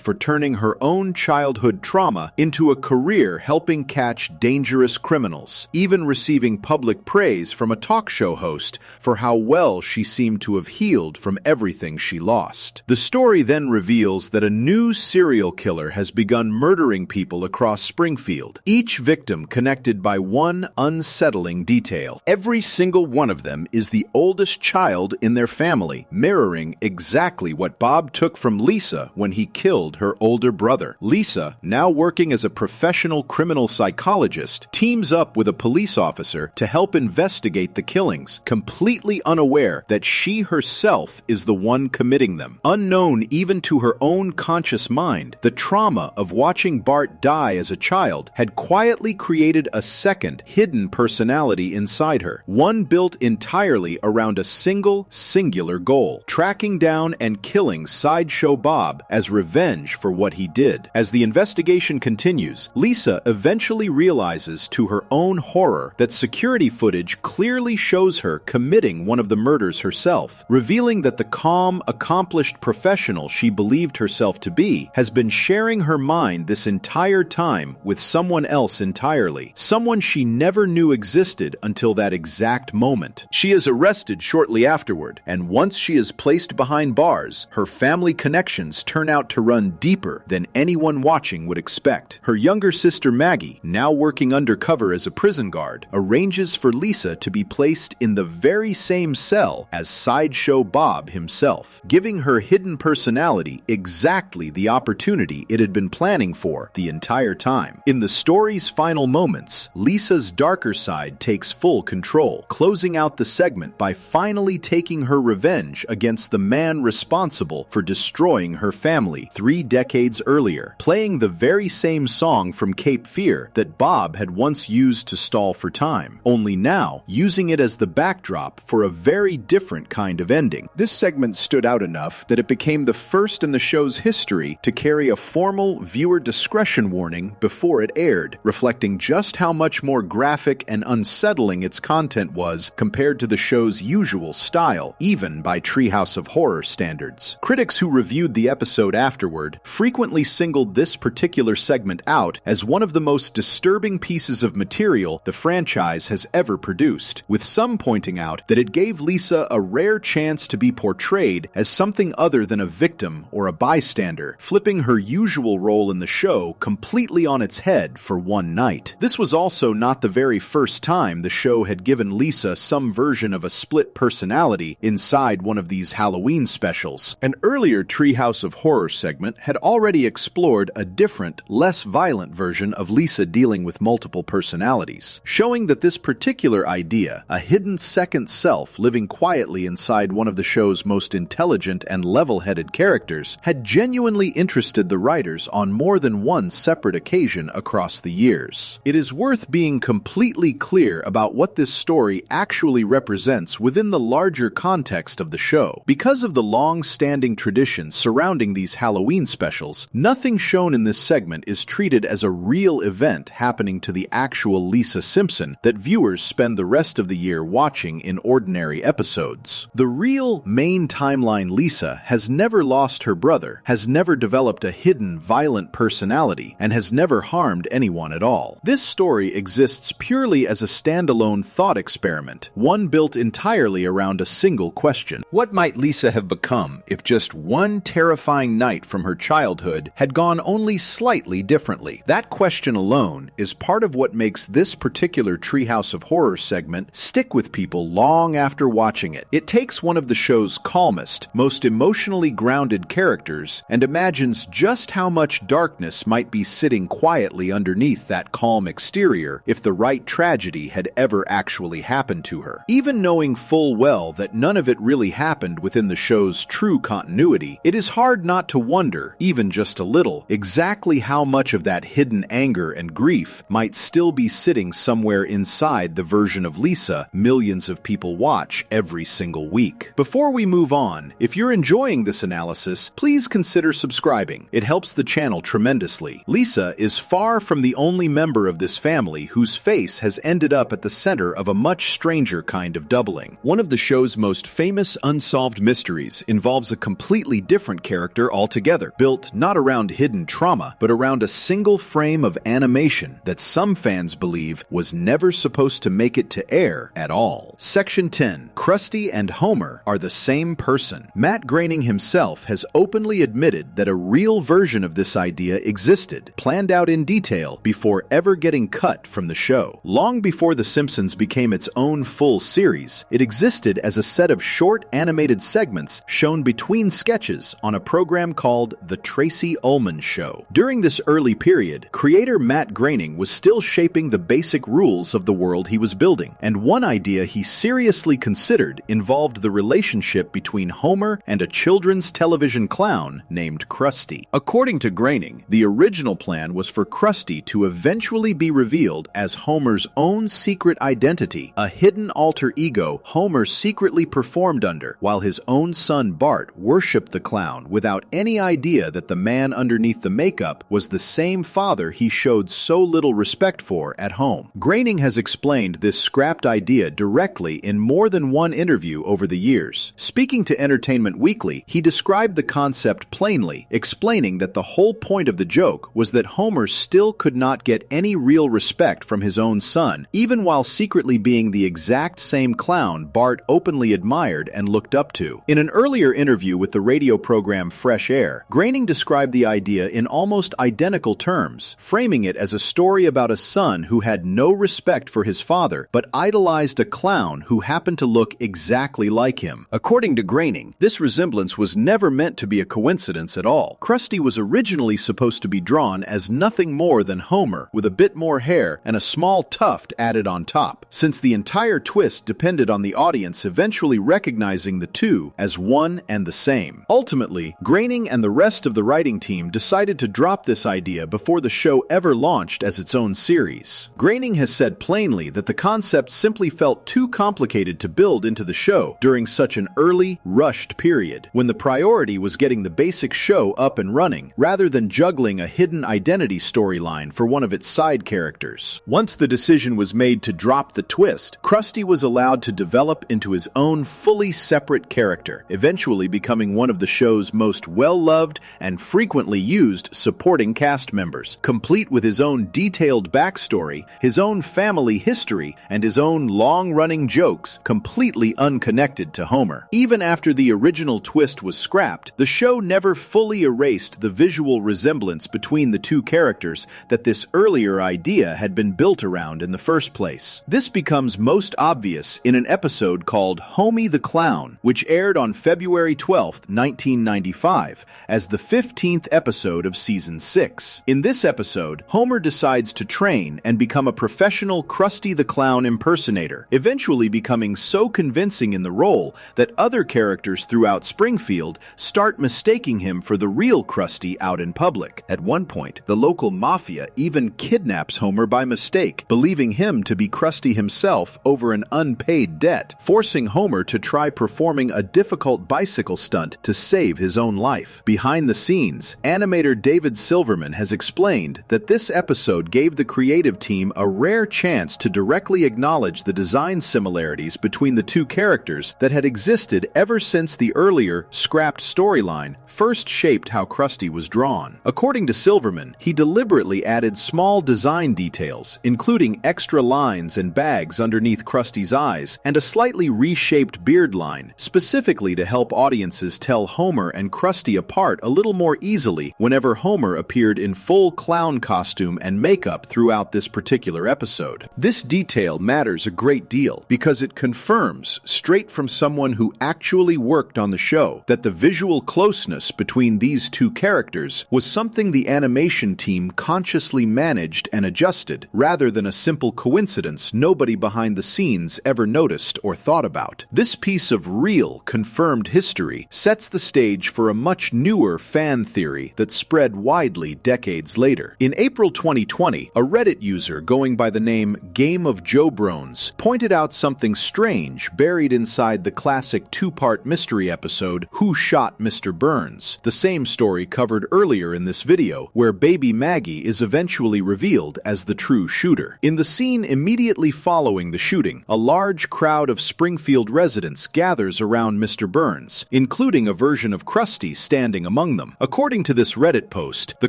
for turning her own childhood trauma into a career helping catch dangerous criminals, even receiving public praise from a talk show host for how well she seemed to have healed from everything she lost. The story then reveals that a new serial killer has begun murdering people across Springfield, each victim connected by one unsettling detail. Every single one of them is the oldest child in their family, mirroring exactly what Bob took from Lisa when he killed her older brother. Lisa, now working as a professional criminal psychologist, teams up with a police officer to help investigate the killings, completely unaware that she herself is the one committing them. Unknown even to her own conscious mind, the trauma of watching Bart die as a child had quietly created a second, hidden personality inside her, one built entirely around a singular goal: tracking down and killing Sideshow Bob as revenge for what he did. As the investigation continues, Lisa eventually realizes to her own horror that security footage clearly shows her committing one of the murders herself, revealing that the calm, accomplished professional she believed herself to be has been sharing her mind this entire time with someone else entirely, someone she never knew existed until that exact moment. She is arrested shortly afterward, and once she is placed behind bars, her family connections turn out to run deeper than anyone watching would expect. Her younger sister Maggie, now working undercover as a prison guard, arranges for Lisa to be placed in the very same cell as Sideshow Bob himself, giving her hidden personality exactly the opportunity it had been planning for the entire time. In the story's final moments, Lisa's darker side takes full control, closing out the segment by finally taking her revenge against the man responsible for destroying her family 3 decades earlier, playing the very same song from Cape Fear that Bob had once used to stall for time, only now using it as the backdrop for a very different kind of ending. This segment stood out enough that it became the first in the show's history to carry a formal viewer discretion warning before it aired, reflecting just how much more graphic and unsettling its content was compared to the show's usual style, even by Treehouse of Horror standards. Critics who reviewed the episode afterward frequently singled this particular segment out as one of the most disturbing pieces of material the franchise has ever produced, with some pointing out that it gave Lisa a rare chance to be portrayed as something other than a victim or a bystander, flipping her usual role in the show completely on its head for one night. This was also not the very first time the show had given Lisa some version of a split personality inside one of these Halloween specials. An earlier Treehouse of Horror segment had already explored a different, less violent version of Lisa dealing with multiple personalities, showing that this particular idea, a hidden second self living quietly inside one of the show's most intelligent and level-headed characters, had genuinely interested the writers on more than one separate occasion across the years. It is worth being completely clear about what this story actually represents within the larger context of the show. Because of the long-standing tradition surrounding these Halloween specials, nothing shown in this segment is treated as a real event happening to the actual Lisa Simpson that viewers spend the rest of the year watching in ordinary episodes. The real main timeline Lisa has never lost her brother, has never developed a hidden, violent personality, and has never harmed anyone at all. This story exists purely as a standalone thought experiment, one built entirely around a single question. What might Lisa have become if just one terrifying night from her childhood had gone only slightly differently? That question alone is part of what makes this particular Treehouse of Horror segment stick with people long after watching it. It takes one of the show's calmest, most emotionally grounded characters and imagines just how much darkness might be sitting quietly underneath that calm exterior if the right tragedy had ever actually happened to her. Even knowing full well that none of it really happened within the show's true continuity, it is hard not to wonder, even just a little, exactly how much of that hidden anger and grief might still be sitting somewhere inside the version of Lisa millions of people watch every single week. Before we move on, if you're enjoying this analysis, please consider subscribing. It helps the channel tremendously. Lisa is far from the only member of this family whose face has ended up at the center of a much stranger kind of doubling. One of the show's most famous unsolved mysteries involves a completely different character altogether, built not around hidden trauma, but around a single frame of animation that some fans believe was never supposed to make it to air at all. Section 10. Krusty and Homer are the same person. Matt Groening himself has openly admitted that a real version of this idea existed, planned out in detail before ever getting cut from the show. Long before The Simpsons became its own full series, it existed as a set of short animated segments shown between sketches on a program called The Tracy Ullman Show. During this early period, creator Matt Groening was still shaping the basic rules of the world he was building, and one idea he seriously considered involved the relationship between Homer and a children's television clown named Krusty. According to Groening, the original plan was for Krusty to eventually be revealed as Homer's own secret identity, a hidden alter ego Homer secretly performed under, while his own son Bart worshipped the clown without any idea that the man underneath the makeup was the same father he showed so little respect for at home. Groening has explained this scrapped idea directly in more than one interview over the years. Speaking to Entertainment Weekly, he described the concept plainly, explaining that the whole point of the joke was that Homer still could not get any real respect from his own son, even while secretly secretly being the exact same clown Bart openly admired and looked up to. In an earlier interview with the radio program Fresh Air, Groening described the idea in almost identical terms, framing it as a story about a son who had no respect for his father but idolized a clown who happened to look exactly like him. According to Groening, this resemblance was never meant to be a coincidence at all. Krusty was originally supposed to be drawn as nothing more than Homer, with a bit more hair and a small tuft added on top, since the entire twist depended on the audience eventually recognizing the two as one and the same. Ultimately, Groening and the rest of the writing team decided to drop this idea before the show ever launched as its own series. Groening has said plainly that the concept simply felt too complicated to build into the show during such an early, rushed period, when the priority was getting the basic show up and running, rather than juggling a hidden identity storyline for one of its side characters. Once the decision was made to drop the twist, Krusty was allowed to develop into his own fully separate character, eventually becoming one of the show's most well-loved and frequently used supporting cast members, complete with his own detailed backstory, his own family history, and his own long-running jokes, completely unconnected to Homer. Even after the original twist was scrapped, the show never fully erased the visual resemblance between the two characters that this earlier idea had been built around in the first place. This becomes most obvious in an episode called Homie the Clown, which aired on February 12, 1995, as the 15th episode of Season 6. In this episode, Homer decides to train and become a professional Krusty the Clown impersonator, eventually becoming so convincing in the role that other characters throughout Springfield start mistaking him for the real Krusty out in public. At one point, the local mafia even kidnaps Homer by mistake, believing him to be Krusty himself over an unpaid debt, forcing Homer to try performing a difficult bicycle stunt to save his own life. Behind the scenes, animator David Silverman has explained that this episode gave the creative team a rare chance to directly acknowledge the design similarities between the two characters that had existed ever since the earlier, scrapped storyline first shaped how Krusty was drawn. According to Silverman, he deliberately added small design details, including extra lines and bags underneath Krusty's eyes and a slightly reshaped beard line, specifically to help audiences tell Homer and Krusty apart a little more easily whenever Homer appeared in full clown costume and makeup throughout this particular episode. This detail matters a great deal because it confirms, straight from someone who actually worked on the show, that the visual closeness between these two characters was something the animation team consciously managed and adjusted, rather than a simple coincidence nobody behind the scenes ever noticed or thought about. This piece of real, confirmed history sets the stage for a much newer fan theory that spread widely decades later. In April 2020, a Reddit user going by the name Game of Jobrones pointed out something strange buried inside the classic two-part mystery episode Who Shot Mr. Burns, the same story covered earlier in this video, where baby Maggie is eventually revealed as the true shooter. In the scene immediately following the shooting, a large crowd of Springfield residents gathers around Mr. Burns, including a version of Krusty standing among them. According to this Reddit post, the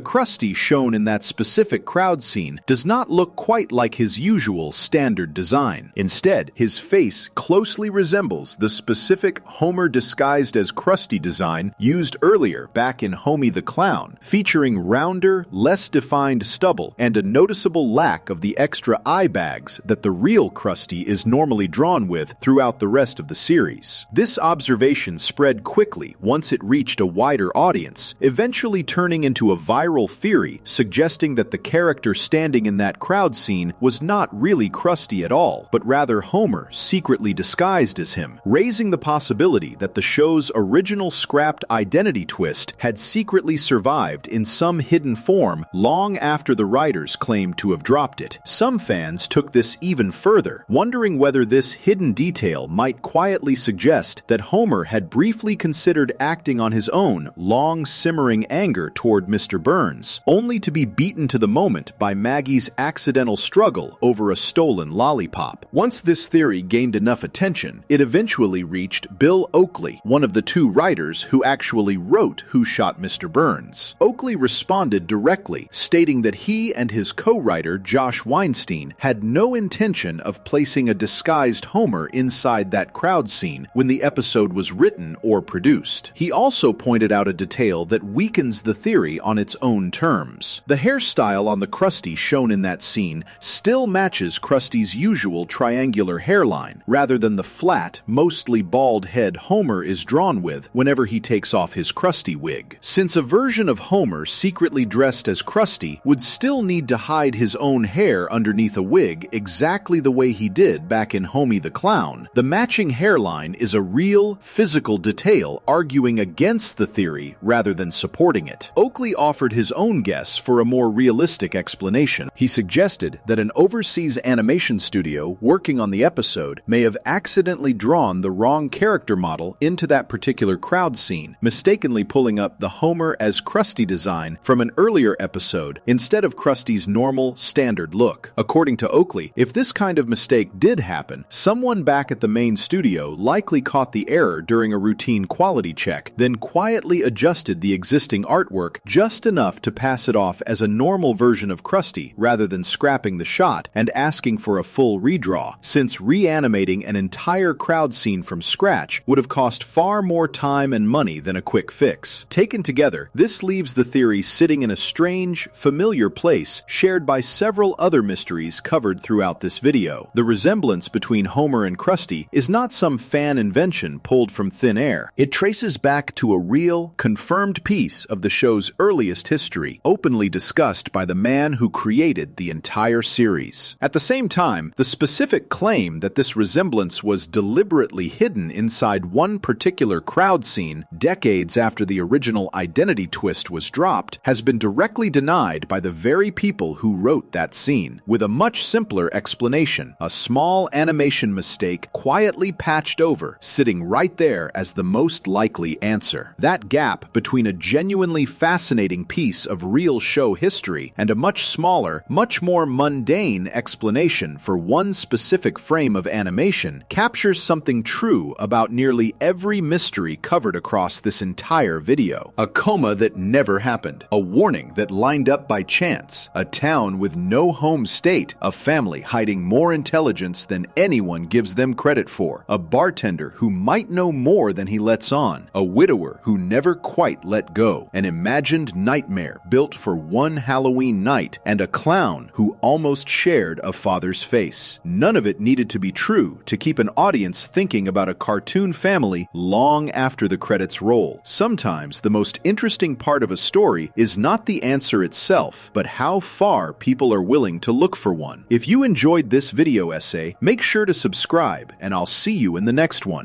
Krusty shown in that specific crowd scene does not look quite like his usual standard design. Instead, his face closely resembles the specific Homer disguised as Krusty design used earlier back in Homie the Clown, featuring rounder, less defined stubble and a noticeable lack of the extra eye bags that the real Krusty is normally drawn with throughout the rest of the series. This observation spread quickly once it reached a wider audience, eventually turning into a viral theory suggesting that the character standing in that crowd scene was not really Krusty at all, but rather Homer secretly disguised as him, raising the possibility that the show's original scrapped identity twist had secretly survived in some hidden form long after the writers claimed to have dropped it. Some fans took this even further, wondering whether this hidden detail might quietly suggest that Homer had briefly considered acting on his own long-simmering anger toward Mr. Burns, only to be beaten to the moment by Maggie's accidental struggle over a stolen lollipop. Once this theory gained enough attention, it eventually reached Bill Oakley, one of the two writers who actually wrote Who Shot Mr. Burns. Oakley responded directly, stating that he and his co-writer Josh Weinstein had no intention omission of placing a disguised Homer inside that crowd scene when the episode was written or produced. He also pointed out a detail that weakens the theory on its own terms. The hairstyle on the Krusty shown in that scene still matches Krusty's usual triangular hairline, rather than the flat, mostly bald head Homer is drawn with whenever he takes off his Krusty wig. Since a version of Homer secretly dressed as Krusty would still need to hide his own hair underneath a wig exactly the way he did back in Homie the Clown, the matching hairline is a real, physical detail arguing against the theory rather than supporting it. Oakley offered his own guess for a more realistic explanation. He suggested that an overseas animation studio working on the episode may have accidentally drawn the wrong character model into that particular crowd scene, mistakenly pulling up the Homer as Krusty design from an earlier episode instead of Krusty's normal, standard look. According to Oakley, if this kind of mistake did happen, someone back at the main studio likely caught the error during a routine quality check, then quietly adjusted the existing artwork just enough to pass it off as a normal version of Krusty rather than scrapping the shot and asking for a full redraw, since reanimating an entire crowd scene from scratch would have cost far more time and money than a quick fix. Taken together, this leaves the theory sitting in a strange, familiar place shared by several other mysteries covered throughout this video. The resemblance between Homer and Krusty is not some fan invention pulled from thin air. It traces back to a real, confirmed piece of the show's earliest history, openly discussed by the man who created the entire series. At the same time, the specific claim that this resemblance was deliberately hidden inside one particular crowd scene decades after the original identity twist was dropped has been directly denied by the very people who wrote that scene, with a much simpler explanation: a small animation mistake quietly patched over, sitting right there as the most likely answer. That gap between a genuinely fascinating piece of real show history and a much smaller, much more mundane explanation for one specific frame of animation captures something true about nearly every mystery covered across this entire video. A coma that never happened, a warning that lined up by chance, a town with no home state, a family hiding more intelligence than anyone gives them credit for, a bartender who might know more than he lets on, a widower who never quite let go, an imagined nightmare built for one Halloween night, and a clown who almost shared a father's face. None of it needed to be true to keep an audience thinking about a cartoon family long after the credits roll. Sometimes the most interesting part of a story is not the answer itself, but how far people are willing to look for one. If you enjoyed this video essay, make sure to subscribe, and I'll see you in the next one.